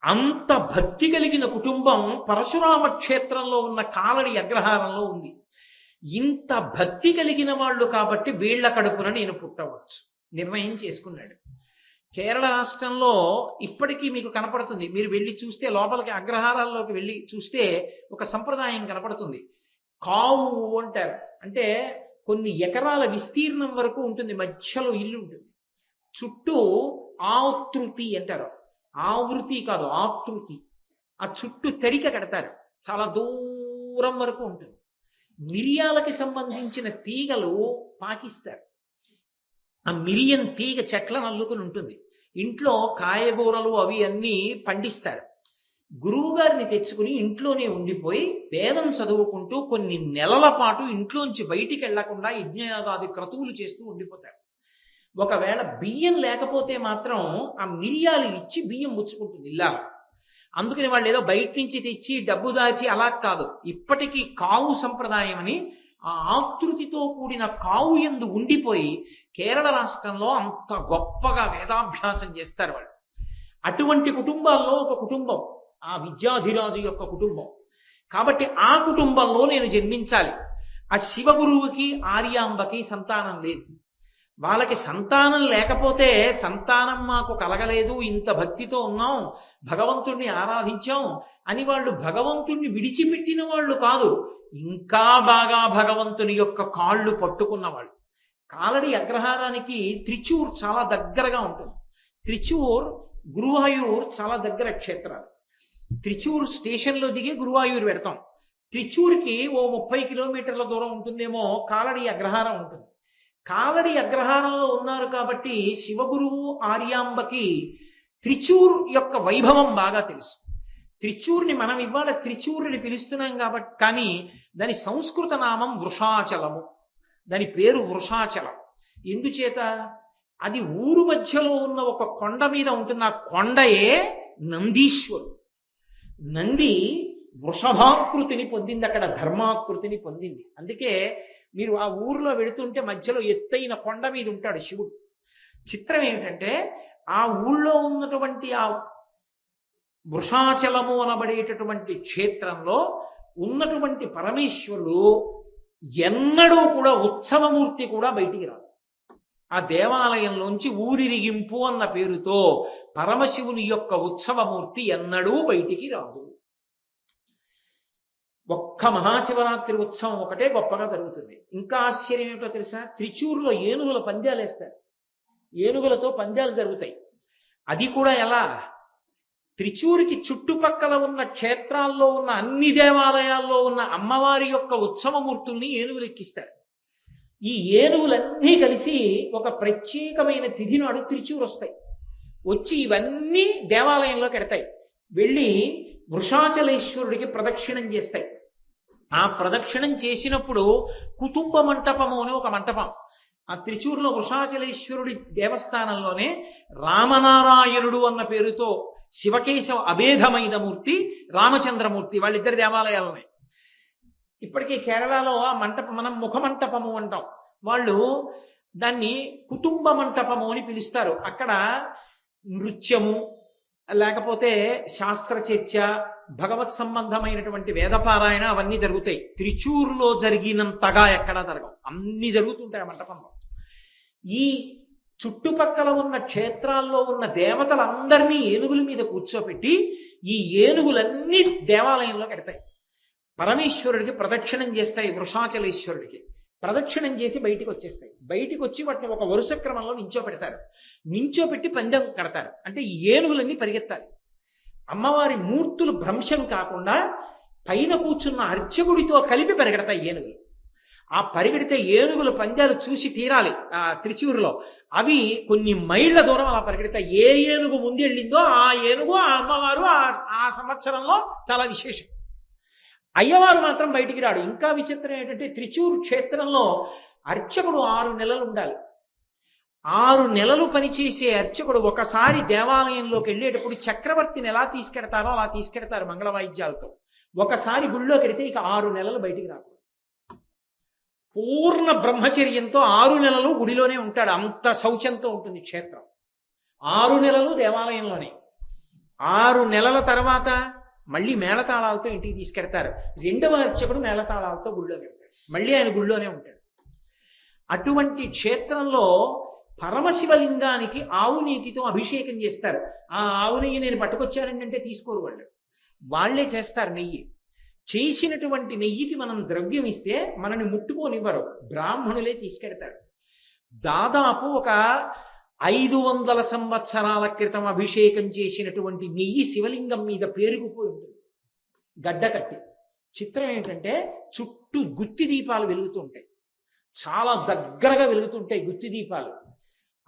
అంత భక్తి కలిగిన కుటుంబం పరశురామ క్షేత్రంలో ఉన్న కాలడి అగ్రహారంలో ఉంది. ఇంత భక్తి కలిగిన వాళ్ళు కాబట్టి వీళ్ల కడుపున నేను పుట్టవచ్చు నిర్ణయం చేసుకున్నాడు. కేరళ రాష్ట్రంలో ఇప్పటికీ మీకు కనపడుతుంది. మీరు వెళ్ళి చూస్తే, లోపలికి అగ్రహారాల్లోకి వెళ్ళి చూస్తే ఒక సంప్రదాయం కనపడుతుంది. కావు అంటారు. అంటే కొన్ని ఎకరాల విస్తీర్ణం వరకు ఉంటుంది. మధ్యలో ఇల్లు ఉంటుంది. చుట్టూ ఆవృతి అంటారు. ఆవృతి కాదు, ఆకృతి. ఆ చుట్టూ తడిక కడతారు. చాలా దూరం వరకు ఉంటుంది. మిరియాలకి సంబంధించిన తీగలు పాకిస్తారు. ఆ మిరియం తీగ చెట్లను అల్లుకుని ఉంటుంది. ఇంట్లో కాయగూరలు అవి అన్నీ పండిస్తారు. గురువు గారిని తెచ్చుకుని ఇంట్లోనే ఉండిపోయి వేదం చదువుకుంటూ కొన్ని నెలల పాటు ఇంట్లోంచి బయటికి వెళ్లకుండా యజ్ఞయాగాది క్రతువులు చేస్తూ ఉండిపోతారు. ఒకవేళ బియ్యం లేకపోతే మాత్రం ఆ మిరియాలు ఇచ్చి బియ్యం ముచ్చుకుంటుంది ఇలా. అందుకని వాళ్ళు ఏదో బయట నుంచి తెచ్చి డబ్బు దాచి అలా కాదు. ఇప్పటికీ కావు సంప్రదాయం అని ఆ ఆకృతితో కూడిన కావు యందు ఉండిపోయి కేరళ రాష్ట్రంలో అంత గొప్పగా వేదాభ్యాసం చేస్తారు వాళ్ళు. అటువంటి కుటుంబాల్లో ఒక కుటుంబం ఆ విద్యాధిరాజు యొక్క కుటుంబం. కాబట్టి ఆ కుటుంబంలో నేను జన్మించాలి. ఆ శివగురువుకి ఆర్యాంబకి సంతానం లేదు. వాళ్ళకి సంతానం లేకపోతే సంతానం మాకు కలగలేదు, ఇంత భక్తితో ఉన్నాం, భగవంతుణ్ణి ఆరాధించాం అని వాళ్ళు భగవంతుణ్ణి విడిచిపెట్టిన వాళ్ళు కాదు, ఇంకా బాగా భగవంతుని యొక్క కాళ్ళు పట్టుకున్నవాళ్ళు. కాలడి అగ్రహారానికి త్రిచూర్ చాలా దగ్గరగా ఉంటుంది. త్రిచూర్, గురువాయూర్ చాలా దగ్గర క్షేత్రాలు. త్రిచూర్ స్టేషన్లో దిగి గురువాయూర్ పెడతాం. త్రిచూర్కి ఓ 30 కిలోమీటర్ల దూరం ఉంటుందేమో కాలడి అగ్రహారం ఉంటుంది. కాలడి అగ్రహారంలో ఉన్నారు కాబట్టి శివగురువు ఆర్యాంబకి త్రిచూర్ యొక్క వైభవం బాగా తెలుసు. త్రిచూర్ని మనం ఇవాళ త్రిచూర్ని పిలుస్తున్నాం కాబట్టి, కానీ దాని సంస్కృత నామం వృషాచలము. దాని పేరు వృషాచలం. ఎందుచేత? అది ఊరు మధ్యలో ఉన్న ఒక కొండ మీద ఉంటుంది. ఆ కొండయే నందీశ్వరుడు. నంది వృషభాకృతిని పొందింది, అక్కడ ధర్మాకృతిని పొందింది. అందుకే మీరు ఆ ఊరిలో వెళుతుంటే మధ్యలో ఎత్తైన కొండ మీద ఉంటాడు శివుడు. చిత్రం ఏమిటంటే ఆ ఊళ్ళో ఉన్నటువంటి ఆ వృషాచలము అనబడేటటువంటి క్షేత్రంలో ఉన్నటువంటి పరమేశ్వరుడు ఎన్నడూ కూడా ఉత్సవమూర్తి కూడా బయటికి రాదు. ఆ దేవాలయంలోంచి ఊరిరిగింపు అన్న పేరుతో పరమశివుని యొక్క ఉత్సవమూర్తి ఎన్నడూ బయటికి రాదు. ఒక్క మహాశివరాత్రి ఉత్సవం ఒకటే గొప్పగా జరుగుతుంది. ఇంకా ఆశ్చర్యం ఏమిటో తెలుసా? త్రిచూరులో ఏనుగుల పందాలు వేస్తారు. ఏనుగులతో పందాలు జరుగుతాయి. అది కూడా ఎలా? త్రిచూరికి చుట్టుపక్కల ఉన్న క్షేత్రాల్లో ఉన్న అన్ని దేవాలయాల్లో ఉన్న అమ్మవారి యొక్క ఉత్సవమూర్తుల్ని ఏనుగులు ఎక్కిస్తారు. ఈ ఏనుగులన్నీ కలిసి ఒక ప్రత్యేకమైన తిథి నాడు త్రిచూరు వస్తాయి. వచ్చి ఇవన్నీ దేవాలయంలోకి ఎడతాయి. వెళ్ళి వృషాచలేశ్వరుడికి ప్రదక్షిణం చేస్తాయి. ఆ ప్రదక్షిణం చేసినప్పుడు కుటుంబ మంటపము అని ఒక మంటపం, ఆ త్రిచూరులో వృషాచలేశ్వరుడి దేవస్థానంలోనే రామనారాయణుడు అన్న పేరుతో శివకేశవ అభేదమైన మూర్తి, రామచంద్రమూర్తి, వాళ్ళిద్దరి దేవాలయాలున్నాయి. ఇప్పటికీ కేరళలో ఆ మంటపం మనం ముఖమంటపము అంటాం, వాళ్ళు దాన్ని కుటుంబ మంటపము అని పిలుస్తారు. అక్కడ నృత్యము లేకపోతే శాస్త్ర చర్చ, భగవత్ సంబంధమైనటువంటి వేదపారాయణ అవన్నీ జరుగుతాయి. త్రిచూరులో జరిగినంతగా ఎక్కడా జరగవు, అన్ని జరుగుతుంటాయి ఆ మంటపంలో. ఈ చుట్టుపక్కల ఉన్న క్షేత్రాల్లో ఉన్న దేవతలందరినీ ఏనుగుల మీద కూర్చోపెట్టి ఈ ఏనుగులన్నీ దేవాలయంలోకి ఎడతాయి. పరమేశ్వరుడికి ప్రదక్షిణం చేస్తాయి. వృషాచలేశ్వరుడికి ప్రదక్షిణం చేసి బయటికి వచ్చేస్తాయి. బయటికి వచ్చి వాటిని ఒక వరుస క్రమంలో నించోపెడతారు. నించోపెట్టి పందెం కడతారు. అంటే ఈ ఏనుగులన్నీ పరిగెత్తాలి. అమ్మవారి మూర్తులు భ్రంశం కాకుండా పైన కూర్చున్న అర్చకుడితో కలిపి పరిగెడతాయి ఏనుగులు. ఆ పరిగెడితే ఏనుగుల పందాలు చూసి తీరాలి. ఆ త్రిచూరులో అవి కొన్ని మైళ్ళ దూరం అలా పరిగెడతాయి. ఏ ఏనుగు ముందెళ్ళిందో ఆ ఏనుగు ఆ అమ్మవారు ఆ సంవత్సరంలో చాలా విశేషం. అయ్యవారు మాత్రం బయటికి రాడు. ఇంకా విచిత్రం ఏంటంటే త్రిచూరు క్షేత్రంలో అర్చకుడు 6 నెలలు ఉండాలి. 6 నెలలు పనిచేసే అర్చకుడు ఒకసారి దేవాలయంలోకి వెళ్ళేటప్పుడు చక్రవర్తిని ఎలా తీసుకెడతారో అలా తీసుకెడతారు మంగళ వాయిద్యాలతో. ఒకసారి గుళ్ళోకి వెడితే ఇక 6 నెలలు బయటికి రాకూడదు. పూర్ణ బ్రహ్మచర్యంతో 6 నెలలు గుడిలోనే ఉంటాడు. అంత శౌచంతో ఉంటుంది క్షేత్రం. 6 నెలలు దేవాలయంలోనే. 6 నెలల తర్వాత మళ్ళీ మేళతాళాలతో ఇంటికి తీసుకెడతారు. 2వ అర్చకుడు మేళతాళాలతో గుళ్ళో పెడతాడు. మళ్ళీ ఆయన గుళ్ళోనే ఉంటాడు. అటువంటి క్షేత్రంలో పరమశివలింగానికి ఆవు నీతితో అభిషేకం చేస్తారు. ఆ ఆవు నెయ్యి నేను పట్టుకొచ్చానంటే తీసుకోరు వాళ్ళు, వాళ్లే చేస్తారు నెయ్యి. చేసినటువంటి నెయ్యికి మనం ద్రవ్యం ఇస్తే మనని ముట్టుకోనివ్వరు, బ్రాహ్మణులే తీసుకెడతారు. దాదాపు ఒక 500 సంవత్సరాల క్రితం అభిషేకం చేసినటువంటి నెయ్యి శివలింగం మీద పేరుకుపోయి ఉంటుంది గడ్డ కట్టి. చిత్రం ఏంటంటే చుట్టూ గుత్తి దీపాలు వెలుగుతుంటాయి, చాలా దగ్గరగా వెలుగుతుంటాయి గుత్తి దీపాలు.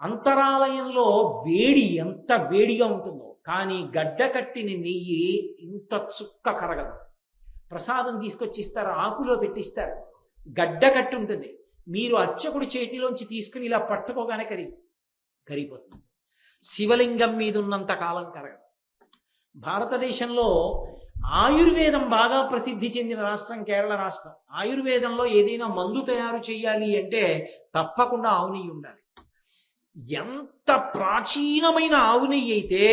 అంతరాలయంలో వేడి ఎంత వేడిగా ఉంటుందో, కానీ గడ్డ కట్టిన నెయ్యి ఇంత చుక్క కరగదు. ప్రసాదం తీసుకొచ్చి ఇస్తారు, ఆకులో పెట్టిస్తారు, గడ్డ కట్టి ఉంటుంది. మీరు అర్చకుడి చేతిలోంచి తీసుకుని ఇలా పట్టుకోగానే కరిగిపోతుంది. శివలింగం మీద ఉన్నంత కాలం కరగదు. భారతదేశంలో ఆయుర్వేదం బాగా ప్రసిద్ధి చెందిన రాష్ట్రం కేరళ రాష్ట్రం. ఆయుర్వేదంలో ఏదైనా మందు తయారు చేయాలి అంటే తప్పకుండా ఆవు నెయ్యి ఉండాలి. ఎంత ప్రాచీనమైన ఆవు నెయ్యి అయితే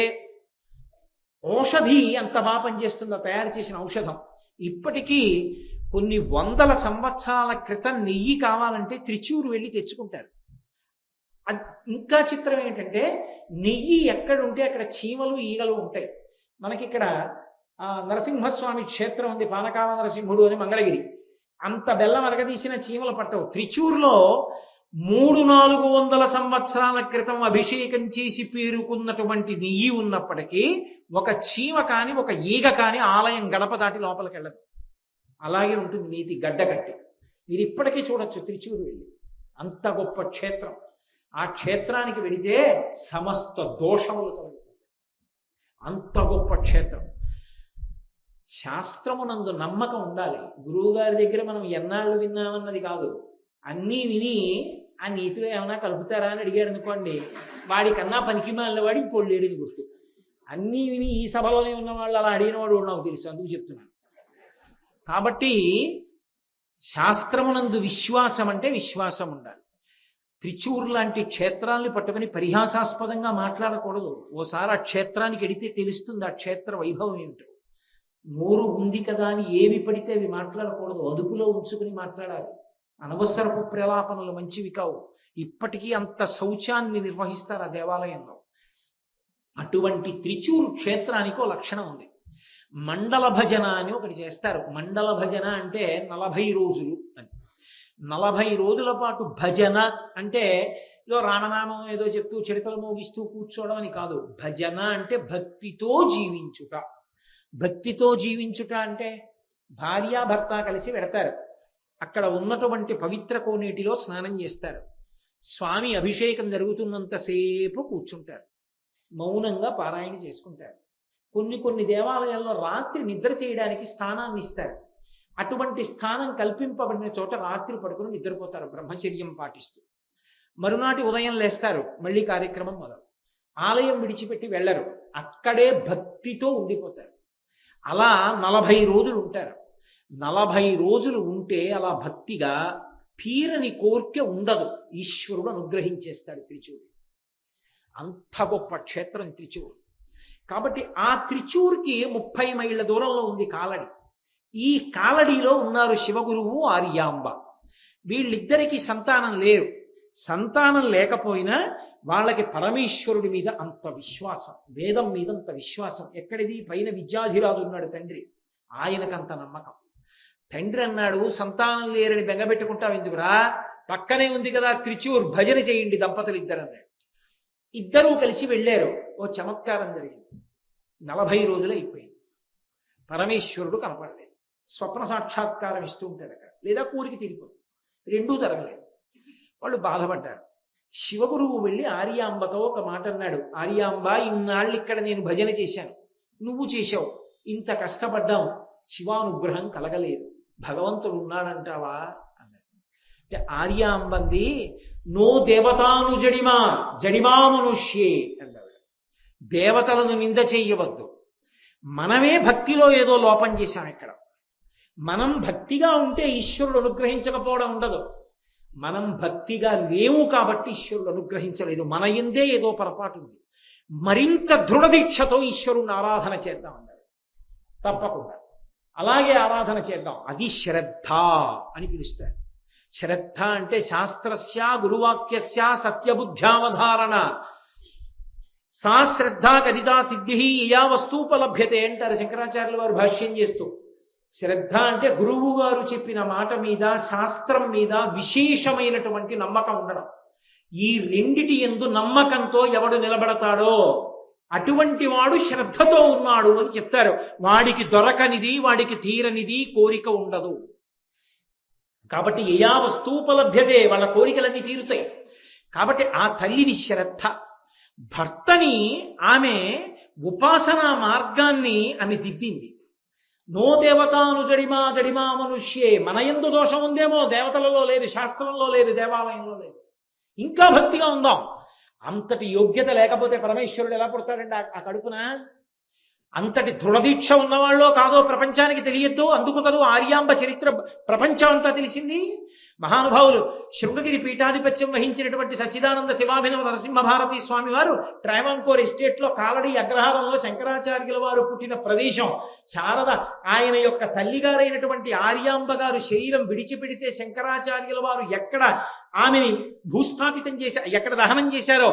ఔషధి అంత బాగా పనిచేస్తుందో తయారు చేసిన ఔషధం. ఇప్పటికీ కొన్ని 100 సంవత్సరాల క్రితం నెయ్యి కావాలంటే త్రిచూరు వెళ్ళి తెచ్చుకుంటారు. ఇంకా చిత్రం ఏంటంటే నెయ్యి ఎక్కడుంటే అక్కడ చీమలు ఈగలు ఉంటాయి. మనకిక్కడ నరసింహస్వామి క్షేత్రం ఉంది, పానకాల నరసింహుడు అని మంగళగిరి. అంత బెల్లం అరగదీసిన చీమలు పట్టవు. త్రిచూరులో 300-400 సంవత్సరాల క్రితం అభిషేకం చేసి పేరుకున్నటువంటి నెయ్యి ఉన్నప్పటికీ ఒక చీమ కాని ఒక ఈగ కాని ఆలయం గడప దాటి లోపలికి వెళ్ళదు. అలాగే ఉంటుంది నీతి గడ్డ కట్టి. మీరు ఇప్పటికీ చూడొచ్చు త్రిచూరు వెళ్ళి. అంత గొప్ప క్షేత్రం. ఆ క్షేత్రానికి వెళితే సమస్త దోషములు తొలగిపోతాయి. అంత గొప్ప క్షేత్రం. శాస్త్రమునందు నమ్మకం ఉండాలి. గురువు గారి దగ్గర మనం ఎన్నాళ్ళు విన్నామన్నది కాదు. అన్నీ విని ఆ నీతిలో ఏమైనా కలుపుతారా అని అడిగాడు అనుకోండి, వాడికన్నా పనికి మాలిన వాడు ఇంకోటి లేడని గుర్తు. అన్నీ విని ఈ సభలోనే ఉన్న వాళ్ళు అలా అడిగిన వాడు నాకు తెలుసు, అందుకు చెప్తున్నాను. కాబట్టి శాస్త్రమునందు విశ్వాసం అంటే విశ్వాసం ఉండాలి. త్రిచూర్ లాంటి క్షేత్రాల్ని పట్టుకుని పరిహాసాస్పదంగా మాట్లాడకూడదు. ఓసారి ఆ క్షేత్రానికి ఎడితే తెలుస్తుంది ఆ క్షేత్ర వైభవం ఏమిటో. నోరు ఉంది కదా అని ఏవి పడితే అవి మాట్లాడకూడదు, అదుపులో ఉంచుకుని మాట్లాడాలి. అనవసరపు ప్రలాపనలు మంచివి కావు. ఇప్పటికీ అంత శౌచాన్ని నిర్వహిస్తారు ఆ దేవాలయంలో. అటువంటి త్రిచూర్ క్షేత్రానికి ఒక లక్షణం ఉంది. మండల భజన అని ఒకటి చేస్తారు. మండల భజన అంటే 40 రోజులు అని. 40 రోజుల పాటు భజన అంటే ఏదో రామనామం ఏదో చెప్తూ చిడకలు మోగిస్తూ కూర్చోవడం అని కాదు. భజన అంటే భక్తితో జీవించుట. భక్తితో జీవించుట అంటే భార్యాభర్త కలిసి వెడతారు. అక్కడ ఉన్నటువంటి పవిత్ర కోనేటిలో స్నానం చేస్తారు. స్వామి అభిషేకం జరుగుతున్నంతసేపు కూర్చుంటారు. మౌనంగా పారాయణ చేసుకుంటారు. కొన్ని దేవాలయాల్లో రాత్రి నిద్ర చేయడానికి స్థానాన్ని ఇస్తారు. అటువంటి స్థానం కల్పింపబడిన చోట రాత్రి పడుకుని నిద్రపోతారు బ్రహ్మచర్యం పాటిస్తూ. మరునాటి ఉదయం లేస్తారు, మళ్ళీ కార్యక్రమం మొదలు. ఆలయం విడిచిపెట్టి వెళ్ళరు, అక్కడే భక్తితో ఉండిపోతారు. అలా 40 రోజులు ఉంటారు. 40 రోజులు ఉంటే అలా భక్తిగా తీరని కోర్కె ఉండదు. ఈశ్వరుడు అనుగ్రహించేస్తాడు త్రిచూరు. అంత గొప్ప క్షేత్రం త్రిచూరు. కాబట్టి ఆ త్రిచూర్కి 30 మైళ్ళ దూరంలో ఉంది కాలడి. ఈ కాలడిలో ఉన్నారు శివగురువు, ఆర్యాంబ. వీళ్ళిద్దరికీ సంతానం లేరు. సంతానం లేకపోయినా వాళ్ళకి పరమేశ్వరుడి మీద అంత విశ్వాసం, వేదం మీద అంత విశ్వాసం. ఎక్కడిది? పైన విద్యాధిరాజు ఉన్నాడు తండ్రి, ఆయనకంత నమ్మకం. తండ్రి అన్నాడు, సంతానం లేరని బెంగబెట్టుకుంటావు ఎందుకురా, పక్కనే ఉంది కదా త్రిచూర్, భజన చేయండి దంపతులు ఇద్దరు అన్నాడు. ఇద్దరూ కలిసి వెళ్ళారు. ఓ చమత్కారం జరిగింది. 40 రోజులు అయిపోయింది. పరమేశ్వరుడు కనపడలేదు. స్వప్న సాక్షాత్కారం ఇస్తూ ఉంటాడు అక్కడ, లేదా కూరికి తీరిపోతుంది. రెండూ జరగలేదు. వాళ్ళు బాధపడ్డారు. శివగురువు వెళ్ళి ఆర్యాంబతో ఒక మాట అన్నాడు. ఆర్యాంబ, ఇన్నాళ్ళు ఇక్కడ నేను భజన చేశాను, నువ్వు చేశావు, ఇంత కష్టపడ్డాం, శివానుగ్రహం కలగలేదు, భగవంతుడు ఉన్నాడంటావా అన్నాడు. అంటే ఆర్యాంబంది, నో దేవతాను జడిమా మనుష్యే అన్నాడు. దేవతలను నింద చెయ్యవద్దు. మనమే భక్తిలో ఏదో లోపం చేశాం. ఇక్కడ మనం భక్తిగా ఉంటే ఈశ్వరుడు అనుగ్రహించకపోవడం ఉండదు. మనం భక్తిగా లేవు కాబట్టి ఈశ్వరుడు అనుగ్రహించలేదు. మన యందే ఏదో పొరపాటు ఉంది. మరింత దృఢదీక్షతో ఈశ్వరుణ్ణి ఆరాధన చేద్దాం అన్నాడు. తప్పకుండా అలాగే ఆరాధన చేద్దాం. అది శ్రద్ధ అని పిలుస్తారు. శ్రద్ధ అంటే శాస్త్రస్య గురువాక్యస్య సత్యబుద్ధ్యావధారణ. సా శ్రద్ధ కదితా సిద్ధి యా వస్తూపలభ్యతే అంటారు శంకరాచార్యుల వారు భాష్యం చేస్తూ. శ్రద్ధ అంటే గురువు గారు చెప్పిన మాట మీద, శాస్త్రం మీద విశేషమైనటువంటి నమ్మకం ఉండడం. ఈ రెండిటి యందు నమ్మకంతో ఎవడు నిలబడతాడో అటువంటి వాడు శ్రద్ధతో ఉన్నాడు అని చెప్తారు. వాడికి దొరకనిది, వాడికి తీరనిది కోరిక ఉండదు. కాబట్టి యయా వస్తూపలభ్యతే, వాళ్ళ కోరికలన్నీ తీరుతాయి. కాబట్టి ఆ తల్లిని శ్రద్ధ. భర్తని ఆమె ఉపాసనా మార్గాన్ని ఆమె దిద్దింది. నో దేవతాను జడిమా మనుష్యే. మన యందు దోషం ఉందేమో, దేవతలలో లేదు, శాస్త్రంలో లేదు, దేవాలయంలో లేదు. ఇంకా భక్తిగా ఉందాం. అంతటి యోగ్యత లేకపోతే పరమేశ్వరుడు ఎలా పుడతాడండి ఆ కడుపున? అంతటి దృఢదీక్ష ఉన్నవాళ్ళో కాదో ప్రపంచానికి తెలియద్దు. అందుకు కదూ ఆర్యాంబ చరిత్ర ప్రపంచం అంతా తెలిసింది. మహానుభావులు శృంగగిరి పీఠాధిపత్యం వహించినటువంటి సచ్చిదానంద శివాభినవ నరసింహభారతి స్వామి వారు ట్రావెన్కోర్ ఎస్టేట్ లో కాలడి అగ్రహారంలో శంకరాచార్యుల వారు పుట్టిన ప్రదేశం. శారద ఆయన యొక్క తల్లిగారైనటువంటి ఆర్యాంబ గారు శరీరం విడిచిపెడితే శంకరాచార్యుల వారు ఎక్కడ ఆమెని భూస్థాపితం చేశారు, ఎక్కడ దహనం చేశారో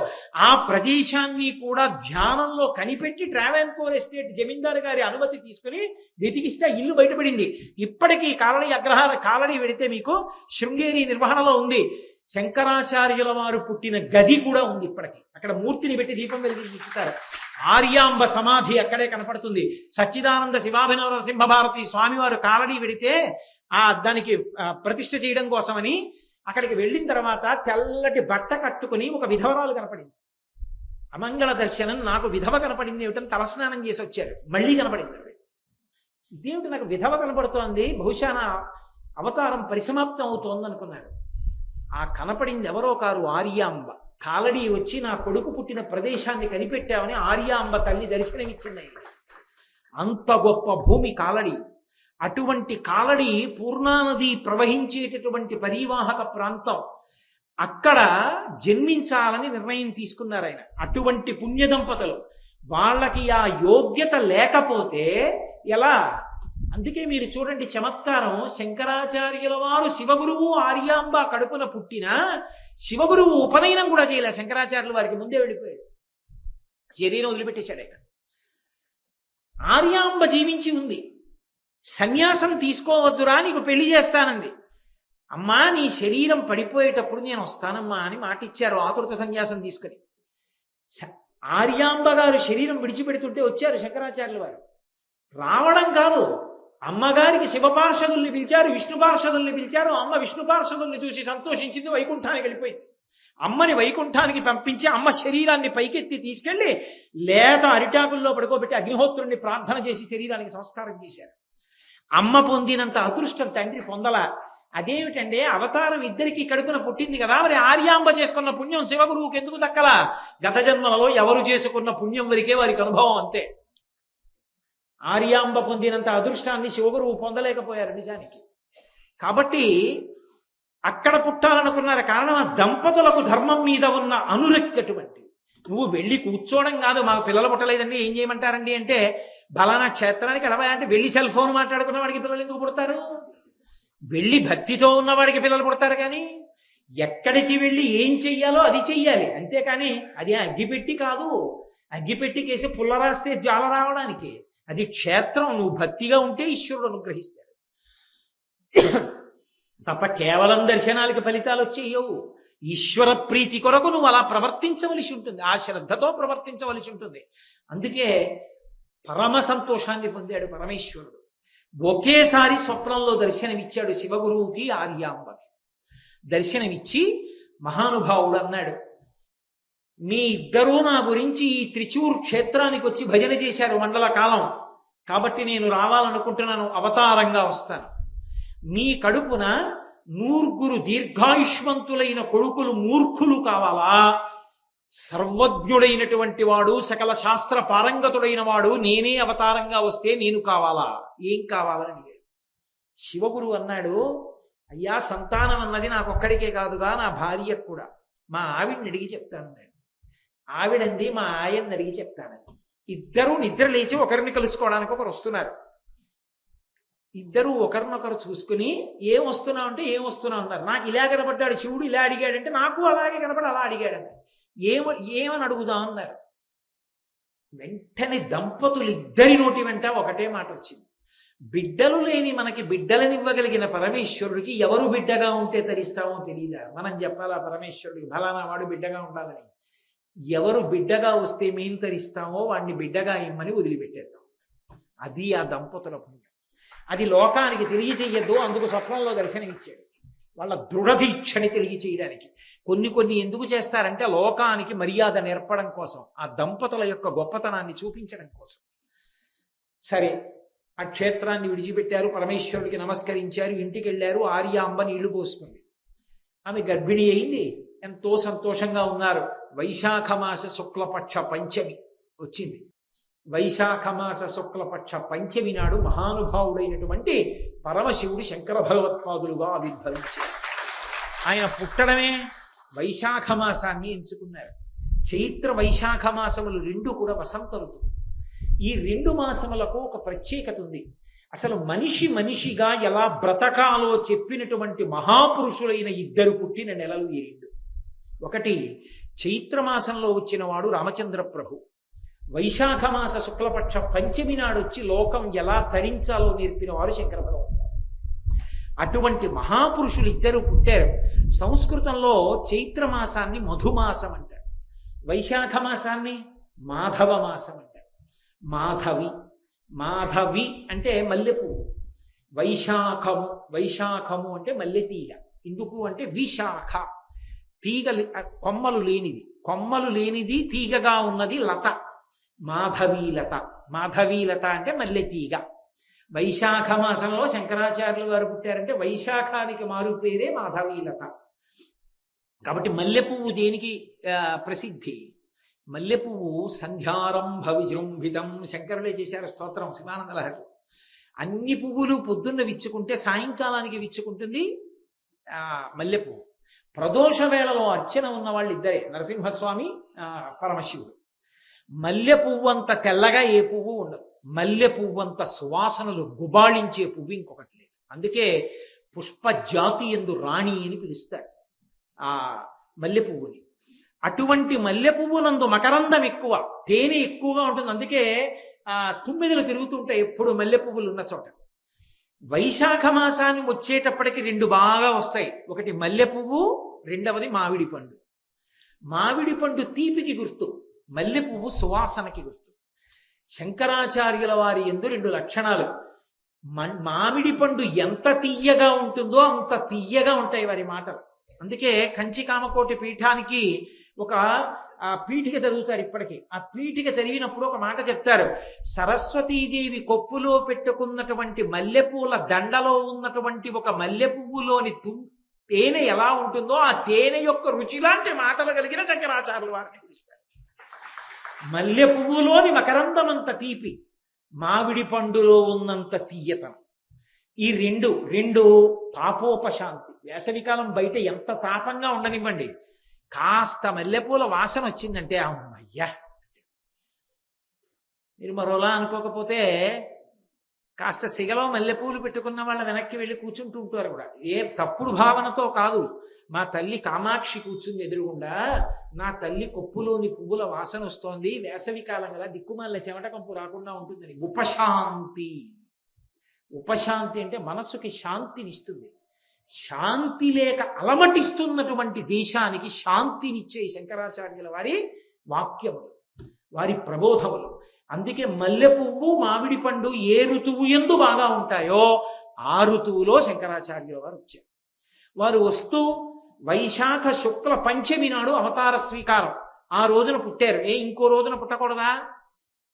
ఆ ప్రదేశాన్ని కూడా ధ్యానంలో కనిపెట్టి ట్రావెన్కోర్ ఎస్టేట్ జమీందారు గారి అనుమతి తీసుకుని వెతికిస్తే ఇల్లు బయటపడింది. ఇప్పటికీ కాలడి వెడితే మీకు శృంగేరి నిర్వహణలో ఉంది. శంకరాచార్యుల వారు పుట్టిన గది కూడా ఉంది ఇప్పటికీ. అక్కడ మూర్తిని పెట్టి దీపం వెలిగించుతారు. ఆర్యాంబ సమాధి అక్కడే కనపడుతుంది. సచ్చిదానంద శివాభినవ నరసింహభారతి స్వామి వారు కాలడి వెడితే దానికి ప్రతిష్ఠ చేయడం కోసమని అక్కడికి వెళ్ళిన తర్వాత తెల్లటి బట్ట కట్టుకుని ఒక విధవరాలు కనపడింది. అమంగళ దర్శనం, నాకు విధవ కనపడింది ఏమిటని తలస్నానం చేసి వచ్చారు. మళ్ళీ కనపడింది. ఇదేమిటి నాకు విధవ కనపడుతోంది, బహుశా నా అవతారం పరిసమాప్తం అవుతోంది అనుకున్నాడు. ఆ కనపడింది ఎవరో కారు, ఆర్యాంబ. కాలడి వచ్చి నా కొడుకు పుట్టిన ప్రదేశాన్ని కనిపెట్టామని ఆర్యాంబ తల్లి దర్శనమిచ్చింది. అంత గొప్ప భూమి కాలడి. అటువంటి కాలడి పూర్ణానది ప్రవహించేటటువంటి పరివాహక ప్రాంతం. అక్కడ జన్మించాలని నిర్ణయం తీసుకున్నారు ఆయన. అటువంటి పుణ్య దంపతులు, వాళ్ళకి ఆ యోగ్యత లేకపోతే ఎలా? అందుకే మీరు చూడండి చమత్కారం, శంకరాచార్యుల వారు శివగురువు ఆర్యాంబ కడుపున పుట్టిన శివగురువు ఉపనయనం కూడా చేయలే. శంకరాచార్యుల వారికి ముందే వెళ్ళిపోయాడు, శరీరం వదిలిపెట్టేశాడు ఆయన. ఆర్యాంబ జీవించి ఉంది. సన్యాసం తీసుకోవద్దురా, నీకు పెళ్లి చేస్తానంది. అమ్మా నీ శరీరం పడిపోయేటప్పుడు నేను వస్తానమ్మా అని మాటిచ్చారు ఆతురత సన్యాసం తీసుకుని. ఆర్యాంబ గారు శరీరం విడిచిపెడుతుంటే వచ్చారు శంకరాచార్యుల వారు. రావడం కాదు, అమ్మగారికి శివ పార్షదుల్ని పిలిచారు, విష్ణు పార్షదుల్ని పిలిచారు. అమ్మ విష్ణు పార్షదుల్ని చూసి సంతోషించింది, వైకుంఠానికి వెళ్ళిపోయింది. అమ్మని వైకుంఠానికి పంపించి అమ్మ శరీరాన్ని పైకెత్తి తీసుకెళ్లి లేత అరిటాకుల్లో పడుకోబెట్టి అగ్నిహోత్రుణ్ణి ప్రార్థన చేసి శరీరానికి సంస్కారం చేశారు. అమ్మ పొందినంత అదృష్టం తండ్రి పొందల. అదేమిటంటే అవతారం ఇద్దరికి కడుపున పుట్టింది కదా, మరి ఆర్యాంబ చేసుకున్న పుణ్యం శివగురువుకి ఎందుకు దక్కలా? గత జన్మలలో ఎవరు చేసుకున్న పుణ్యం వరకే వారికి అనుభవం, అంతే. ఆర్యాంబ పొందినంత అదృష్టాన్ని శివగురువు పొందలేకపోయారు నిజానికి. కాబట్టి అక్కడ పుట్టాలనుకున్నారు. కారణం ఆ దంపతులకు ధర్మం మీద ఉన్న అనురక్తి అటువంటి. నువ్వు వెళ్ళి కూర్చోవడం కాదు, మాకు పిల్లలు పుట్టలేదండి ఏం చేయమంటారండి అంటే, బలానా క్షేత్రానికి ఎడవా అంటే వెళ్ళి సెల్ ఫోన్ మాట్లాడుకున్న వాడికి పిల్లలు ఎందుకు పుడతారు? వెళ్ళి భక్తితో ఉన్నవాడికి పిల్లలు పుడతారు. కానీ ఎక్కడికి వెళ్ళి ఏం చెయ్యాలో అది చెయ్యాలి, అంతేకాని అది అగ్గిపెట్టి కాదు. అగ్గిపెట్టికేసి పుల్ల రాస్తే జ్వాల రావడానికి. అది క్షేత్రం. నువ్వు భక్తిగా ఉంటే ఈశ్వరుడు అనుగ్రహిస్తాడు తప్ప కేవలం దర్శనాలకి ఫలితాలు వచ్చేయవు. ఈశ్వర ప్రీతి కొరకు నువ్వు అలా ప్రవర్తించవలసి ఉంటుంది, ఆ శ్రద్ధతో ప్రవర్తించవలసి ఉంటుంది. అందుకే పరమ సంతోషాన్ని పొందాడు పరమేశ్వరుడు. ఒకేసారి స్వప్నంలో దర్శనమిచ్చాడు శివగురువుకి ఆర్యాంబకి. దర్శనమిచ్చి మహానుభావుడు అన్నాడు, మీ ఇద్దరూ నా గురించి ఈ త్రిచూర్ క్షేత్రానికి వచ్చి భజన చేశారు మండల కాలం, కాబట్టి నేను రావాలనుకుంటున్నాను, అవతారంగా వస్తాను. మీ కడుపున 100 దీర్ఘాయుష్మంతులైన కొడుకులు మూర్ఖులు కావాలా? సర్వజ్ఞుడైనటువంటి వాడు, సకల శాస్త్ర పారంగతుడైన వాడు నేనే అవతారంగా వస్తే నేను కావాలా? ఏం కావాలని అడిగాడు. శివగురు అన్నాడు, అయ్యా సంతానం అన్నది నాకొక్కడికే కాదుగా, నా భార్యకు కూడా. మా ఆవిడ్ని అడిగి చెప్తానన్నాడు. ఆవిడంది మా ఆయన్ని అడిగి చెప్తానని. ఇద్దరూ నిద్ర లేచి ఒకరిని కలుసుకోవడానికి ఒకరు వస్తున్నారు. ఇద్దరు ఒకరినొకరు చూసుకుని ఏం వస్తున్నావు అంటే ఏం వస్తున్నావు అన్నారు. నాకు ఇలా కనపడ్డాడు శివుడు, ఇలా అడిగాడంటే నాకు అలాగే కనపడి అలా అడిగాడన్నారు. ఏమని అడుగుదాం అన్నారు. వెంటనే దంపతులు ఇద్దరి నోటి వెంట ఒకటే మాట వచ్చింది, బిడ్డలు లేని మనకి బిడ్డలనివ్వగలిగిన పరమేశ్వరుడికి ఎవరు బిడ్డగా ఉంటే తరిస్తామో తెలియదా? మనం చెప్పాలా పరమేశ్వరుడికి ఫలానా వాడు బిడ్డగా ఉండాలని? ఎవరు బిడ్డగా వస్తే మేము తరిస్తామో వాడిని బిడ్డగా ఇమ్మని వదిలిపెట్టేద్దాం. అది ఆ దంపతుల పుణ్యం. అది లోకానికి తెలియచేయద్దు, అందుకు స్వప్నంలో దర్శనమిచ్చాడు. వాళ్ళ దృఢదీక్షని తెలియచేయడానికి. కొన్ని ఎందుకు చేస్తారంటే లోకానికి మర్యాద నేర్పడం కోసం, ఆ దంపతుల యొక్క గొప్పతనాన్ని చూపించడం కోసం. సరే, ఆ క్షేత్రాన్ని విడిచిపెట్టారు, పరమేశ్వరుడికి నమస్కరించారు, ఇంటికి వెళ్ళారు. ఆర్యాంబ నీళ్లు పోసుకుంది. ఆమె గర్భిణి అయింది, ఎంతో సంతోషంగా ఉన్నారు. వైశాఖ మాస శుక్లపక్ష పంచమి వచ్చింది. వైశాఖ మాస శుక్లపక్ష పంచమి నాడు మహానుభావుడైనటువంటి పరమశివుడు శంకర భగవత్పాదులుగా ఆవిర్భవించారు. ఆయన పుట్టడమే వైశాఖ మాసాన్ని ఎంచుకున్నారు. చైత్ర వైశాఖ మాసములు 2 కూడా వసంత ఋతువు. ఈ 2 మాసములకు ఒక ప్రత్యేకత ఉంది. అసలు మనిషిగా ఎలా బ్రతకాలో చెప్పినటువంటి మహాపురుషులైన 2 పుట్టిన నెలలు ఈ 2. ఒకటి చైత్రమాసంలో వచ్చిన వాడు రామచంద్ర ప్రభు. వైశాఖ మాస శుక్లపక్ష పంచమి నాడు వచ్చి లోకం ఎలా తరించాలో నేర్పిన వారు శంకర భగవత్పాదులు. అటువంటి మహాపురుషులు 2 పుట్టారు. సంస్కృతంలో చైత్రమాసాన్ని మధుమాసం అంటారు, వైశాఖ మాసాన్ని మాధవ మాసం అంటారు. మాధవి అంటే మల్లెపువ్వు, వైశాఖము అంటే మల్లెతీగ. ఎందుకు అంటే విశాఖ, తీగ కొమ్మలు లేనిది తీగగా ఉన్నది లత, మాధవీలత అంటే మల్లెతీగ. వైశాఖ మాసంలో శంకరాచార్యులు వారు పుట్టారంటే వైశాఖానికి మారు పేరే మాధవీలత. కాబట్టి మల్లెపువ్వు దేనికి ప్రసిద్ధి? మల్లెపువ్వు సంధ్యారంభ విజృంభితం, శంకరులే చేశారు స్తోత్రం శివానంద లహరి. అన్ని పువ్వులు పొద్దున్న విచ్చుకుంటే సాయంకాలానికి విచ్చుకుంటుంది మల్లెపువ్వు. ప్రదోష వేళలో అర్చన ఉన్న వాళ్ళు ఇద్దరే, నరసింహస్వామి పరమశివుడు. మల్లె పువ్వు అంత తెల్లగా ఏ పువ్వు ఉండదు, మల్లె పువ్వు అంత సువాసనలు గుబాళించే పువ్వు ఇంకొకటి లేదు. అందుకే పుష్ప జాతి యందు రాణి అని పిలుస్తారు ఆ మల్లె పువ్వుని. అటువంటి మల్లె పువ్వునందు మకరందం ఎక్కువ, తేనె ఎక్కువగా ఉంటుంది. అందుకే తుమ్మిదలు తిరుగుతుంటాయి ఎప్పుడు మల్లె పువ్వులు ఉన్న చోట. వైశాఖ మాసాన్ని వచ్చేటప్పటికి రెండు బాగా వస్తాయి, ఒకటి మల్లె పువ్వు, రెండవది మామిడి పండు. మామిడి పండు తీపికి గుర్తు, మల్లె పువ్వు సువాసనకి గుర్తు. శంకరాచార్యుల వారి యందు రెండు లక్షణాలు. మామిడి పండు ఎంత తీయగా ఉంటుందో అంత తీయగా ఉంటాయి వారి మాటలు. అందుకే కంచి కామకోటి పీఠానికి ఒక పీఠిక చదువుతారు ఇప్పటికీ. ఆ పీఠిక చదివినప్పుడు ఒక మాట చెప్తారు, సరస్వతీదేవి కొప్పులో పెట్టుకున్నటువంటి మల్లెపూల దండలో ఉన్నటువంటి ఒక మల్లె పువ్వులోని తేనె ఎలా ఉంటుందో ఆ తేనె యొక్క రుచి లాంటి మాటలు కలిగిన శంకరాచార్యుల వారిని పిలుస్తారు. మల్లె పువ్వులోని మకరందమంత తీపి, మామిడి పండులో ఉన్నంత తీయతనం. ఈ రెండు తాపోపశాంతి. వేసవికాలం బయట ఎంత తాపంగా ఉండనివ్వండి, కాస్త మల్లెపూల వాసన వచ్చిందంటే అమ్మయ్యా. మీరు మరోలా అనుకోకపోతే కాస్త సిగలో మల్లెపూలు పెట్టుకున్న వాళ్ళ వెనక్కి వెళ్ళి కూర్చుంటూ ఉంటారు కూడా. ఏ తప్పుడు భావనతో కాదు, మా తల్లి కామాక్షి కూర్చుంది ఎదురుగుండా, నా తల్లి కొప్పులోని పువ్వుల వాసన వస్తోంది, వేసవి కాలం కదా దిక్కుమాల చెమట కంపు రాకుండా ఉంటుందని. ఉపశాంతి. ఉపశాంతి అంటే మనస్సుకి శాంతినిస్తుంది. శాంతి లేక అలమటిస్తున్నటువంటి దేశానికి శాంతినిచ్చే శంకరాచార్యుల వారి వాక్యములు, వారి ప్రబోధములు. అందుకే మల్లె పువ్వు మామిడి పండు ఏ ఋతువు యందు బాగా ఉంటాయో ఆ ఋతువులో శంకరాచార్యుల వారు వచ్చారు. వారు వస్తూ వైశాఖ శుక్ల పంచమి నాడు అవతార స్వీకారం, ఆ రోజున పుట్టారు. ఇంకో రోజున పుట్టకూడదా?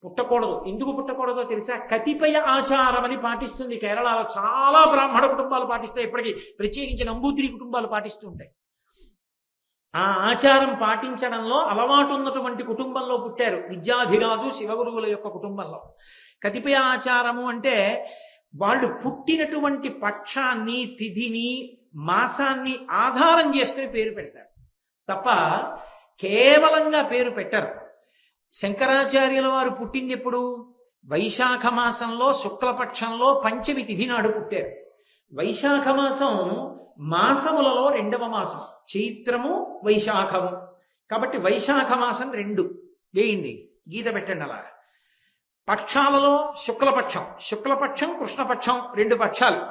పుట్టకూడదు. ఎందుకు పుట్టకూడదో తెలుసా? కతిపయ ఆచారం అని పాటిస్తుంది కేరళలో. చాలా బ్రాహ్మణ కుటుంబాలు పాటిస్తాయి, ఇప్పటికీ ప్రత్యేకించి నంబూతిరి కుటుంబాలు పాటిస్తూ ఉంటాయి. ఆ ఆచారం పాటించడంలో అలవాటు ఉన్నటువంటి కుటుంబంలో పుట్టారు, విద్యాధిరాజు శివగురువుల యొక్క కుటుంబంలో. కతిపయ ఆచారము అంటే వాళ్ళు పుట్టినటువంటి పక్షాన్ని, తిథిని, మాసాన్ని ఆధారం చేసుకుని పేరు పెడతారు తప్ప కేవలంగా పేరు పెట్టరు. శంకరాచార్యుల వారు పుట్టింది ఎప్పుడు? వైశాఖ మాసంలో శుక్లపక్షంలో పంచమి తిథి నాడు పుట్టారు. వైశాఖ మాసం మాసములలో రెండవ మాసం, చైత్రము వైశాఖము. కాబట్టి వైశాఖ మాసం 2 వేయండి, గీత పెట్టండి అలా. పక్షాలలో శుక్లపక్షం కృష్ణపక్షం 2 పక్షాలు.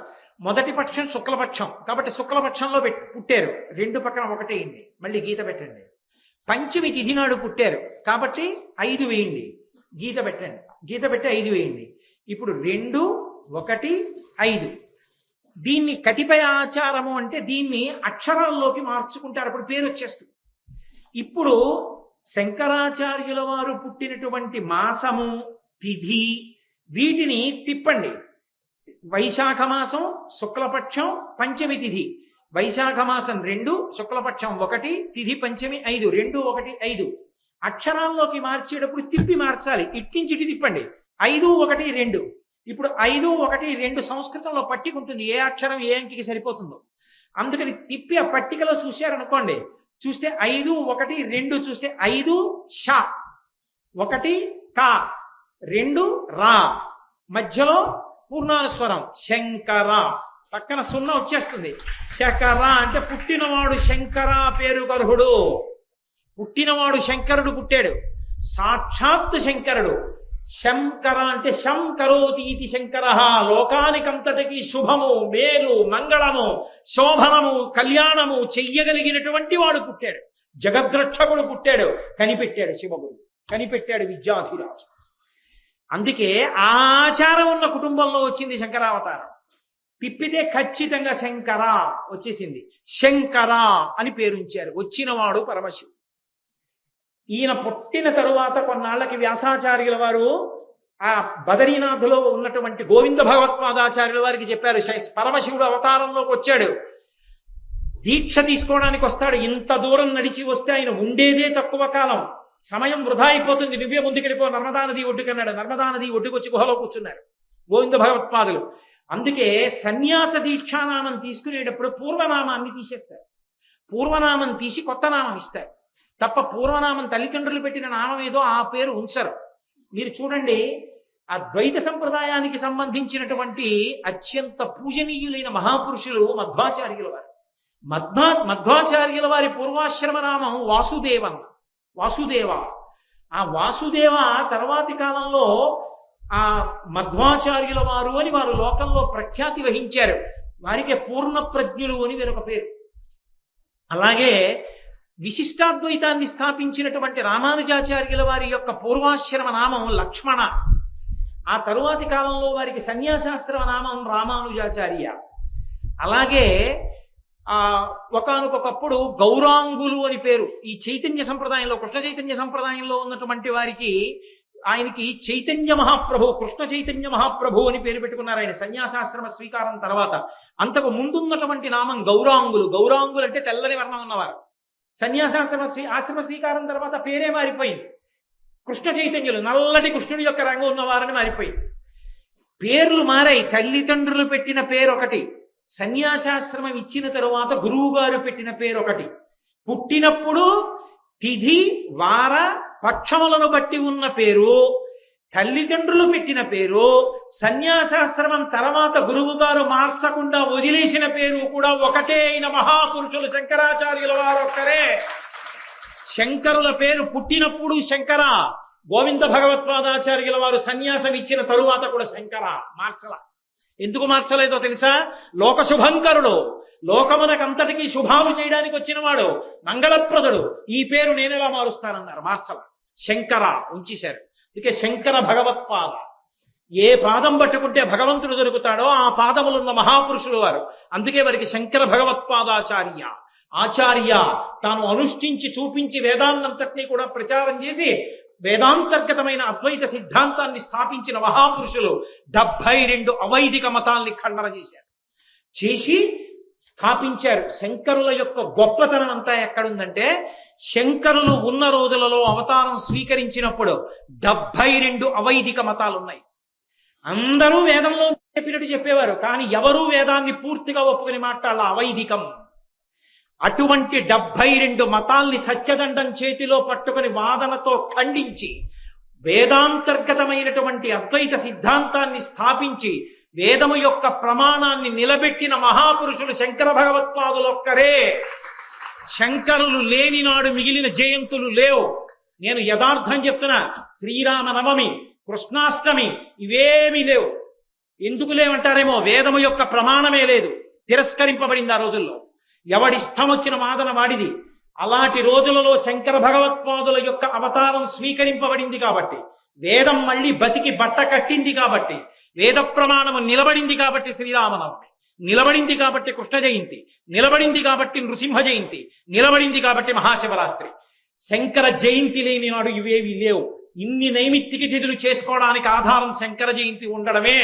మొదటి పక్షం శుక్లపక్షం కాబట్టి శుక్లపక్షంలో పుట్టారు, 2 పక్కన 1 వేయండి, మళ్ళీ గీత పెట్టండి. పంచమి తిథి నాడు పుట్టారు కాబట్టి 5 వేయండి, గీత పెట్టండి, గీత పెట్టి 5 వేయండి. ఇప్పుడు 2, 1, 5. దీన్ని కతిపయ ఆచారము అంటే దీన్ని అక్షరాల్లోకి మార్చుకుంటారు, అప్పుడు పేరు వచ్చేస్తుంది. ఇప్పుడు శంకరాచార్యుల వారు పుట్టినటువంటి మాసము, తిథి, వీటిని తిప్పండి. వైశాఖ మాసం శుక్లపక్షం పంచమి తిథి, వైశాఖ మాసం 2, శుక్లపక్షం 1, తిథి పంచమి 5, 2, 1, 5. అక్షరాల్లోకి మార్చేటప్పుడు తిప్పి మార్చాలి, ఇట్టించిటి తిప్పండి. 5, 1, 2. ఇప్పుడు 5, 1, 2 సంస్కృతంలో పట్టిక ఉంటుంది, ఏ అక్షరం ఏ అంకికి సరిపోతుందో. అందుకని తిప్పి ఆ పట్టికలో చూశారనుకోండి, చూస్తే 5, 1, 2 చూస్తే 5 ష, 1 కా, 2 రా, మధ్యలో పూర్ణానుస్వరం శంకర, పక్కన 0 వచ్చేస్తుంది. శకర అంటే పుట్టినవాడు శంకర పేరు గర్హుడు. పుట్టినవాడు శంకరుడు పుట్టాడు, సాక్షాత్ శంకరుడు. శంకర అంటే శం కరోతి ఇది శంకర, లోకానికంతటికి శుభము, మేలు, మంగళము, శోభనము, కళ్యాణము చెయ్యగలిగినటువంటి వాడు పుట్టాడు. జగద్రక్షకుడు పుట్టాడు, కనిపెట్టాడు శివగురు, కనిపెట్టాడు విద్యాధిరాజు. అందుకే ఆ ఆచారం ఉన్న కుటుంబంలో వచ్చింది శంకరావతారం. తిప్పితే ఖచ్చితంగా శంకర వచ్చేసింది. శంకర అని పేరుంచారు, వచ్చినవాడు పరమశివుడు. ఈయన పుట్టిన తరువాత కొన్నాళ్ళకి వ్యాసాచార్యుల వారు ఆ బదరీనాథులో ఉన్నటువంటి గోవింద భగవత్పాదాచార్యుల వారికి చెప్పారు, పరమశివుడు అవతారంలోకి వచ్చాడు, దీక్ష తీసుకోవడానికి వస్తాడు. ఇంత దూరం నడిచి వస్తే ఆయన ఉండేదే తక్కువ కాలం, సమయం వృధా అయిపోతుంది, నువ్వే ముందుకెళ్ళిపో, నర్మదా నది ఒడ్డుకన్నాడు. నర్మదా నది ఒడ్డుకొచ్చి గుహలో కూర్చున్నారు గోవింద భగవత్పాదులు. అందుకే సన్యాస దీక్షానామం తీసుకునేటప్పుడు పూర్వనామాన్ని తీసేస్తారు. పూర్వనామం తీసి కొత్త నామం ఇస్తారు తప్ప పూర్వనామం తల్లిదండ్రులు పెట్టిన నామం ఏదో ఆ పేరు ఉంచరు. మీరు చూడండి, ఆ ద్వైత సంప్రదాయానికి సంబంధించినటువంటి అత్యంత పూజనీయులైన మహాపురుషులు మధ్వాచార్యుల వారు. మధ్వాచార్యుల వారి పూర్వాశ్రమ నామం వాసుదేవ. ఆ వాసుదేవ తర్వాతి కాలంలో ఆ మధ్వాచార్యుల వారు అని వారు లోకంలో ప్రఖ్యాతి వహించారు. వారికి పూర్ణ ప్రజ్ఞులు అని వేరొక పేరు. అలాగే విశిష్టాద్వైతాన్ని స్థాపించినటువంటి రామానుజాచార్యుల వారి యొక్క పూర్వాశ్రమ నామం లక్ష్మణ. ఆ తరువాతి కాలంలో వారికి సన్యాసాశ్రమ నామం రామానుజాచార్య. అలాగే ఒకానొకప్పుడు గౌరాంగులు అని పేరు. ఈ చైతన్య సంప్రదాయంలో, కృష్ణ చైతన్య సంప్రదాయంలో ఉన్నటువంటి వారికి ఆయనకి చైతన్య మహాప్రభు, కృష్ణ చైతన్య మహాప్రభు అని పేరు పెట్టుకున్నారు ఆయన సన్యాసాశ్రమ స్వీకారం తర్వాత. అంతకు ముందున్నటువంటి నామం గౌరాంగులు. గౌరాంగులు అంటే తెల్లని వర్ణం ఉన్నవారు. ఆశ్రమ స్వీకారం తర్వాత పేరే మారిపోయింది. కృష్ణ చైతన్యులు, నల్లటి కృష్ణుడి యొక్క రంగు ఉన్నవారని మారిపోయింది. పేర్లు మారాయి. తల్లిదండ్రులు పెట్టిన పేరు ఒకటి, సన్యాసాశ్రమం ఇచ్చిన తరువాత గురువు గారు పెట్టిన పేరు ఒకటి. పుట్టినప్పుడు తిథి వార పక్షములను బట్టి ఉన్న పేరు, తల్లిదండ్రులు పెట్టిన పేరు, సన్యాసాశ్రమం తర్వాత గురువు గారు మార్చకుండా వదిలేసిన పేరు కూడా ఒకటే అయిన మహాపురుషులు శంకరాచార్యుల వారు ఒక్కరే. శంకరుల పేరు పుట్టినప్పుడు శంకర, గోవింద భగవత్పాదాచార్యుల వారు సన్యాసం ఇచ్చిన తరువాత కూడా శంకర, మార్చల. ఎందుకు మార్చలేదో తెలుసా? లోక శుభంకరుడు, లోకమునకంతటికీ శుభాలు చేయడానికి వచ్చినవాడు, మంగళప్రదుడు. ఈ పేరు నేనెలా మారుస్తానన్నారు, మార్చల. శంకర ఉంచేశారు. అందుకే శంకర భగవత్పాద. ఏ పాదం పట్టుకుంటే భగవంతుడు దొరుకుతాడో ఆ పాదములున్న మహాపురుషులు వారు. అందుకే వారికి శంకర భగవత్పాదాచార్య. ఆచార్య తాను అనుష్ఠించి చూపించి వేదాన్నంతటినీ కూడా ప్రచారం చేసి వేదాంతర్గతమైన అద్వైత సిద్ధాంతాన్ని స్థాపించిన మహాపురుషులు. 72 అవైదిక మతాల్ని ఖండన చేసి స్థాపించారు. శంకరుల యొక్క గొప్పతనం అంతా ఎక్కడుందంటే, శంకరులు ఉన్న రోజులలో అవతారం స్వీకరించినప్పుడు 72 అవైదిక మతాలు ఉన్నాయి. అందరూ వేదంలో చెప్పినట్టు చెప్పేవారు, కానీ ఎవరూ వేదాన్ని పూర్తిగా ఒప్పుకుని మాట్లాడాల, అవైదికం. అటువంటి 72 మతాల్ని సత్యదండం చేతిలో పట్టుకుని వాదనతో ఖండించి వేదాంతర్గతమైనటువంటి అద్వైత సిద్ధాంతాన్ని స్థాపించి వేదము యొక్క ప్రమాణాన్ని నిలబెట్టిన మహాపురుషులు శంకర భగవత్పాదులొక్కరే. శంకరులు లేని నాడు మిగిలిన జయంతులు లేవు. నేను యథార్థం చెప్తున్నా. శ్రీరామ నవమి, కృష్ణాష్టమి ఇవేమీ లేవు. ఎందుకు లేవంటారేమో, వేదము యొక్క ప్రమాణమే లేదు, తిరస్కరింపబడింది ఆ రోజుల్లో. ఎవడిష్టం వచ్చిన వాదన వాడిది. అలాంటి రోజులలో శంకర భగవత్పాదుల యొక్క అవతారం స్వీకరింపబడింది కాబట్టి, వేదం మళ్ళీ బతికి బట్ట కట్టింది కాబట్టి, వేద ప్రమాణము నిలబడింది కాబట్టి శ్రీరామనవమి, నిలబడింది కాబట్టి కృష్ణ జయంతి, నిలబడింది కాబట్టి నృసింహ జయంతి, నిలబడింది కాబట్టి మహాశివరాత్రి. శంకర జయంతి లేని నాడు ఇవేవి లేవు. ఇన్ని నైమిత్తిక తిథులు చేసుకోవడానికి ఆధారం శంకర జయంతి ఉండడమే.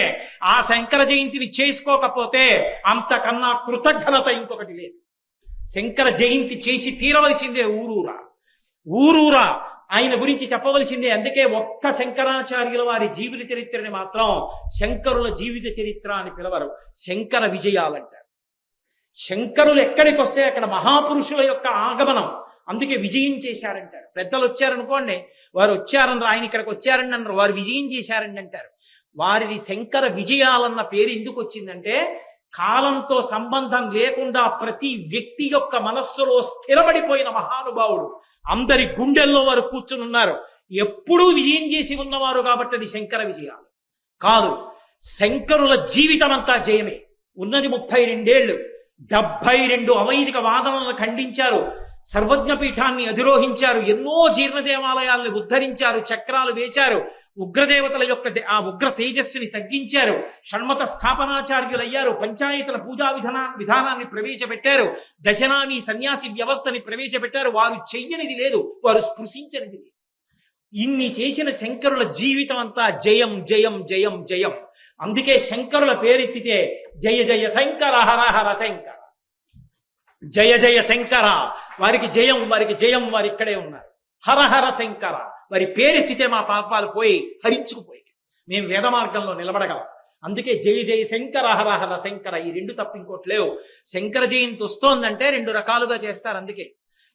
ఆ శంకర జయంతిని చేసుకోకపోతే అంతకన్నా కృతజ్ఞత ఇంకొకటి లేదు. శంకర జయంతి చేసి తీరవలసిందే ఊరూరా ఆయన గురించి చెప్పవలసిందే. అందుకే ఒక్క శంకరాచార్యుల వారి జీవిత చరిత్రని మాత్రం శంకరుల జీవిత చరిత్ర అని పిలవరు, శంకర విజయాలంటారు. శంకరులు ఎక్కడికి వస్తే అక్కడ మహాపురుషుల యొక్క ఆగమనం, అందుకే విజయం చేశారంటారు. పెద్దలు వచ్చారనుకోండి, వారు వచ్చారన్నారు, ఆయన ఇక్కడికి వచ్చారండి అన్నారు, వారు విజయం చేశారండి అంటారు. వారిది శంకర విజయాలన్న పేరు ఎందుకు వచ్చిందంటే, కాలంతో సంబంధం లేకుండా ప్రతి వ్యక్తి యొక్క మనస్సులో స్థిరపడిపోయిన మహానుభావుడు. అందరి గుండెల్లో వారు కూర్చుని ఉన్నారు. ఎప్పుడూ విజయం చేసి ఉన్నవారు కాబట్టి అది శంకర విజయాలు కాదు. శంకరుల జీవితం అంతా జయమే. ఉన్నది 32 ఏళ్ళు. 72 అవైదిక వాదనలను ఖండించారు, సర్వజ్ఞ పీఠాన్ని అధిరోహించారు, ఎన్నో జీర్ణ దేవాలయాల్ని ఉద్ధరించారు, చక్రాలు వేశారు, ఉగ్రదేవతల యొక్క ఆ ఉగ్ర తేజస్సుని తగ్గించారు, షణ్మత స్థాపనాచార్యులయ్యారు, పంచాయతీల పూజా విధానాన్ని ప్రవేశపెట్టారు, దశనామి సన్యాసి వ్యవస్థని ప్రవేశపెట్టారు. వారు చెయ్యనిది లేదు, వారు స్పృశించనిది లేదు. ఇన్ని చేసిన శంకరుల జీవితం అంతా జయం జయం జయం జయం. అందుకే శంకరుల పేరెత్తితే జయ జయ శంకర, హర హర శంకర, జయ జయ శంకర. వారికి జయం, వారికి జయం, వారు ఇక్కడే ఉన్నారు. హర హర శంకర, వారి పేరెత్తితే మా పాపాలు పోయి హరించుకుపోయి మేము వేద మార్గంలో నిలబడగలం. అందుకే జై జై శంకర హర హర శంకర, ఈ రెండు తప్ప ఇంకోటి లేవు. శంకర జయంతి వస్తోందంటే రెండు రకాలుగా చేస్తారు. అందుకే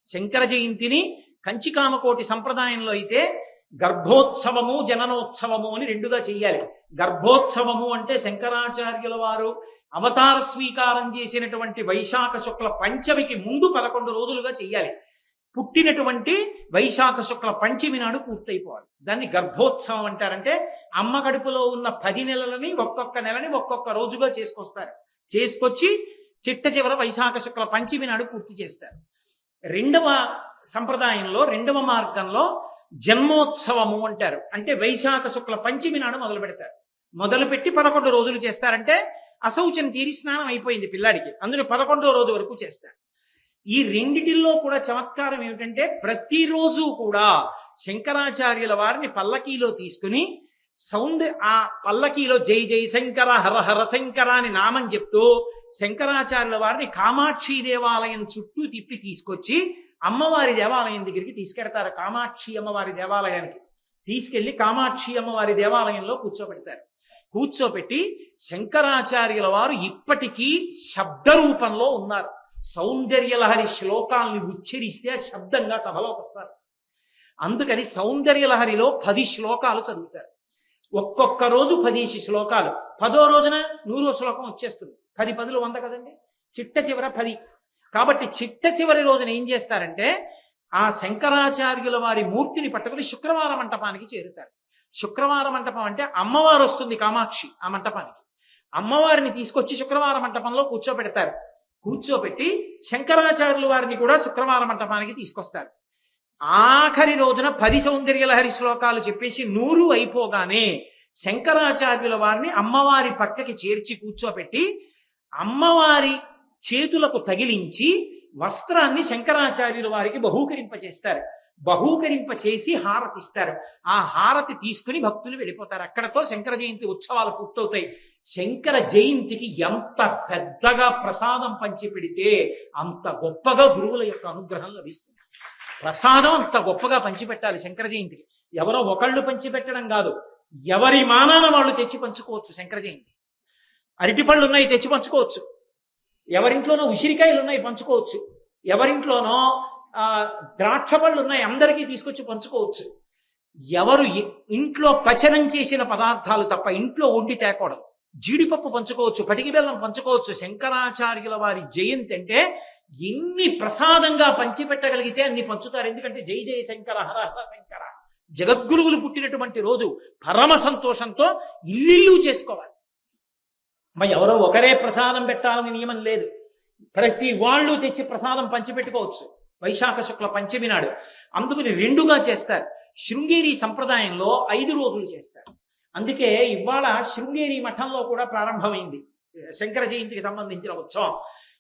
శంకర జయంతిని కంచికామకోటి సంప్రదాయంలో అయితే గర్భోత్సవము జననోత్సవము అని రెండుగా చెయ్యాలి. గర్భోత్సవము అంటే శంకరాచార్యుల వారు అవతార స్వీకారం చేసినటువంటి వైశాఖ శుక్ల పంచమికి ముందు 11 రోజులుగా చెయ్యాలి. పుట్టినటువంటి వైశాఖ శుక్ల పంచమి నాడు పూర్తయిపోవాలి. దాన్ని గర్భోత్సవం అంటారంటే అమ్మ కడుపులో ఉన్న 10 నెలలని ఒక్కొక్క నెలని ఒక్కొక్క రోజుగా చేసుకొస్తారు. చేసుకొచ్చి చిట్ట చివర వైశాఖ శుక్ల పంచమి నాడు పూర్తి చేస్తారు. రెండవ సంప్రదాయంలో, రెండవ మార్గంలో జన్మోత్సవము అంటారు. అంటే వైశాఖ శుక్ల పంచమి నాడు మొదలు పెడతారు. మొదలుపెట్టి 11 రోజులు చేస్తారంటే అశౌచం తీరి స్నానం అయిపోయింది పిల్లాడికి, అందులో 11వ రోజు వరకు చేస్తారు. ఈ రెండిటిల్లో కూడా చమత్కారం ఏమిటంటే ప్రతిరోజు కూడా శంకరాచార్యుల వారిని పల్లకీలో తీసుకుని ఆ పల్లకీలో జై జై శంకర హర హర శంకర అని నామం చెప్తూ శంకరాచార్యుల వారిని కామాక్షి దేవాలయం చుట్టూ తిప్పి తీసుకొచ్చి అమ్మవారి దేవాలయం దగ్గరికి తీసుకెడతారు. కామాక్షి అమ్మవారి దేవాలయానికి తీసుకెళ్లి కామాక్షి అమ్మవారి దేవాలయంలో కూర్చోబెడతారు. కూర్చోబెట్టి శంకరాచార్యుల వారు ఇప్పటికీ శబ్ద రూపంలో ఉన్నారు. సౌందర్యలహరి శ్లోకాల్ని ఉచ్చరిస్తే శబ్దంగా సభలోకి వస్తారు. అందుకని సౌందర్యలహరిలో 10 శ్లోకాలు చదువుతారు. ఒక్కొక్క రోజు 10 శ్లోకాలు. 10వ రోజున 100వ శ్లోకం వచ్చేస్తుంది. 10 పదులు 100 కదండి, చిట్ట చివర 10. కాబట్టి చిట్ట చివరి రోజున ఏం చేస్తారంటే ఆ శంకరాచార్యుల వారి మూర్తిని పట్టుకుని శుక్రవార మంటపానికి చేరుతారు. శుక్రవార మంటపం అంటే అమ్మవారు వస్తుంది కామాక్షి ఆ మంటపానికి. అమ్మవారిని తీసుకొచ్చి శుక్రవార మంటపంలో కూర్చోబెడతారు. కూర్చోబెట్టి శంకరాచార్యుల వారిని కూడా శుక్రవార మంటపానికి తీసుకొస్తారు. ఆఖరి రోజున 10 సౌందర్యలహరి శ్లోకాలు చెప్పేసి 100 అయిపోగానే శంకరాచార్యుల వారిని అమ్మవారి పక్కకి చేర్చి కూర్చోబెట్టి అమ్మవారి చేతులకు తగిలించి వస్త్రాన్ని శంకరాచార్యుల వారికి బహూకరింపచేస్తారు. బహూకరింపచేసి హారతిస్తారు. ఆ హారతి తీసుకుని భక్తులు వెళ్ళిపోతారు. అక్కడతో శంకర జయంతి ఉత్సవాలు పూర్తవుతాయి. శంకర జయంతికి ఎంత పెద్దగా ప్రసాదం పంచిపెడితే అంత గొప్పగా గురువుల యొక్క అనుగ్రహం లభిస్తుంది. ప్రసాదం అంత గొప్పగా పంచిపెట్టాలి శంకర జయంతికి. ఎవరో ఒకళ్ళు పంచిపెట్టడం కాదు, ఎవరి మానాన వాళ్ళు తెచ్చి పంచుకోవచ్చు. శంకర జయంతి అరటిపళ్ళు ఉన్నాయి తెచ్చి పంచుకోవచ్చు, ఎవరింట్లోనో ఉసిరికాయలు ఉన్నాయి పంచుకోవచ్చు, ఎవరింట్లోనో ద్రాక్ష పళ్ళు ఉన్నాయి అందరికీ తీసుకొచ్చి పంచుకోవచ్చు. ఎవరు ఇంట్లో పచనం చేసిన పదార్థాలు తప్ప ఇంట్లో వండి తేకూడదు. జీడిపప్పు పంచుకోవచ్చు, పటికి బెల్లం పంచుకోవచ్చు. శంకరాచార్యుల వారి జయంతి అంటే ఎన్ని ప్రసాదంగా పంచిపెట్టగలిగితే అన్ని పంచుతారు. ఎందుకంటే జై జయ శంకర హర హర శంకర జగద్గురువులు పుట్టినటువంటి రోజు. పరమ సంతోషంతో ఇల్లు చేసుకోవాలి. మరి ఎవరో ఒకరే ప్రసాదం పెట్టాలని నియమం లేదు. ప్రతి వాళ్ళు తెచ్చి ప్రసాదం పంచిపెట్టుకోవచ్చు వైశాఖ శుక్ల పంచమి నాడు. అందుకని 2గా చేస్తారు. శృంగేరి సంప్రదాయంలో 5 రోజులు చేస్తారు. అందుకే ఇవాళ శృంగేరి మఠంలో కూడా ప్రారంభమైంది శంకర జయంతికి సంబంధించిన ఉత్సవం.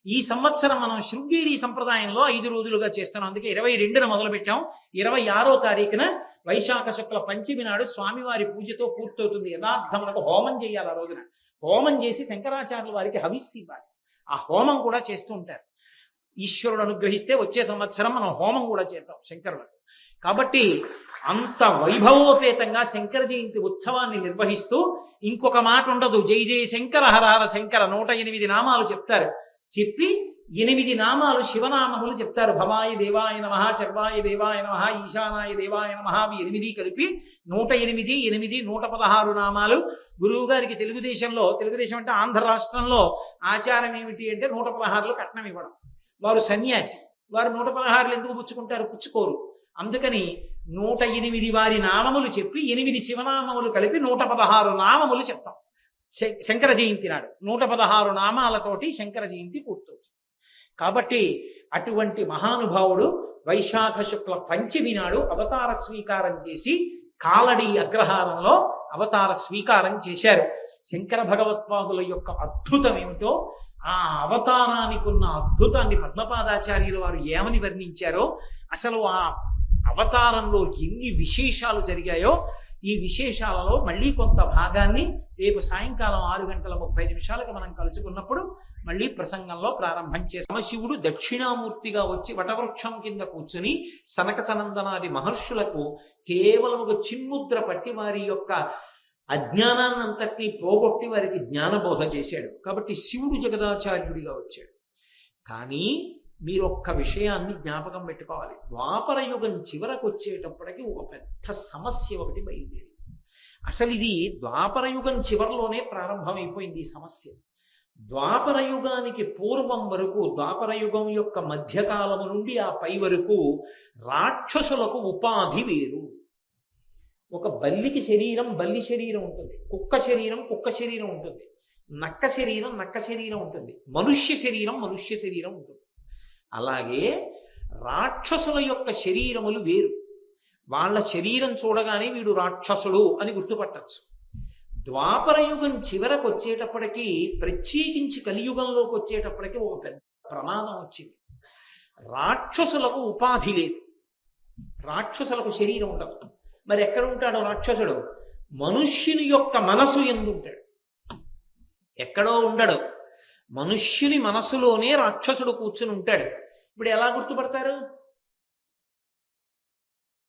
ఈ సంవత్సరం మనం శృంగేరి సంప్రదాయంలో 5 రోజులుగా చేస్తున్నాం. అందుకే 22న మొదలు పెట్టాం. 26వ తారీఖున వైశాఖ శుక్ల పంచమి నాడు స్వామివారి పూజతో పూర్తవుతుంది. యథార్థమునకు హోమం చేయాలి. ఆ రోజున హోమం చేసి శంకరాచార్యుల వారికి హవిస్సు ఇవ్వాలి. ఆ హోమం కూడా చేస్తూ ఉంటారు. ఈశ్వరుడు అనుగ్రహిస్తే వచ్చే సంవత్సరం మనం హోమం కూడా చేద్దాం శంకరులకు. కాబట్టి అంత వైభవోపేతంగా శంకర జయంతి ఉత్సవాన్ని నిర్వహిస్తూ ఇంకొక మాట ఉండదు. జై జయ శంకర హర హర శంకర 108 నామాలు చెప్తారు. చెప్పి 8 నామాలు శివనామములు చెప్తారు. భవాయ దేవాయ నమః, శర్వాయ దేవాయ నమః, ఈశానాయ దేవాయ నమః. 8 కలిపి 108, 116 నామాలు. గురువు గారికి తెలుగుదేశం అంటే ఆంధ్ర రాష్ట్రంలో ఆచారం ఏమిటి అంటే 116 కట్నం ఇవ్వడం. వారు సన్యాసి, వారు 116 ఎందుకు పుచ్చుకుంటారు? పుచ్చుకోరు. అందుకని 108 వారి నామములు చెప్పి 8 శివనామములు కలిపి 116 నామములు చెప్తాం శంకర జయంతి నాడు. 116 నామాలతోటి శంకర జయంతి పూర్తవుతుంది. కాబట్టి అటువంటి మహానుభావుడు వైశాఖ శుక్ల పంచమి నాడు అవతార స్వీకారం చేసి కాలడి అగ్రహారంలో అవతార స్వీకారం చేశారు. శంకర భగవత్పాదుల యొక్క అద్భుతం ఏమిటో, ఆ అవతారానికి ఉన్న అద్భుతాన్ని పద్మపాదాచార్యుల వారు ఏమని వర్ణించారో, అసలు ఆ అవతారంలో ఎన్ని విశేషాలు జరిగాయో, ఈ విశేషాలలో మళ్ళీ కొంత భాగాన్ని రేపు సాయంకాలం 6:30 మనం కలుసుకున్నప్పుడు మళ్ళీ ప్రసంగంలో ప్రారంభం చేస్తాం. శివుడు దక్షిణామూర్తిగా వచ్చి వటవృక్షం కింద కూర్చుని సనక సనందనాది మహర్షులకు కేవలం ఒక చిన్ముద్ర పట్టి వారి యొక్క అజ్ఞానాన్నంతటినీ పోగొట్టి వారికి జ్ఞానబోధ చేశాడు. కాబట్టి శివుడు జగదాచార్యుడిగా వచ్చాడు. కానీ మీరు ఒక్క విషయాన్ని జ్ఞాపకం పెట్టుకోవాలి. ద్వాపర యుగం చివరకు వచ్చేటప్పటికి ఒక పెద్ద సమస్య ఒకటి బయలుదేరి. అసలు ఇది ద్వాపర యుగం చివరిలోనే ప్రారంభమైపోయింది ఈ సమస్య. ద్వాపర యుగానికి పూర్వం వరకు, ద్వాపర యుగం యొక్క మధ్యకాలము నుండి ఆ పై వరకు రాక్షసులకు ఉపాధి వేరు. ఒక బల్లికి శరీరం బల్లి శరీరం ఉంటుంది, కుక్క శరీరం కుక్క శరీరం ఉంటుంది, నక్క శరీరం నక్క శరీరం ఉంటుంది, మనుష్య శరీరం మనుష్య శరీరం ఉంటుంది. అలాగే రాక్షసుల యొక్క శరీరములు వేరు. వాళ్ళ శరీరం చూడగానే వీడు రాక్షసుడు అని గుర్తుపట్టచ్చు. ద్వాపర యుగం చివరకు వచ్చేటప్పటికీ, ప్రత్యేకించి కలియుగంలోకి వచ్చేటప్పటికి ఒక పెద్ద ప్రమాదం వచ్చింది. రాక్షసులకు ఉపాధి లేదు, రాక్షసులకు శరీరం ఉండదు. మరి ఎక్కడ ఉంటాడో రాక్షసుడు? మనుష్యుని యొక్క మనసు ఎందుంటాడు, ఎక్కడో ఉండడు. మనుష్యుని మనసులోనే రాక్షసుడు కూర్చుని ఉంటాడు. ఇప్పుడు ఎలా గుర్తుపడతారు?